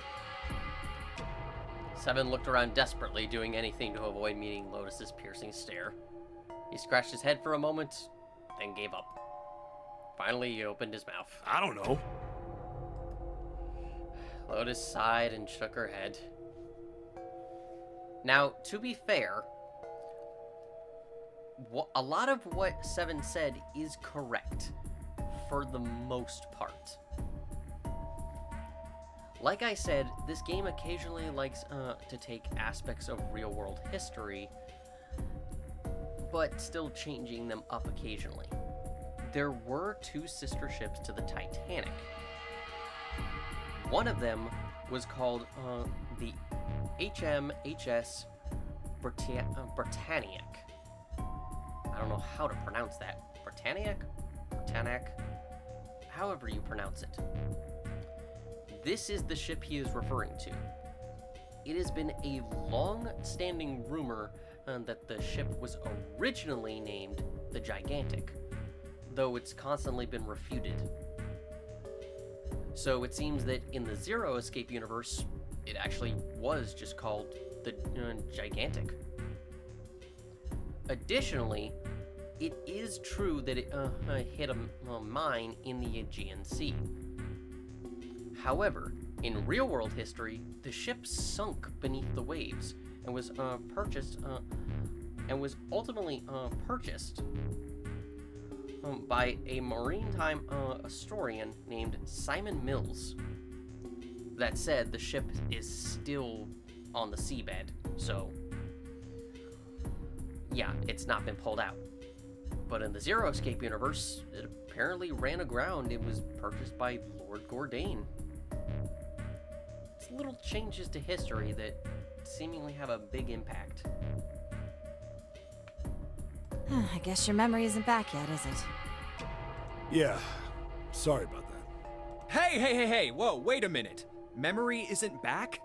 Seven looked around desperately, doing anything to avoid meeting Lotus's piercing stare. He scratched his head for a moment, then gave up. Finally, he opened his mouth. I don't know. Lotus sighed and shook her head. Now, to be fair, a lot of what Seven said is correct, for the most part. Like I said, this game occasionally likes to take aspects of real-world history, but still changing them up occasionally. There were two sister ships to the Titanic. One of them was called the HMHS Britannic. I don't know how to pronounce that. Britannic? However you pronounce it. This is the ship he is referring to. It has been a long-standing rumor that the ship was originally named the Gigantic, though it's constantly been refuted. So it seems that in the ZeroEscape universe, it actually was just called the Gigantic. Additionally, it is true that it hit a mine in the Aegean Sea. However, in real-world history, the ship sunk beneath the waves and was ultimately purchased by a maritime historian named Simon Mills. That said, the ship is still on the seabed, so yeah, it's not been pulled out. But in the ZeroEscape universe, it apparently ran aground and was purchased by Lord Gordain. It's little changes to history that seemingly have a big impact. I guess your memory isn't back yet, is it? Yeah, sorry about that. Hey, whoa, wait a minute. Memory isn't back?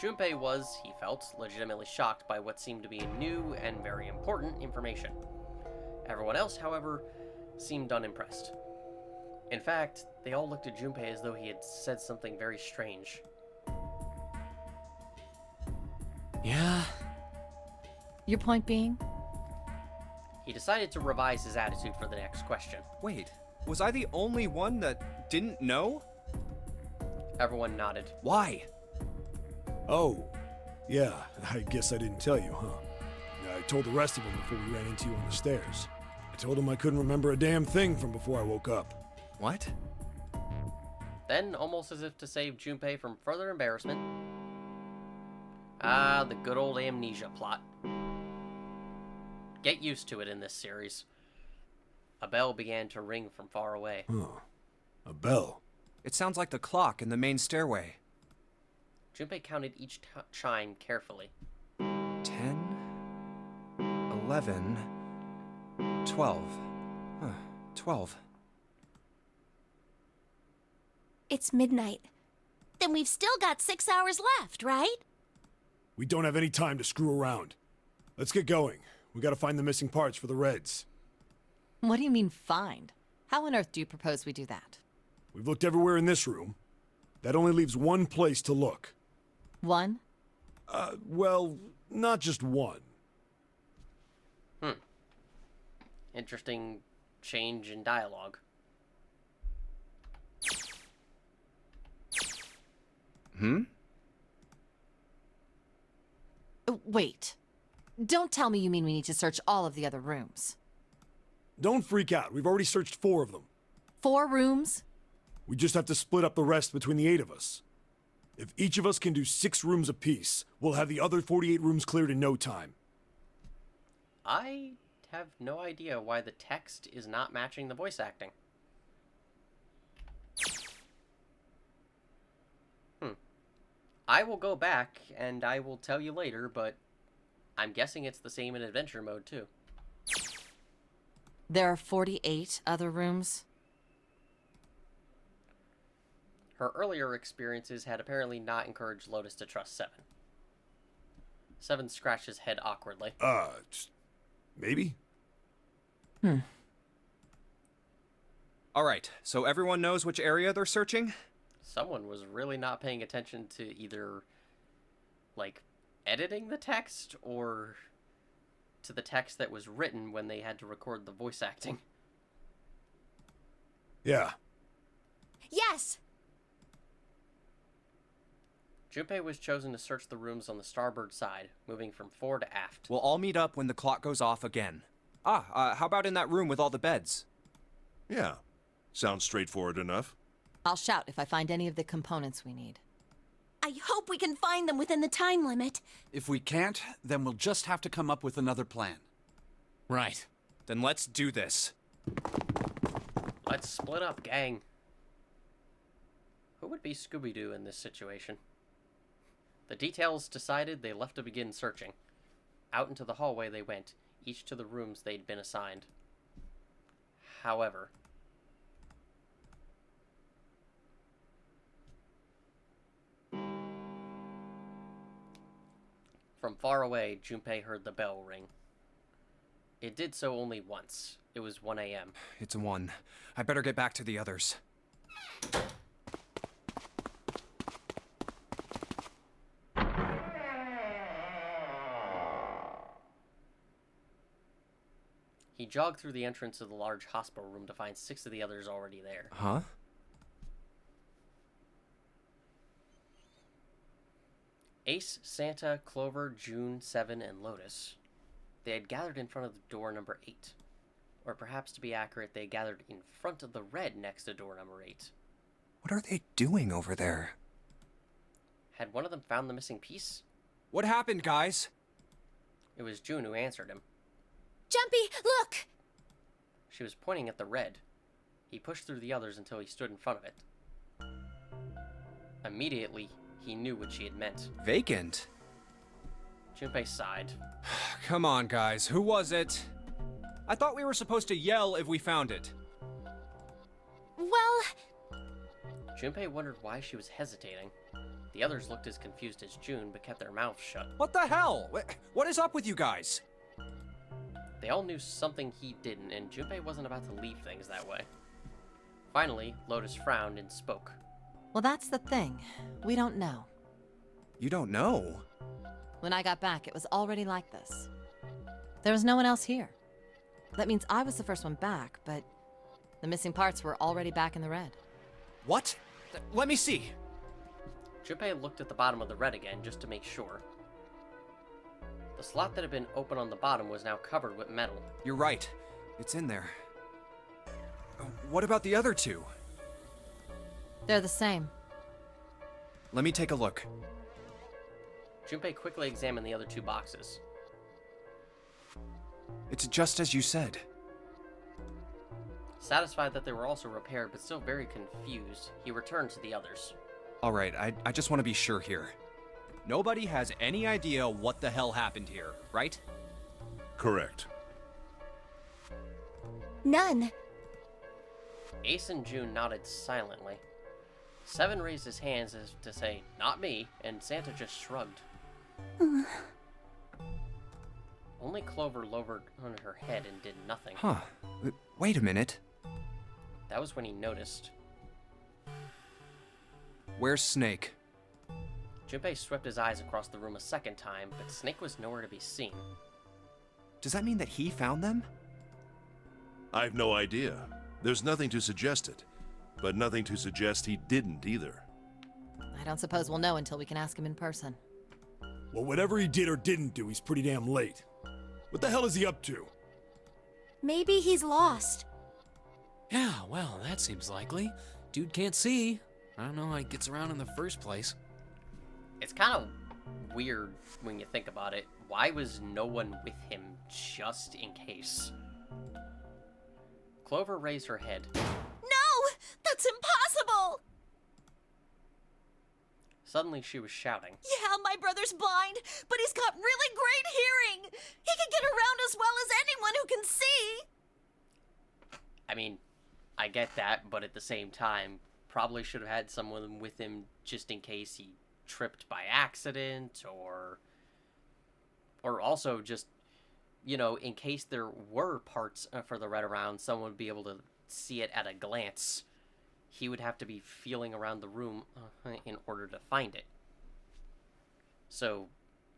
Junpei was, he felt, legitimately shocked by what seemed to be new and very important information. Everyone else, however, seemed unimpressed. In fact, they all looked at Junpei as though he had said something very strange. Yeah? Your point being? He decided to revise his attitude for the next question. Wait, was I the only one that didn't know? Everyone nodded. Why? Oh, yeah, I guess I didn't tell you, huh? I told the rest of them before we ran into you on the stairs. I told them I couldn't remember a damn thing from before I woke up. What? Then, almost as if to save Junpei from further embarrassment, the good old amnesia plot. Get used to it in this series. A bell began to ring from far away. Huh. A bell? It sounds like the clock in the main stairway. Junpei counted each chime carefully. 10, 11, 12. 12. It's midnight. Then we've still got 6 hours left, right? We don't have any time to screw around. Let's get going. We gotta find the missing parts for the Reds. What do you mean, find? How on earth do you propose we do that? We've looked everywhere in this room. That only leaves one place to look. One? Well, not just one. Interesting change in dialogue. Wait. Don't tell me you mean we need to search all of the other rooms. Don't freak out. We've already searched 4 of them. 4 rooms? We just have to split up the rest between the 8 of us. If each of us can do 6 rooms apiece, we'll have the other 48 rooms cleared in no time. I have no idea why the text is not matching the voice acting. I will go back and I will tell you later, but I'm guessing it's the same in adventure mode too. There are 48 other rooms? Her earlier experiences had apparently not encouraged Lotus to trust Seven. Seven scratched his head awkwardly. Maybe? All right, so everyone knows which area they're searching? Someone was really not paying attention to either, like, editing the text or to the text that was written when they had to record the voice acting. Yeah. Yes! Junpei was chosen to search the rooms on the starboard side, moving from fore to aft. We'll all meet up when the clock goes off again. How about in that room with all the beds? Yeah. Sounds straightforward enough. I'll shout if I find any of the components we need. I hope we can find them within the time limit. If we can't, then we'll just have to come up with another plan. Right. Then let's do this. Let's split up, gang. Who would be Scooby-Doo in this situation? The details decided, they left to begin searching. Out into the hallway they went, each to the rooms they'd been assigned. However, from far away, Junpei heard the bell ring. It did so only once. It was 1 a.m. It's 1. I better get back to the others. He jogged through the entrance of the large hospital room to find 6 of the others already there. Huh? Ace, Santa, Clover, June, Seven, and Lotus. They had gathered in front of the door number 8. Or perhaps to be accurate, they gathered in front of the red next to door number 8. What are they doing over there? Had one of them found the missing piece? What happened, guys? It was June who answered him. Jumpy, look! She was pointing at the red. He pushed through the others until he stood in front of it. Immediately, he knew what she had meant. Vacant? Junpei sighed. Come on, guys. Who was it? I thought we were supposed to yell if we found it. Well, Junpei wondered why she was hesitating. The others looked as confused as June, but kept their mouths shut. What the hell? What is up with you guys? They all knew something he didn't, and Junpei wasn't about to leave things that way. Finally, Lotus frowned and spoke. Well, that's the thing. We don't know. You don't know? When I got back, it was already like this. There was no one else here. That means I was the first one back, but the missing parts were already back in the red. What? Let me see. Junpei looked at the bottom of the red again just to make sure. The slot that had been open on the bottom was now covered with metal. You're right. It's in there. What about the other 2? They're the same. Let me take a look. Junpei quickly examined the other 2 boxes. It's just as you said. Satisfied that they were also repaired, but still very confused, he returned to the others. All right, I just want to be sure here. Nobody has any idea what the hell happened here, right? Correct. none. Ace and June nodded silently. Seven raised his hands as to say, "Not me," and Santa just shrugged. Only Clover lowered on her head and did nothing. Huh. Wait a minute. That was when he noticed. Where's Snake? Junpei swept his eyes across the room a second time, but Snake was nowhere to be seen. Does that mean that he found them? I've no idea. There's nothing to suggest it, but nothing to suggest he didn't either. I don't suppose we'll know until we can ask him in person. Well, whatever he did or didn't do, he's pretty damn late. What the hell is he up to? Maybe he's lost. Yeah, well, that seems likely. Dude can't see. I don't know how he gets around in the first place. It's kind of weird when you think about it. Why was no one with him just in case? Clover raised her head. No! That's impossible! Suddenly she was shouting. Yeah, my brother's blind, but he's got really great hearing! He can get around as well as anyone who can see! I mean, I get that, but at the same time, probably should have had someone with him just in case he tripped by accident, or also just, you know, in case there were parts for the red around, someone would be able to see it at a glance. He would have to be feeling around the room in order to find it. So,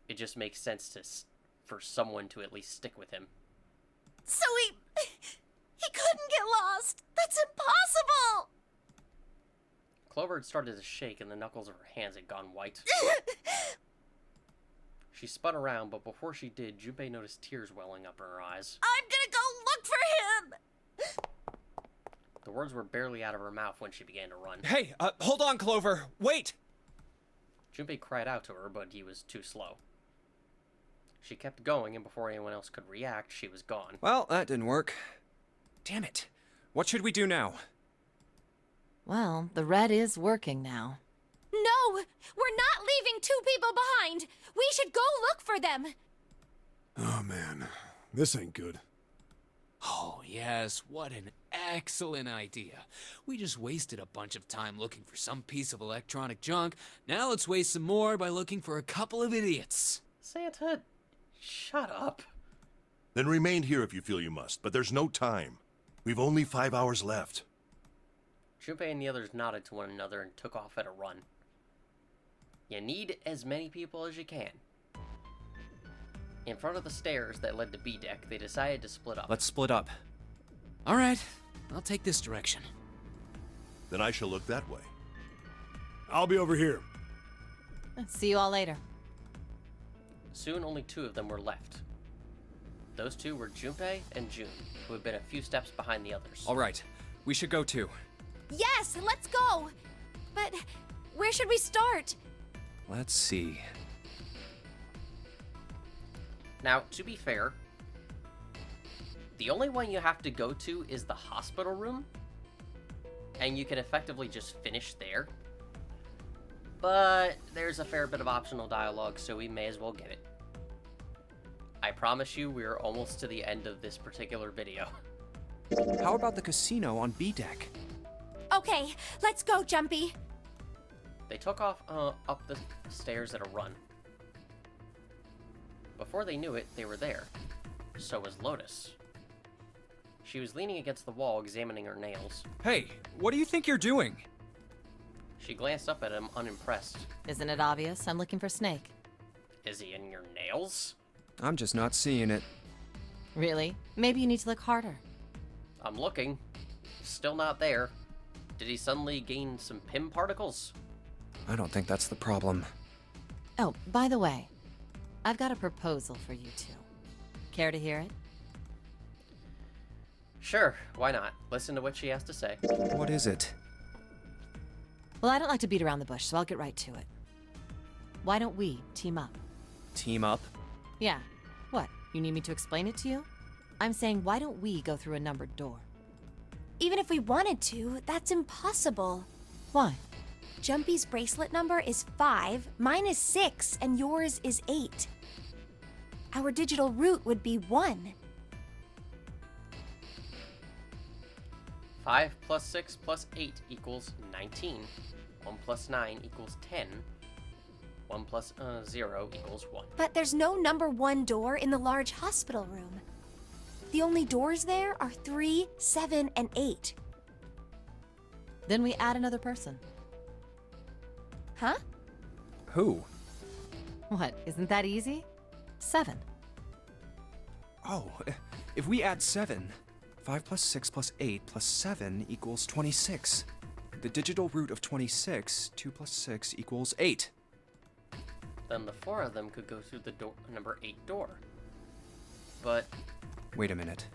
it just makes sense for someone to at least stick with him. So he couldn't get lost! That's impossible! Clover had started to shake and the knuckles of her hands had gone white. She spun around, but before she did, Junpei noticed tears welling up in her eyes. I'm gonna go look for him! The words were barely out of her mouth when she began to run. Hey, hold on, Clover. Wait! Junpei cried out to her, but he was too slow. She kept going, and before anyone else could react, she was gone. Well, that didn't work. Damn it. What should we do now? Well, the red is working now. No! We're not leaving two people behind! We should go look for them! Oh man, this ain't good. Oh, yes, what an excellent idea. We just wasted a bunch of time looking for some piece of electronic junk. Now let's waste some more by looking for a couple of idiots. Santa, shut up. Then remain here if you feel you must, but there's no time. We've only 5 hours left. Junpei and the others nodded to one another and took off at a run. You need as many people as you can. In front of the stairs that led to B deck, they decided to split up. Let's split up. All right, I'll take this direction. Then I shall look that way. I'll be over here. See you all later. Soon, only 2 of them were left. Those 2 were Junpei and June, who had been a few steps behind the others. All right, we should go too. Yes, let's go! But where should we start? Let's see. Now, to be fair, the only one you have to go to is the hospital room, and you can effectively just finish there. But there's a fair bit of optional dialogue, so we may as well get it. I promise you, we're almost to the end of this particular video. How about the casino on B deck? Okay, let's go, Jumpy. They took off up the stairs at a run. Before they knew it, they were there. So was Lotus. She was leaning against the wall, examining her nails. Hey, what do you think you're doing? She glanced up at him, unimpressed. Isn't it obvious? I'm looking for Snake. Is he in your nails? I'm just not seeing it. Really? Maybe you need to look harder. I'm looking. Still not there. Did he suddenly gain some PIM particles? I don't think that's the problem. Oh, by the way, I've got a proposal for you two. Care to hear it? Sure, why not? Listen to what she has to say. What is it? Well, I don't like to beat around the bush, so I'll get right to it. Why don't we team up? Team up? Yeah. What? You need me to explain it to you? I'm saying, why don't we go through a numbered door? Even if we wanted to, that's impossible. Why? Jumpy's bracelet number is 5, mine is 6, and yours is 8. Our digital root would be 1. 5 plus 6 plus 8 equals 19. 1 plus 9 equals 10. 1 plus 0 equals 1. But there's no number 1 door in the large hospital room. The only doors there are 3, 7, and 8. Then we add another person. Huh? Who? What, isn't that easy? 7. Oh, if we add 7, 5 plus 6 plus 8 plus 7 equals 26. The digital root of 26, 2 plus 6 equals 8. Then the 4 of them could go through the door, number 8 door. But Wait a minute.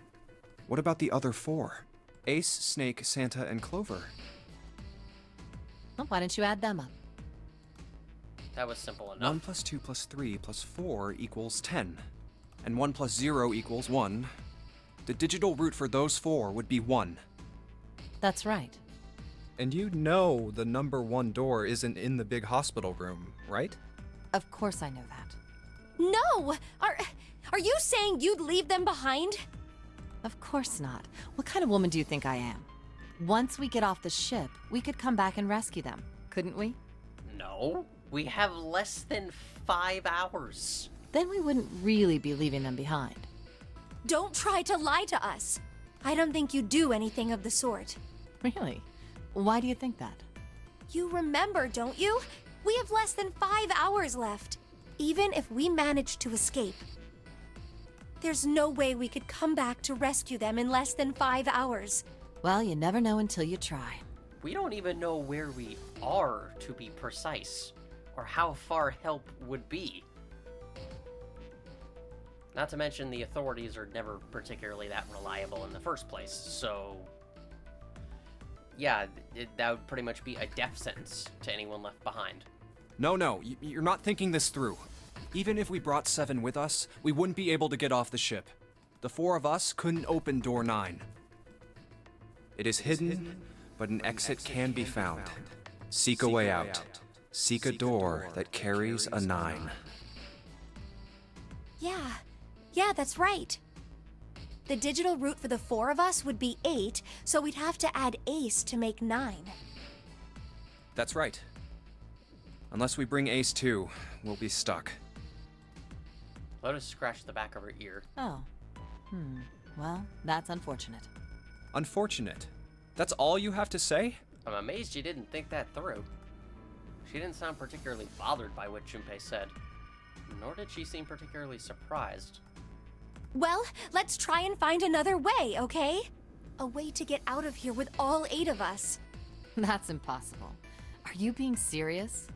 What about the other 4? Ace, Snake, Santa, and Clover. Well, why don't you add them up? that was simple enough. 1 plus 2 plus 3 plus 4 equals 10. And 1 plus 0 equals 1. The digital root for those 4 would be 1. That's right. And you know the number 1 door isn't in the big hospital room, right? Of course I know that. No! Are you saying you'd leave them behind? Of course not. What kind of woman do you think I am? Once we get off the ship, we could come back and rescue them, couldn't we? No, we have less than 5 hours. Then we wouldn't really be leaving them behind. Don't try to lie to us. I don't think you do anything of the sort. Really? Why do you think that? You remember, don't you? We have less than 5 hours left, even if we manage to escape. There's no way we could come back to rescue them in less than 5 hours. Well, you never know until you try. We don't even know where we are, to be precise, or how far help would be. Not to mention the authorities are never particularly that reliable in the first place, so yeah, that would pretty much be a death sentence to anyone left behind. No, you're not thinking this through. Even if we brought 7 with us, we wouldn't be able to get off the ship. The 4 of us couldn't open door 9. It is hidden, but an exit can be found. Seek a way out. Seek a door that carries a 9. Yeah, that's right. The digital root for the 4 of us would be 8, so we'd have to add Ace to make 9. That's right. Unless we bring Ace too, we'll be stuck. Lotus scratched the back of her ear. Oh. Well, that's unfortunate. Unfortunate. That's all you have to say? I'm amazed you didn't think that through. She didn't sound particularly bothered by what Junpei said, nor did she seem particularly surprised? Well, let's try and find another way, okay? A way to get out of here with all 8 of us. That's impossible. Are you being serious?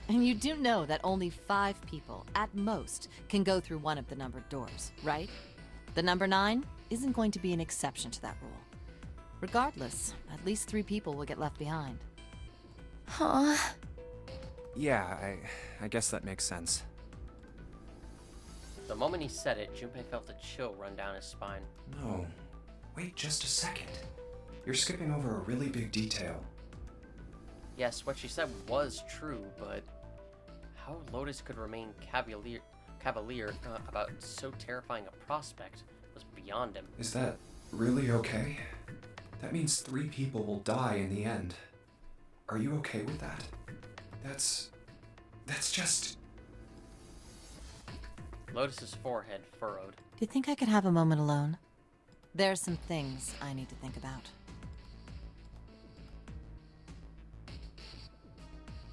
And you do know that only 5 people, at most, can go through one of the numbered doors, right? The number 9 isn't going to be an exception to that rule. Regardless, at least 3 people will get left behind. Huh? Yeah, I guess that makes sense. The moment he said it, Junpei felt a chill run down his spine. No. Wait just a second. You're skipping over a really big detail. Yes, what she said was true, but how Lotus could remain cavalier about so terrifying a prospect was beyond him. Is that really okay? That means 3 people will die in the end. Are you okay with that? That's just... Lotus's forehead furrowed. Do you think I could have a moment alone? There are some things I need to think about.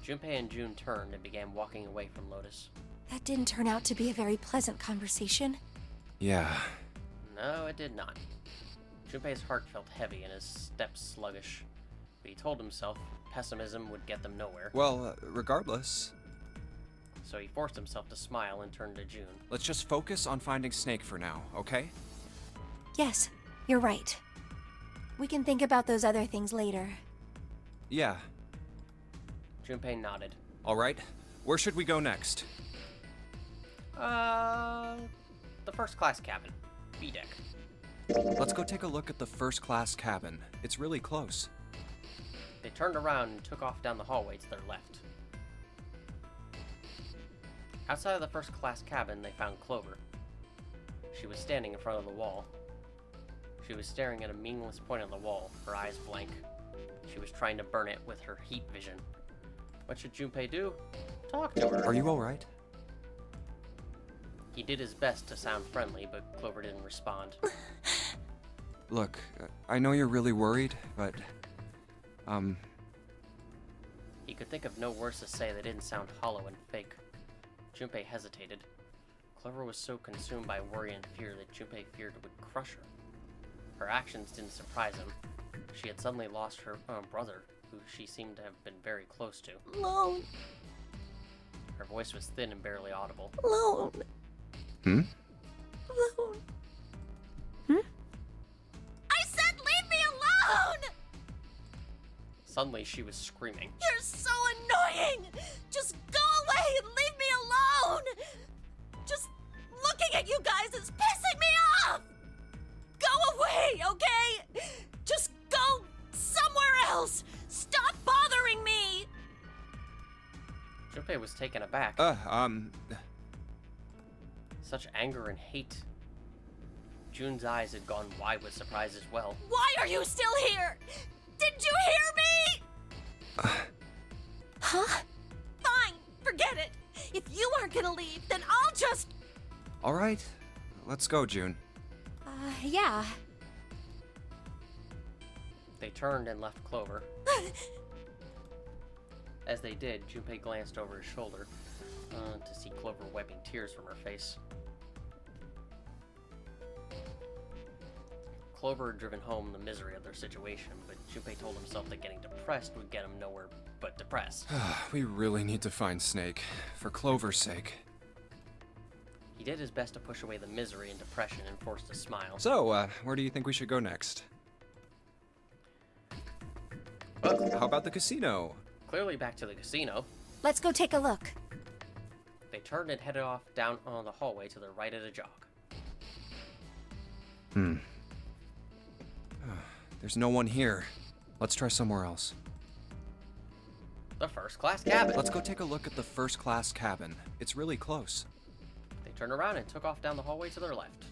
Junpei and June turned and began walking away from Lotus. That didn't turn out to be a very pleasant conversation. Yeah. No, it did not. Junpei's heart felt heavy and his steps sluggish, but he told himself pessimism would get them nowhere. Well, regardless, So he forced himself to smile and turned to June. let's just focus on finding Snake for now, okay? Yes, you're right. We can think about those other things later. Yeah. Junpei nodded. All right. Where should we go next? The first class cabin. B deck. Let's go take a look at the first class cabin. It's really close. They turned around and took off down the hallway to their left. Outside of the first class cabin, they found Clover. She was standing in front of the wall. She was staring at a meaningless point on the wall, her eyes blank. She was trying to burn it with her heat vision. What should Junpei do? Talk to her. Are you all right? He did his best to sound friendly, but Clover didn't respond. Look, I know you're really worried, but... He could think of no words to say that didn't sound hollow and fake. Junpei hesitated. Clover was so consumed by worry and fear that Junpei feared it would crush her. Her actions didn't surprise him. She had suddenly lost her brother, who she seemed to have been very close to. Alone. Her voice was thin and barely audible. Alone. Hmm? Alone. Hmm? I said leave me alone! Suddenly, she was screaming. You're so annoying! Just go away and leave me alone! Just looking at you guys is pissing me off! Go away, okay? Just go somewhere else! Stop bothering me! Junpei was taken aback. Such anger and hate. June's eyes had gone wide with surprise as well. Why are you still here? Did you hear me? Huh? Fine, forget it. If you aren't gonna leave, then I'll just... All right. Let's go, June. Yeah. They turned and left Clover. As they did, Junpei glanced over his shoulder to see Clover wiping tears from her face. Clover had driven home the misery of their situation, but Junpei told himself that getting depressed would get him nowhere but depressed. We really need to find Snake, for Clover's sake. He did his best to push away the misery and depression and forced a smile. So, where do you think we should go next? How about the casino? Clearly back to the casino. Let's go take a look. They turned and headed off down on the hallway to their right at a jog. There's no one here. Let's try somewhere else. The first class cabin. Let's go take a look at the first class cabin. It's really close. They turned around and took off down the hallway to their left.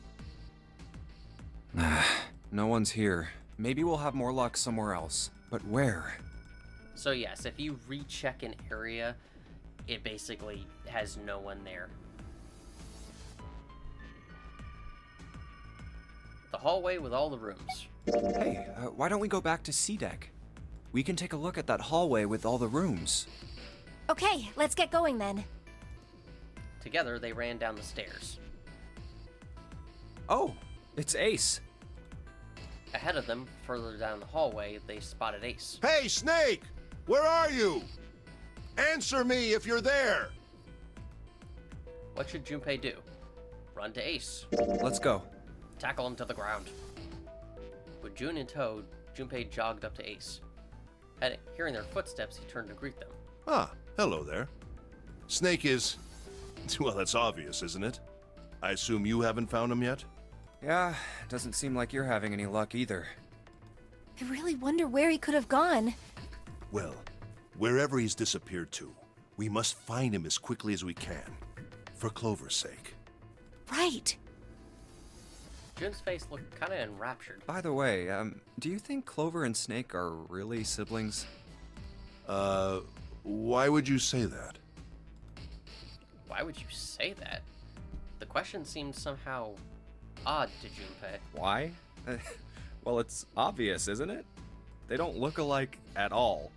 No one's here. Maybe we'll have more luck somewhere else. But where? So yes, if you recheck an area, it basically has no one there. The hallway with all the rooms. Hey, why don't we go back to C deck? We can take a look at that hallway with all the rooms. Okay, let's get going then. Together, they ran down the stairs. Oh, it's Ace. Ahead of them, further down the hallway, they spotted Ace. Hey, Snake! Where are you? Answer me if you're there! What should Junpei do? Run to Ace. Let's go. Tackle him to the ground. With June in tow, Junpei jogged up to Ace. Hearing their footsteps, he turned to greet them. Ah, hello there. Snake is... Well, that's obvious, isn't it? I assume you haven't found him yet? Yeah, doesn't seem like you're having any luck either. I really wonder where he could have gone. Well, wherever he's disappeared to, we must find him as quickly as we can. For Clover's sake. Right. June's face looked kind of enraptured. By the way, do you think Clover and Snake are really siblings? Why would you say that? Why would you say that? The question seemed somehow odd to Junpei. Why? Well, it's obvious, isn't it? They don't look alike at all.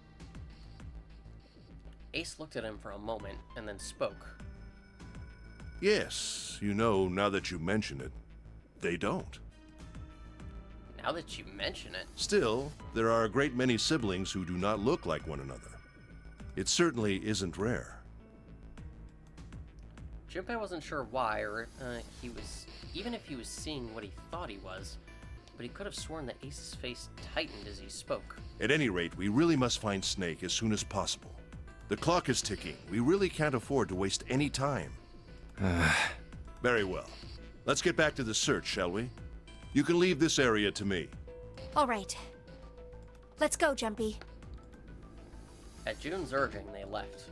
Ace looked at him for a moment and then spoke. Yes, you know, now that you mention it, they don't. Now that you mention it, Still, there are a great many siblings who do not look like one another. It certainly isn't rare. Junpei wasn't sure why, or even if he was seeing what he thought he was, but he could have sworn that Ace's face tightened as he spoke. At any rate, we really must find Snake as soon as possible. The clock is ticking. We really can't afford to waste any time. Very well. Let's get back to the search, shall we? You can leave this area to me. All right. Let's go, Jumpy. At June's urging, they left.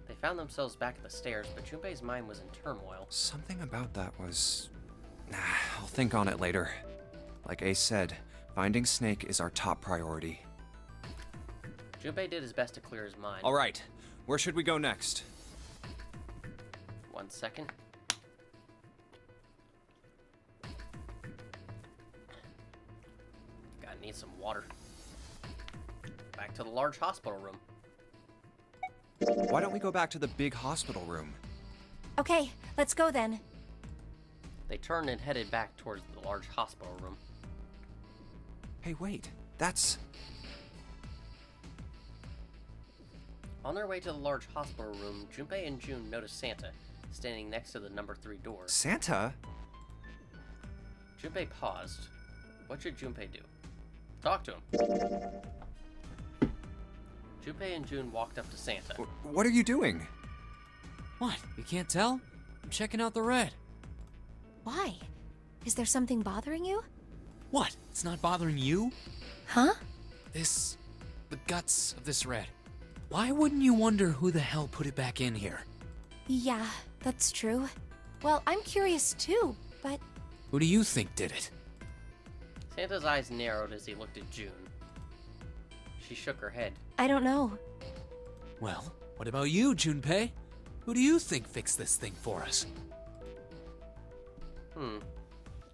They found themselves back at the stairs, but Junpei's mind was in turmoil. Something about that was... I'll think on it later. Like Ace said, finding Snake is our top priority. Junpei did his best to clear his mind. All right, where should we go next? 1 second. Gotta need some water. Back to the large hospital room. Why don't we go back to the big hospital room? Okay, let's go then. They turned and headed back towards the large hospital room. Hey, wait. That's... On their way to the large hospital room, Junpei and June noticed Santa standing next to the number 3 door. Santa? Junpei paused. What should Junpei do? Talk to him. Junpei and June walked up to Santa. What are you doing? What? You can't tell? I'm checking out the red. Why? Is there something bothering you? What? It's not bothering you? Huh? The guts of this red. Why wouldn't you wonder who the hell put it back in here? Yeah, that's true. Well, I'm curious too, but... Who do you think did it? Santa's eyes narrowed as he looked at June. She shook her head. I don't know. Well, what about you, Junpei? Who do you think fixed this thing for us?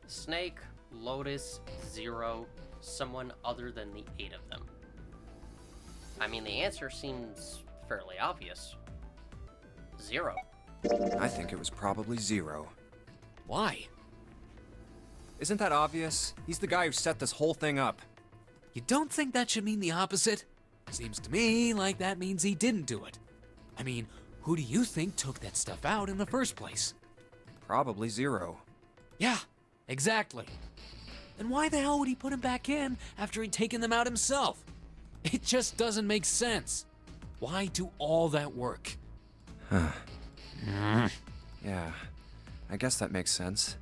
Snake, Lotus, Zero, someone other than the 8 of them. I mean, the answer seems fairly obvious. Zero. I think it was probably Zero. Why? Isn't that obvious? He's the guy who set this whole thing up. You don't think that should mean the opposite? Seems to me like that means he didn't do it. I mean, who do you think took that stuff out in the first place? Probably Zero. Yeah, exactly. Then why the hell would he put him back in after he'd taken them out himself? It just doesn't make sense. Why do all that work? Yeah, I guess that makes sense.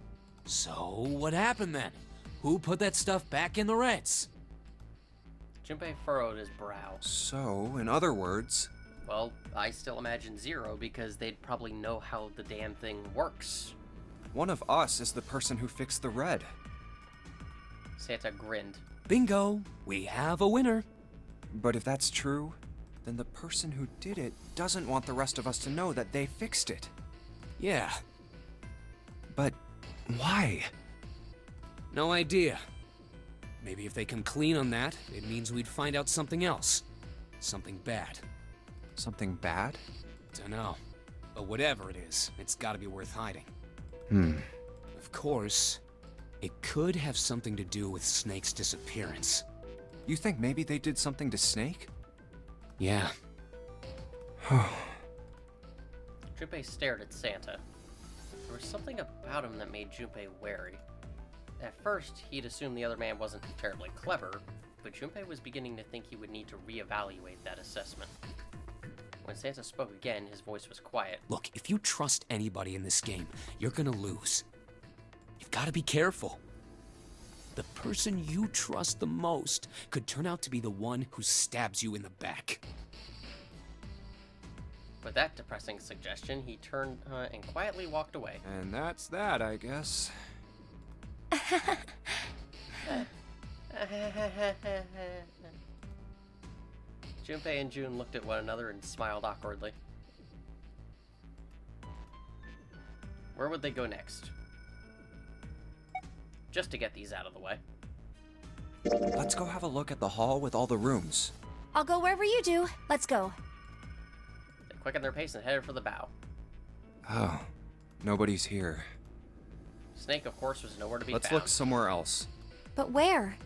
So, what happened then? Who put that stuff back in the Reds? Junpei furrowed his brow. So, in other words... Well, I still imagine Zero because they'd probably know how the damn thing works. One of us is the person who fixed the red. Santa grinned. Bingo! We have a winner. But if that's true, then the person who did it doesn't want the rest of us to know that they fixed it. Yeah. But why? No idea. Maybe if they come clean on that, it means we'd find out something else. Something bad. Something bad? Dunno. But whatever it is, it's gotta be worth hiding. Hmm. Of course, it could have something to do with Snake's disappearance. You think maybe they did something to Snake? Yeah. Junpei stared at Santa. There was something about him that made Junpei wary. At first, he'd assumed the other man wasn't terribly clever, but Junpei was beginning to think he would need to reevaluate that assessment. When Santa spoke again, his voice was quiet. Look, if you trust anybody in this game, you're gonna lose. You've gotta be careful. The person you trust the most could turn out to be the one who stabs you in the back. With that depressing suggestion, he turned and quietly walked away. And that's that, I guess. Junpei and June looked at one another and smiled awkwardly. Where would they go next? Just to get these out of the way. Let's go have a look at the hall with all the rooms. I'll go wherever you do. Let's go. They quickened their pace and headed for the bow. Oh, nobody's here. Snake, of course, was nowhere to be Let's found. look somewhere else. But where?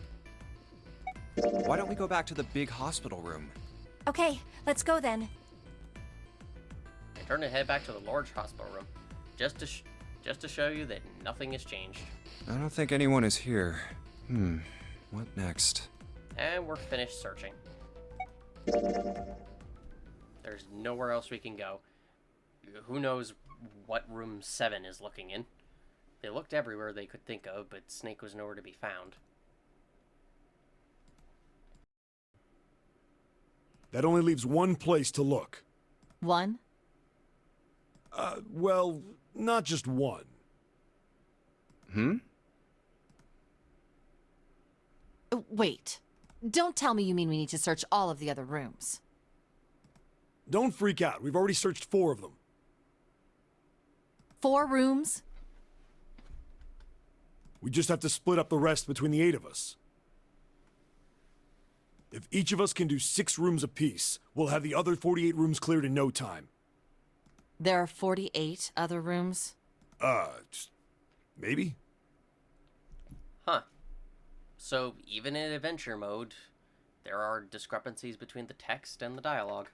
Why don't we go back to the big hospital room? Okay, let's go then. They turned and headed back to the large hospital room, just to show you that nothing has changed. I don't think anyone is here. What next? And we're finished searching. There's nowhere else we can go. Who knows what room 7 is looking in? They looked everywhere they could think of, but Snake was nowhere to be found. That only leaves one place to look. One? Well, not just one. Wait. Don't tell me you mean we need to search all of the other rooms. Don't freak out. We've already searched 4 of them. 4 rooms? We just have to split up the rest between the 8 of us. If each of us can do 6 rooms apiece, we'll have the other 48 rooms cleared in no time. There are 48 other rooms? Maybe? Huh. So, even in adventure mode, there are discrepancies between the text and the dialogue.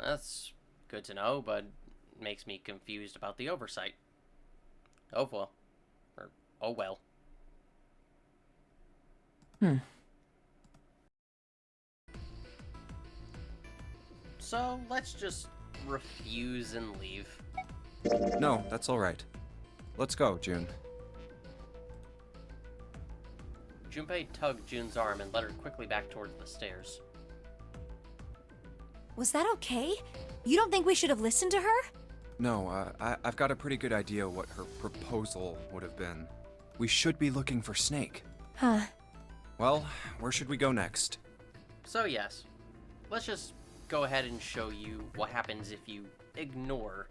That's good to know, but makes me confused about the oversight. Oh well. Or, oh well. So, let's just refuse and leave. No, that's all right. Let's go, June. Junpei tugged June's arm and led her quickly back towards the stairs. Was that okay? You don't think we should have listened to her? No, I've got a pretty good idea what her proposal would have been. We should be looking for Snake. Huh. Well, where should we go next? So yes, let's just go ahead and show you what happens if you ignore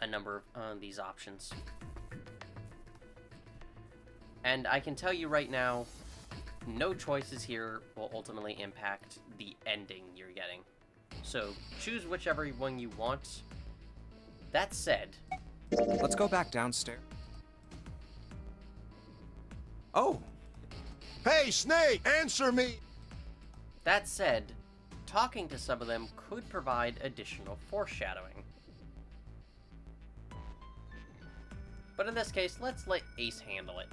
a number of these options. And I can tell you right now, no choices here will ultimately impact the ending you're getting. So choose whichever one you want. That said, Let's go back downstairs. Oh! Hey, Snake, answer me! that said, talking to some of them could provide additional foreshadowing. But in this case, let's let Ace handle it.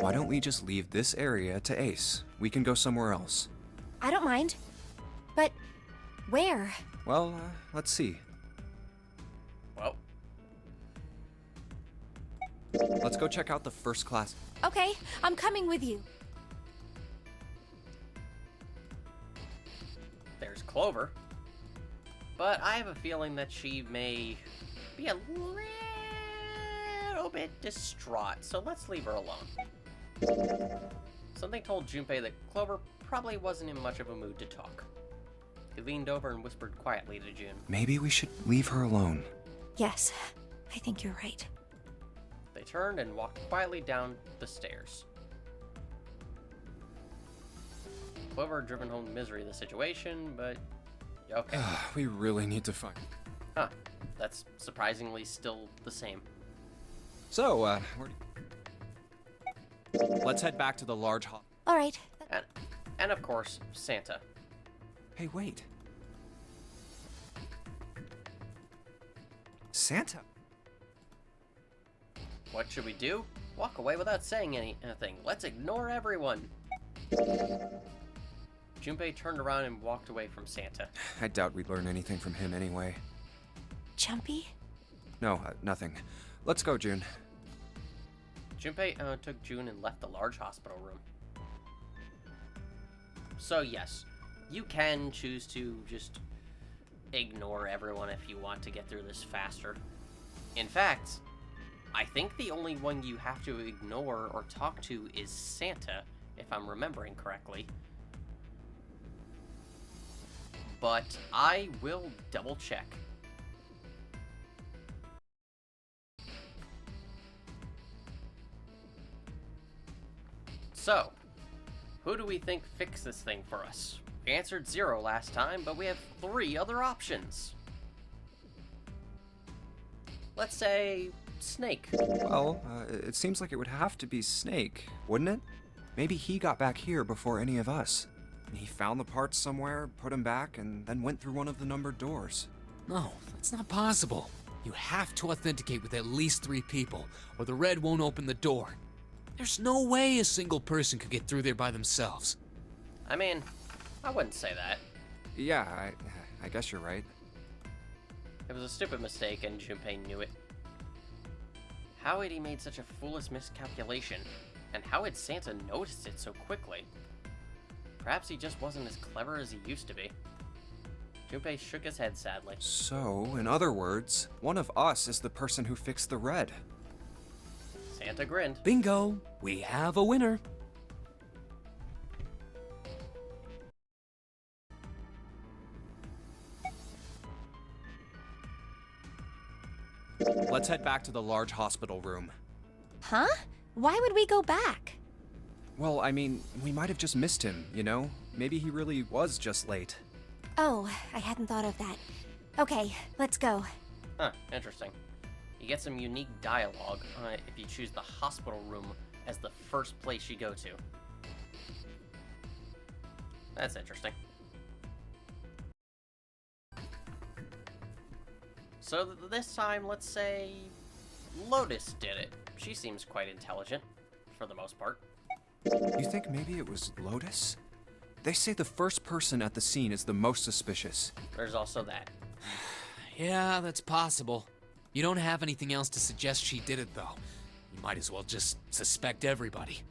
Why don't we just leave this area to Ace? We can go somewhere else. I don't mind. But where? Well, let's see. Well, Let's go check out the first class. Okay, I'm coming with you. there's Clover. But I have a feeling that she may be a little bit distraught, so let's leave her alone. Something told Junpei that Clover probably wasn't in much of a mood to talk. He leaned over and whispered quietly to June. Maybe we should leave her alone. Yes, I think you're right. They turned and walked quietly down the stairs. Clover had driven home the misery of the situation, but okay. We really need to find... Huh. That's surprisingly still the same. So, let's head back to the large hall. All right. And of course, Santa. Hey, wait. Santa? What should we do? Walk away without saying anything. Let's ignore everyone. Junpei turned around and walked away from Santa. I doubt we'd learn anything from him anyway. Jumpy? No, nothing. Let's go, June. Junpei took June and left the large hospital room. So yes, you can choose to just ignore everyone if you want to get through this faster. In fact, I think the only one you have to ignore or talk to is Santa, if I'm remembering correctly. But I will double check. So, who do we think fixed this thing for us? We answered 0 last time, but we have 3 other options. Let's say Snake. Well, it seems like it would have to be Snake, wouldn't it? Maybe he got back here before any of us. He found the parts somewhere, put them back, and then went through one of the numbered doors. No, that's not possible. You have to authenticate with at least 3 people, or the red won't open the door. There's no way a single person could get through there by themselves. I mean, I wouldn't say that. Yeah, I guess you're right. It was a stupid mistake, and Junpei knew it. How had he made such a foolish miscalculation? And how had Santa noticed it so quickly? Perhaps he just wasn't as clever as he used to be. Junpei shook his head sadly. So, in other words, one of us is the person who fixed the red. Santa grinned. Bingo! We have a winner. Let's head back to the large hospital room. Huh? Why would we go back? Well, I mean, we might have just missed him, you know? Maybe he really was just late. Oh, I hadn't thought of that. Okay, let's go. Huh, interesting. You get some unique dialogue if you choose the hospital room as the first place you go to. That's interesting. So this time, let's say Lotus did it. She seems quite intelligent, for the most part. You think maybe it was Lotus? They say the first person at the scene is the most suspicious. There's also that. Yeah, that's possible. You don't have anything else to suggest she did it, though. You might as well just suspect everybody.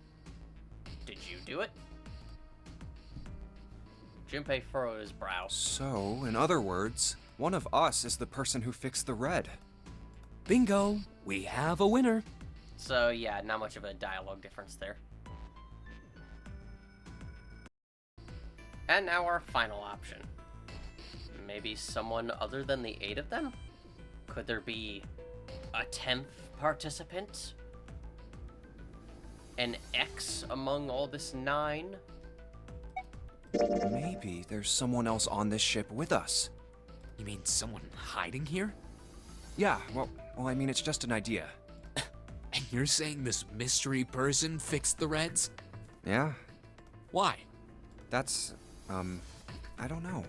Did you do it? Junpei furrowed his brow. So, in other words, one of us is the person who fixed the red. Bingo! We have a winner. So yeah, not much of a dialogue difference there. And now our final option. Maybe someone other than the 8 of them? Could there be a 10th participant? An X among all this 9? Maybe there's someone else on this ship with us. You mean someone hiding here? Yeah, well, I mean, it's just an idea. And you're saying this mystery person fixed the Reds? Yeah, Why? that's, I don't know.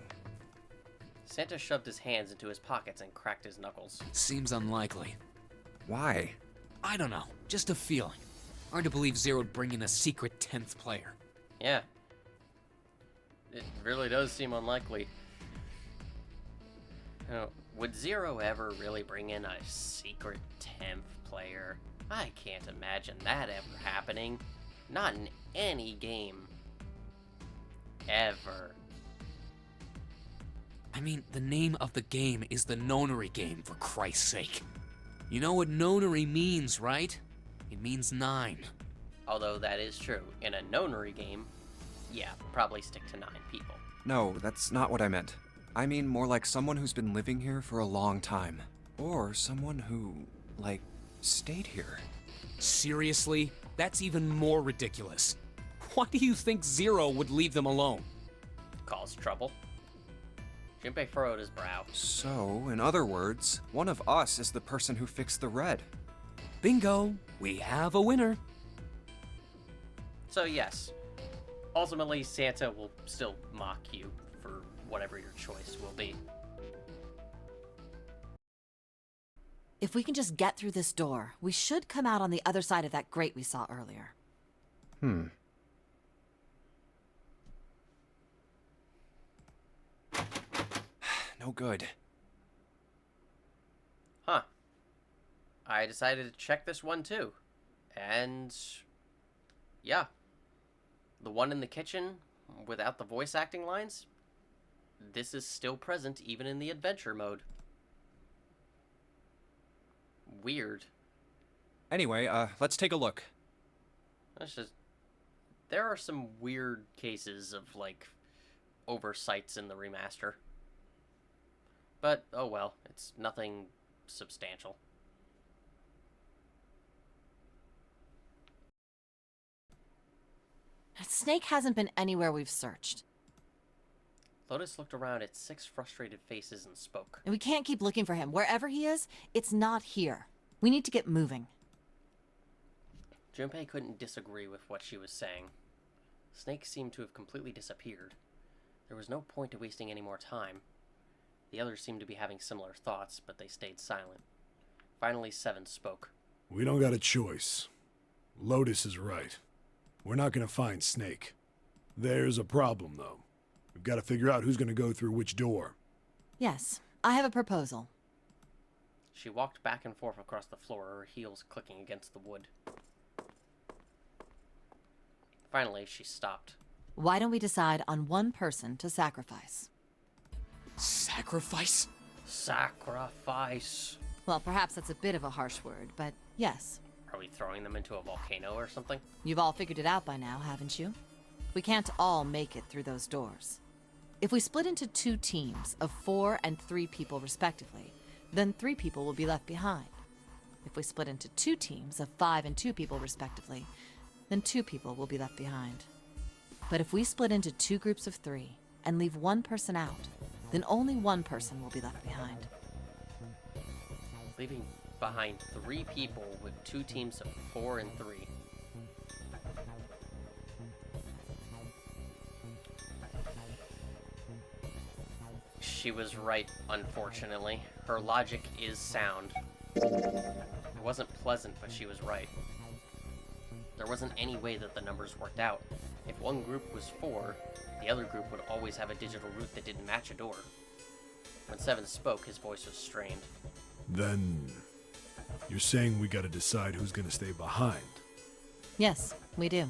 Santa shoved his hands into his pockets and cracked his knuckles. Seems unlikely. Why? I don't know, just a feeling. Hard to believe Zero'd bring in a secret 10th player. Yeah. It really does seem unlikely. You know, would Zero ever really bring in a secret 10th player? I can't imagine that ever happening. Not in any game. Ever. I mean, the name of the game is the Nonary game, for Christ's sake. You know what Nonary means, right? It means 9. Although that is true. In a Nonary game, yeah, probably stick to 9 people. No, that's not what I meant. I mean more like someone who's been living here for a long time. Or someone who, like, stayed here. Seriously? That's even more ridiculous. Why do you think Zero would leave them alone? Cause trouble. Junpei furrowed his brow. So, in other words, one of us is the person who fixed the red. Bingo! We have a winner. So yes, ultimately Santa will still mock you for whatever your choice will be. If we can just get through this door, we should come out on the other side of that grate we saw earlier. No good. Huh. I decided to check this one too. And yeah. The one in the kitchen without the voice acting lines, this is still present even in the adventure mode. Weird. Anyway, let's take a look. That's just... There are some weird cases of, like, oversights in the remaster. But, oh well, it's nothing substantial. Snake hasn't been anywhere we've searched. Lotus looked around at 6 frustrated faces and spoke. And we can't keep looking for him. Wherever he is, it's not here. We need to get moving. Junpei couldn't disagree with what she was saying. Snake seemed to have completely disappeared. There was no point to wasting any more time. The others seemed to be having similar thoughts, but they stayed silent. Finally, 7 spoke. We don't got a choice. Lotus is right. We're not gonna find Snake. There's a problem, though. We've got to figure out who's gonna go through which door. Yes, I have a proposal. She walked back and forth across the floor, her heels clicking against the wood. Finally, she stopped. Why don't we decide on one person to sacrifice? Sacrifice? Sacrifice. Well, perhaps that's a bit of a harsh word, but yes. Are we throwing them into a volcano or something? You've all figured it out by now, haven't you? We can't all make it through those doors. If we split into 2 teams of 4 and 3 people respectively, then 3 people will be left behind. If we split into 2 teams of 5 and 2 people respectively, then 2 people will be left behind. But if we split into 2 groups of 3 and leave 1 person out, then only 1 person will be left behind. Leaving behind 3 people with 2 teams of 4 and 3. She was right, unfortunately. Her logic is sound. It wasn't pleasant, but she was right. There wasn't any way that the numbers worked out. If one group was 4, the other group would always have a digital route that didn't match a door. When 7 spoke, his voice was strained. Then... you're saying we gotta decide who's gonna stay behind? Yes, we do.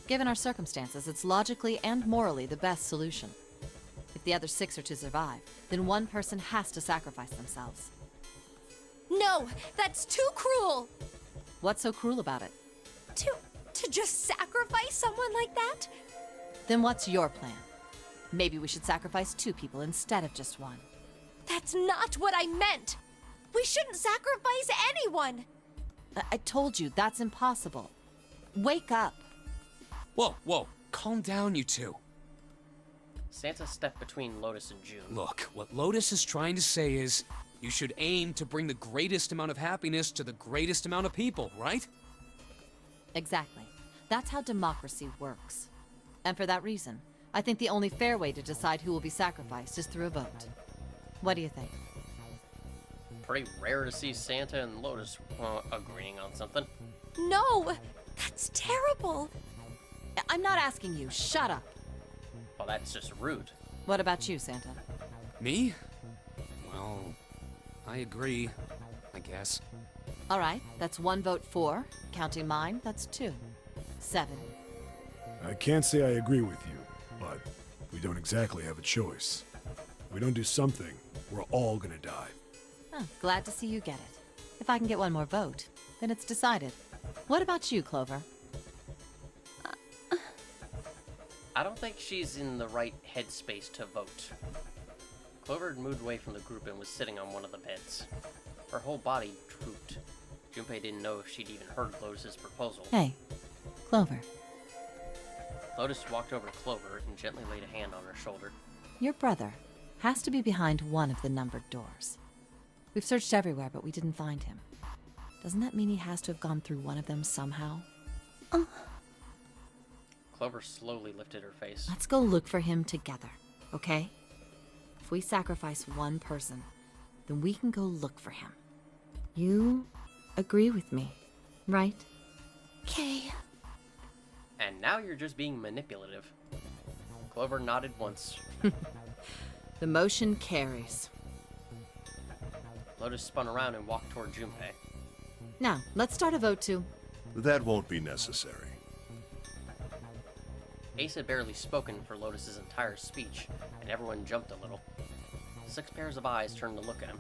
Given our circumstances, it's logically and morally the best solution. If the other 6 are to survive, then 1 person has to sacrifice themselves. No, that's too cruel! What's so cruel about it? To just sacrifice someone like that? Then what's your plan? Maybe we should sacrifice 2 people instead of just 1. That's not what I meant! We shouldn't sacrifice anyone! I told you, that's impossible. Wake up. Whoa, whoa. Calm down, you 2. Santa stepped between Lotus and June. Look, what Lotus is trying to say is, you should aim to bring the greatest amount of happiness to the greatest amount of people, right? Exactly. That's how democracy works. And for that reason, I think the only fair way to decide who will be sacrificed is through a vote. What do you think? Pretty rare to see Santa and Lotus agreeing on something. No! That's terrible! I'm not asking you. Shut up. Well, that's just rude. What about you, Santa? Me? Well, I agree, I guess. All right, that's 1 vote for. Counting mine, that's 2. 7. I can't say I agree with you, but we don't exactly have a choice. If we don't do something, we're all gonna die. Oh, glad to see you get it. If I can get 1 more vote, then it's decided. What about you, Clover? I don't think she's in the right headspace to vote. Clover had moved away from the group and was sitting on one of the beds. Her whole body drooped. Junpei didn't know if she'd even heard Lotus's proposal. Hey, Clover. Lotus walked over to Clover and gently laid a hand on her shoulder. Your brother. has to be behind one of the numbered doors. We've searched everywhere, but we didn't find him. Doesn't that mean he has to have gone through one of them somehow? Clover slowly lifted her face. Let's go look for him together, okay? If we sacrifice one person, then we can go look for him. You agree with me, right? Okay. And now you're just being manipulative. Clover nodded once. The motion carries. Lotus spun around and walked toward Junpei. Now, let's start a vote to... That won't be necessary. Ace had barely spoken for Lotus's entire speech, and everyone jumped a little. 6 pairs of eyes turned to look at him.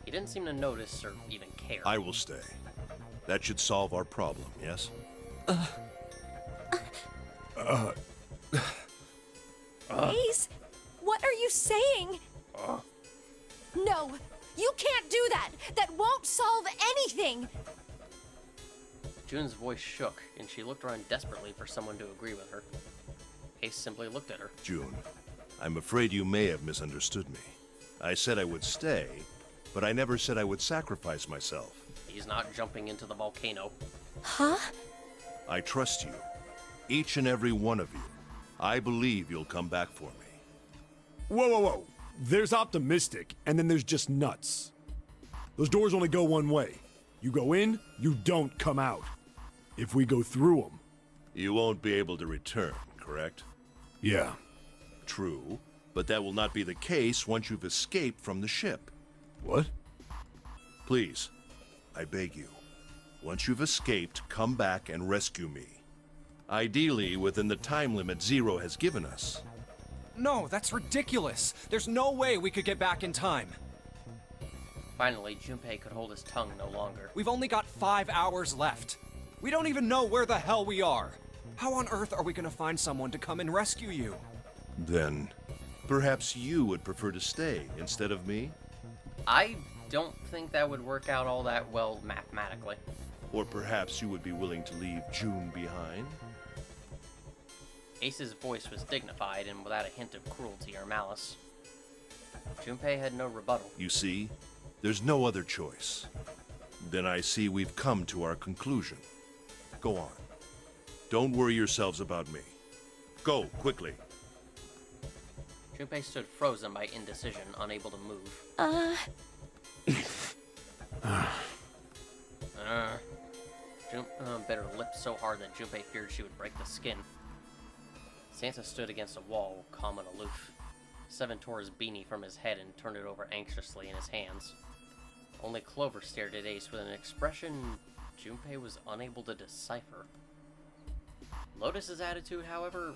He didn't seem to notice or even care. I will stay. That should solve our problem, yes? Ace, what are you saying? No, you can't do that. That won't solve anything. June's voice shook, and she looked around desperately for someone to agree with her. Ace simply looked at her. June, I'm afraid you may have misunderstood me. I said I would stay, but I never said I would sacrifice myself. He's not jumping into the volcano. Huh? I trust you. Each and every one of you. I believe you'll come back for me. Whoa. There's optimistic, and then there's just nuts. Those doors only go one way. You go in, you don't come out. If we go through them... You won't be able to return, correct? Yeah. True, but that will not be the case once you've escaped from the ship. What? Please, I beg you. Once you've escaped, come back and rescue me. Ideally, within the time limit Zero has given us. No, that's ridiculous. There's no way we could get back in time. Finally, Junpei could hold his tongue no longer. We've only got 5 hours left. We don't even know where the hell we are. How on earth are we gonna find someone to come and rescue you? Then, perhaps you would prefer to stay instead of me? I don't think that would work out all that well mathematically. Or perhaps you would be willing to leave June behind? Ace's voice was dignified and without a hint of cruelty or malice. Junpei had no rebuttal. You see, there's no other choice. Then I see we've come to our conclusion. Go on. Don't worry yourselves about me. Go, quickly. Junpei stood frozen by indecision, unable to move. Jun bit her lips so hard that Junpei feared she would break the skin. Santa stood against a wall, calm and aloof. Seven tore his beanie from his head and turned it over anxiously in his hands. Only Clover stared at Ace with an expression Junpei was unable to decipher. Lotus's attitude, however,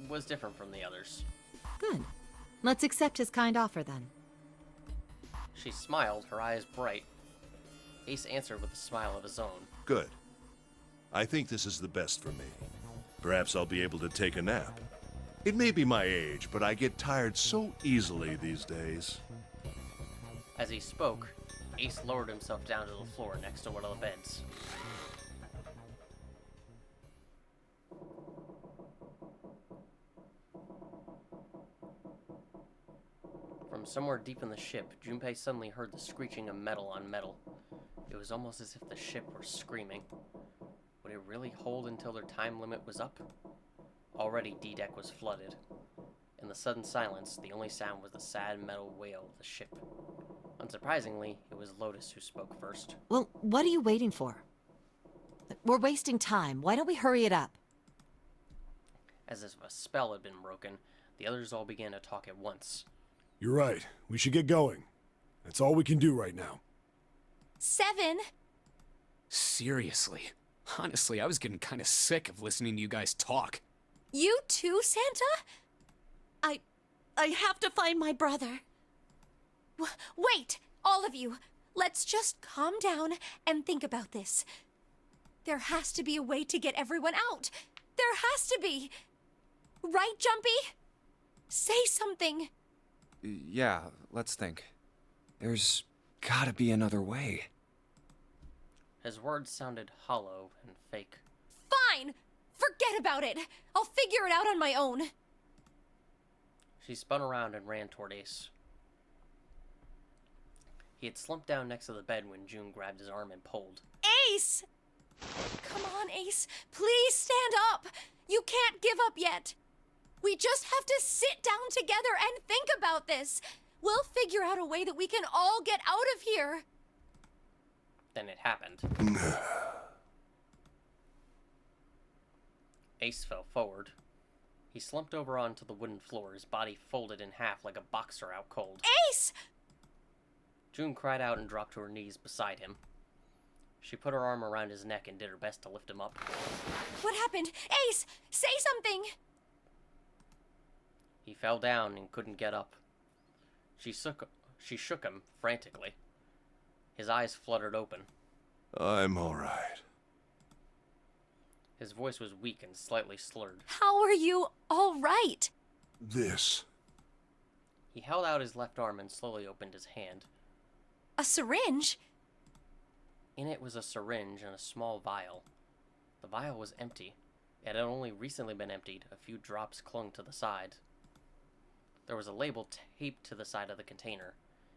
was different from the others. Good. Let's accept his kind offer, then. She smiled, her eyes bright. Ace answered with a smile of his own. Good. I think this is the best for me. Perhaps I'll be able to take a nap. It may be my age, but I get tired so easily these days. As he spoke, Ace lowered himself down to the floor next to one of the beds. From somewhere deep in the ship, Junpei suddenly heard the screeching of metal on metal. It was almost as if the ship were screaming. Would it really hold until their time limit was up? Already D-Deck was flooded. In the sudden silence, the only sound was the sad metal wail of the ship. Unsurprisingly, it was Lotus who spoke first. Well, what are you waiting for? We're wasting time. Why don't we hurry it up? As if a spell had been broken, the others all began to talk at once. You're right. We should get going. That's all we can do right now. 7. Seriously. Honestly, I was getting kind of sick of listening to you guys talk. You too, Santa? I have to find my brother. Wait, all of you. Let's just calm down and think about this. There has to be a way to get everyone out. There has to be. Right, Jumpy? Say something. Yeah, let's think. There's gotta be another way. His words sounded hollow and fake. Fine! Forget about it! I'll figure it out on my own. She spun around and ran toward Ace. He had slumped down next to the bed when June grabbed his arm and pulled. Ace! Come on, Ace. Please stand up. You can't give up yet. We just have to sit down together and think about this. We'll figure out a way that we can all get out of here. Then it happened. Ace fell forward. He slumped over onto the wooden floor, his body folded in half like a boxer out cold. Ace! June cried out and dropped to her knees beside him. She put her arm around his neck and did her best to lift him up. What happened? Ace, say something! He fell down and couldn't get up. She shook him frantically. His eyes fluttered open. I'm all right. His voice was weak and slightly slurred. How are you all right? This. He held out his left arm and slowly opened his hand. A syringe? In it was a syringe and a small vial. The vial was empty. It had only recently been emptied. A few drops clung to the side. There was a label taped to the side of the container.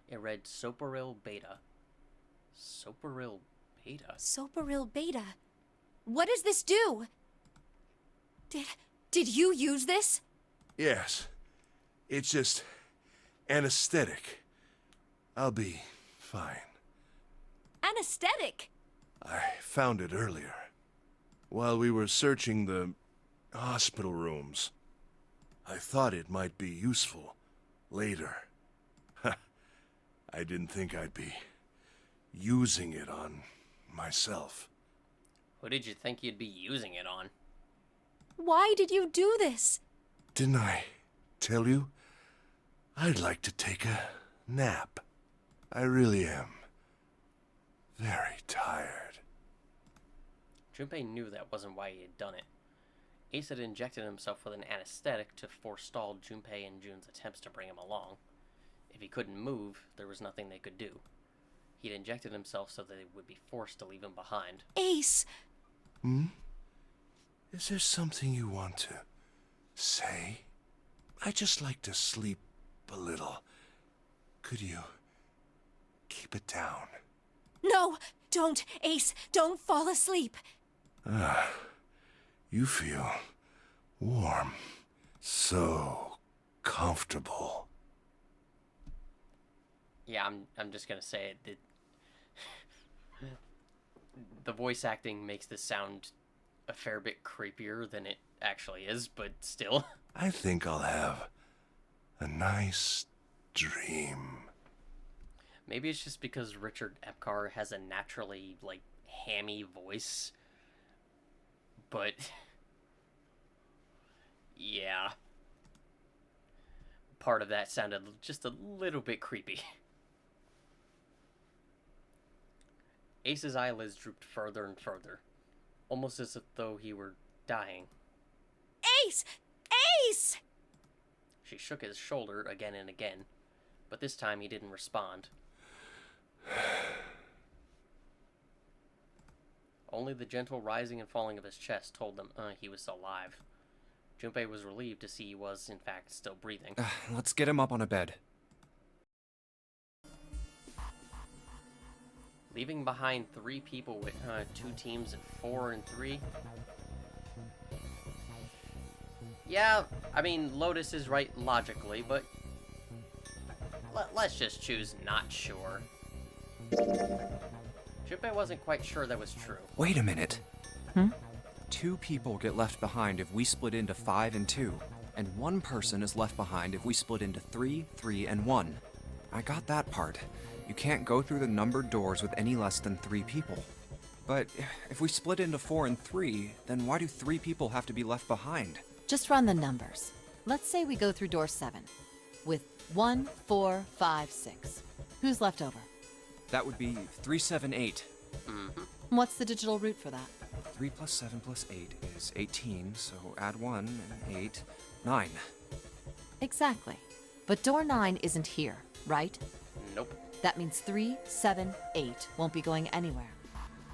It read Soparil Beta. Soparil Beta? Soparil Beta. What does this do? Did you use this? Yes. It's just anesthetic. I'll be fine. Anesthetic? I found it earlier. While we were searching the hospital rooms. I thought it might be useful later. I didn't think I'd be using it on myself. Who did you think you'd be using it on? Why did you do this? Didn't I tell you? I'd like to take a nap. I really am. Very tired. Junpei knew that wasn't why he had done it. Ace had injected himself with an anesthetic to forestall Junpei and June's attempts to bring him along. If he couldn't move, there was nothing they could do. He'd injected himself so that they would be forced to leave him behind. Ace! Is there something you want to say? I just like to sleep a little. Could you keep it down? No, don't, Ace. Don't fall asleep. You feel warm. So comfortable. Yeah, I'm just gonna say it. The voice acting makes this sound a fair bit creepier than it actually is, but still. I think I'll have a nice dream. Maybe it's just because Richard Epcar has a naturally, hammy voice. But, yeah. Part of that sounded just a little bit creepy. Ace's eyelids drooped further and further, almost as though he were dying. Ace! Ace! She shook his shoulder again and again, but this time he didn't respond. Only the gentle rising and falling of his chest told them he was still alive. Junpei was relieved to see he was, in fact, still breathing. Let's get him up on a bed. Leaving behind 3 people with 2 teams of 4 and 3. Yeah, I mean, Lotus is right logically, but let's just choose not sure. Junpei wasn't quite sure that was true. Wait a minute. 2 people get left behind if we split into 5 and 2, and 1 person is left behind if we split into 3, 3, and 1. I got that part. You can't go through the numbered doors with any less than 3 people. But if we split into 4 and 3, then why do 3 people have to be left behind? Just run the numbers. Let's say we go through door 7 with 1, 4, 5, 6. Who's left over? That would be 3, 7, 8. What's the digital root for that? 3 plus 7 plus 8 is 18, so add 1 and 8, 9. Exactly. But door 9 isn't here, right? Nope. That means 3, 7, 8 won't be going anywhere.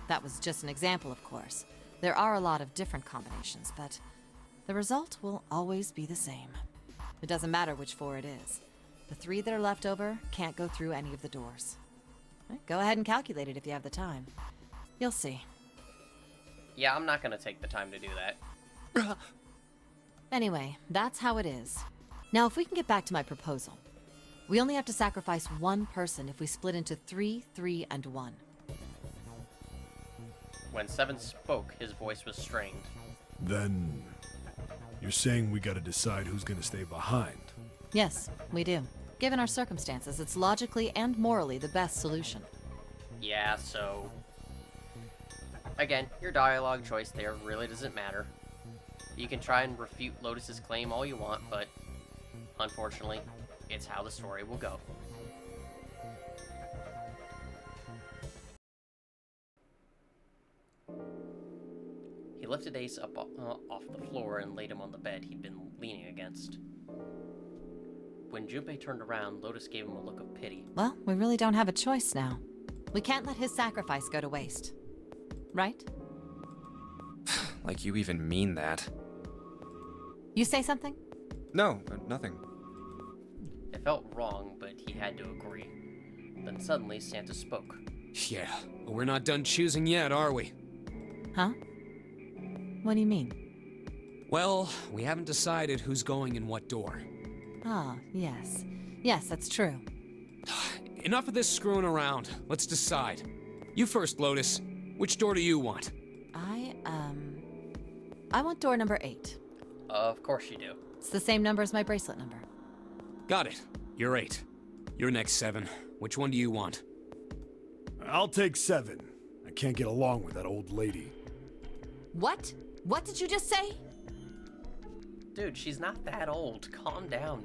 That was just an example, of course. There are a lot of different combinations, but the result will always be the same. It doesn't matter which 4 it is. The 3 that are left over can't go through any of the doors. Go ahead and calculate it if you have the time. You'll see. Yeah, I'm not gonna take the time to do that. Anyway, that's how it is. Now, if we can get back to my proposal. We only have to sacrifice 1 person if we split into 3, 3, and 1. When Seven spoke, his voice was strained. Then, you're saying we gotta decide who's gonna stay behind. Yes, we do. Given our circumstances, it's logically and morally the best solution. Yeah, so... Again, your dialogue choice there really doesn't matter. You can try and refute Lotus's claim all you want, but unfortunately, it's how the story will go. He lifted Ace up off the floor and laid him on the bed he'd been leaning against. When Junpei turned around, Lotus gave him a look of pity. Well, we really don't have a choice now. We can't let his sacrifice go to waste. Right? Like you even mean that. You say something? No, nothing. It felt wrong, but he had to agree. Then suddenly, Santa spoke. Yeah, but we're not done choosing yet, are we? Huh? What do you mean? Well, we haven't decided who's going in what door. Ah, yes. Yes, that's true. Enough of this screwing around. Let's decide. You first, Lotus. Which door do you want? I want door number 8. Of course you do. It's the same number as my bracelet number. Got it. You're 8. You're next, 7. Which one do you want? I'll take 7. I can't get along with that old lady. What? What did you just say? Dude, she's not that old. Calm down.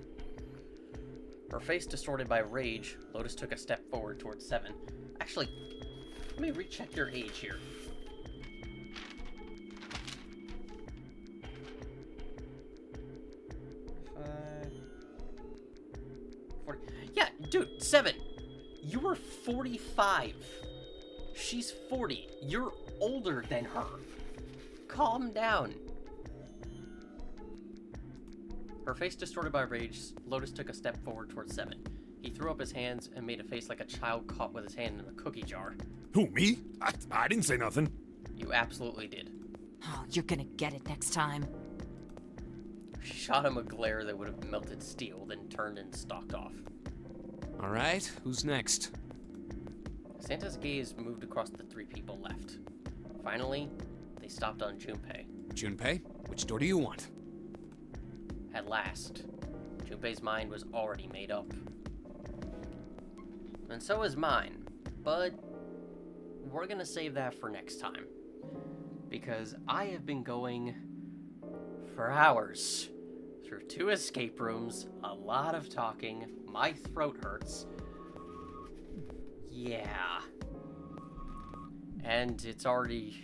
Her face distorted by rage, Lotus took a step forward towards 7. Actually, let me recheck your age here. Yeah, dude, 7. You were 45. She's 40. You're older than her. Calm down. Her face distorted by rage, Lotus took a step forward towards 7. He threw up his hands and made a face like a child caught with his hand in a cookie jar. Who, me? I didn't say nothing. You absolutely did. Oh, you're gonna get it next time. She shot him a glare that would have melted steel, then turned and stalked off. All right, who's next? Santa's gaze moved across the 3 people left. Finally, they stopped on Junpei. Junpei, which door do you want? At last, Junpei's mind was already made up. And so is mine, but we're gonna save that for next time. Because I have been going for hours through 2 escape rooms, a lot of talking, my throat hurts. Yeah. And it's already...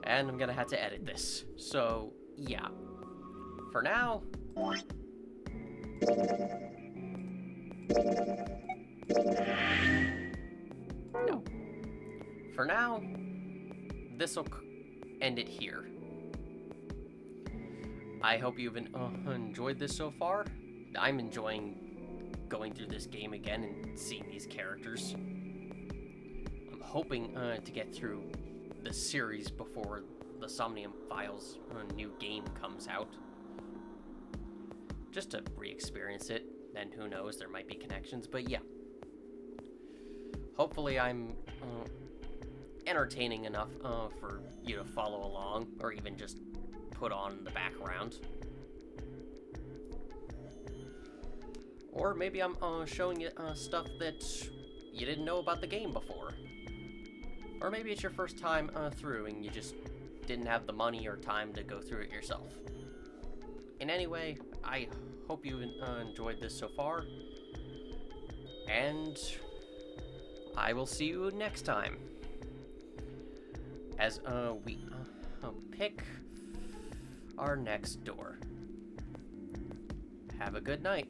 And I'm gonna have to edit this. So, yeah. For now... No. For now, this'll end it here. I hope you've enjoyed this so far. I'm enjoying going through this game again and seeing these characters. I'm hoping to get through the series before the Somnium Files new game comes out. Just to re-experience it, then who knows, there might be connections, but yeah. Hopefully I'm entertaining enough for you to follow along, or even just put on in the background. Or maybe I'm showing you stuff that you didn't know about the game before. Or maybe it's your first time through and you just didn't have the money or time to go through it yourself. In any way, I hope you enjoyed this so far. And I will see you next time. As we pick our next door. Have a good night.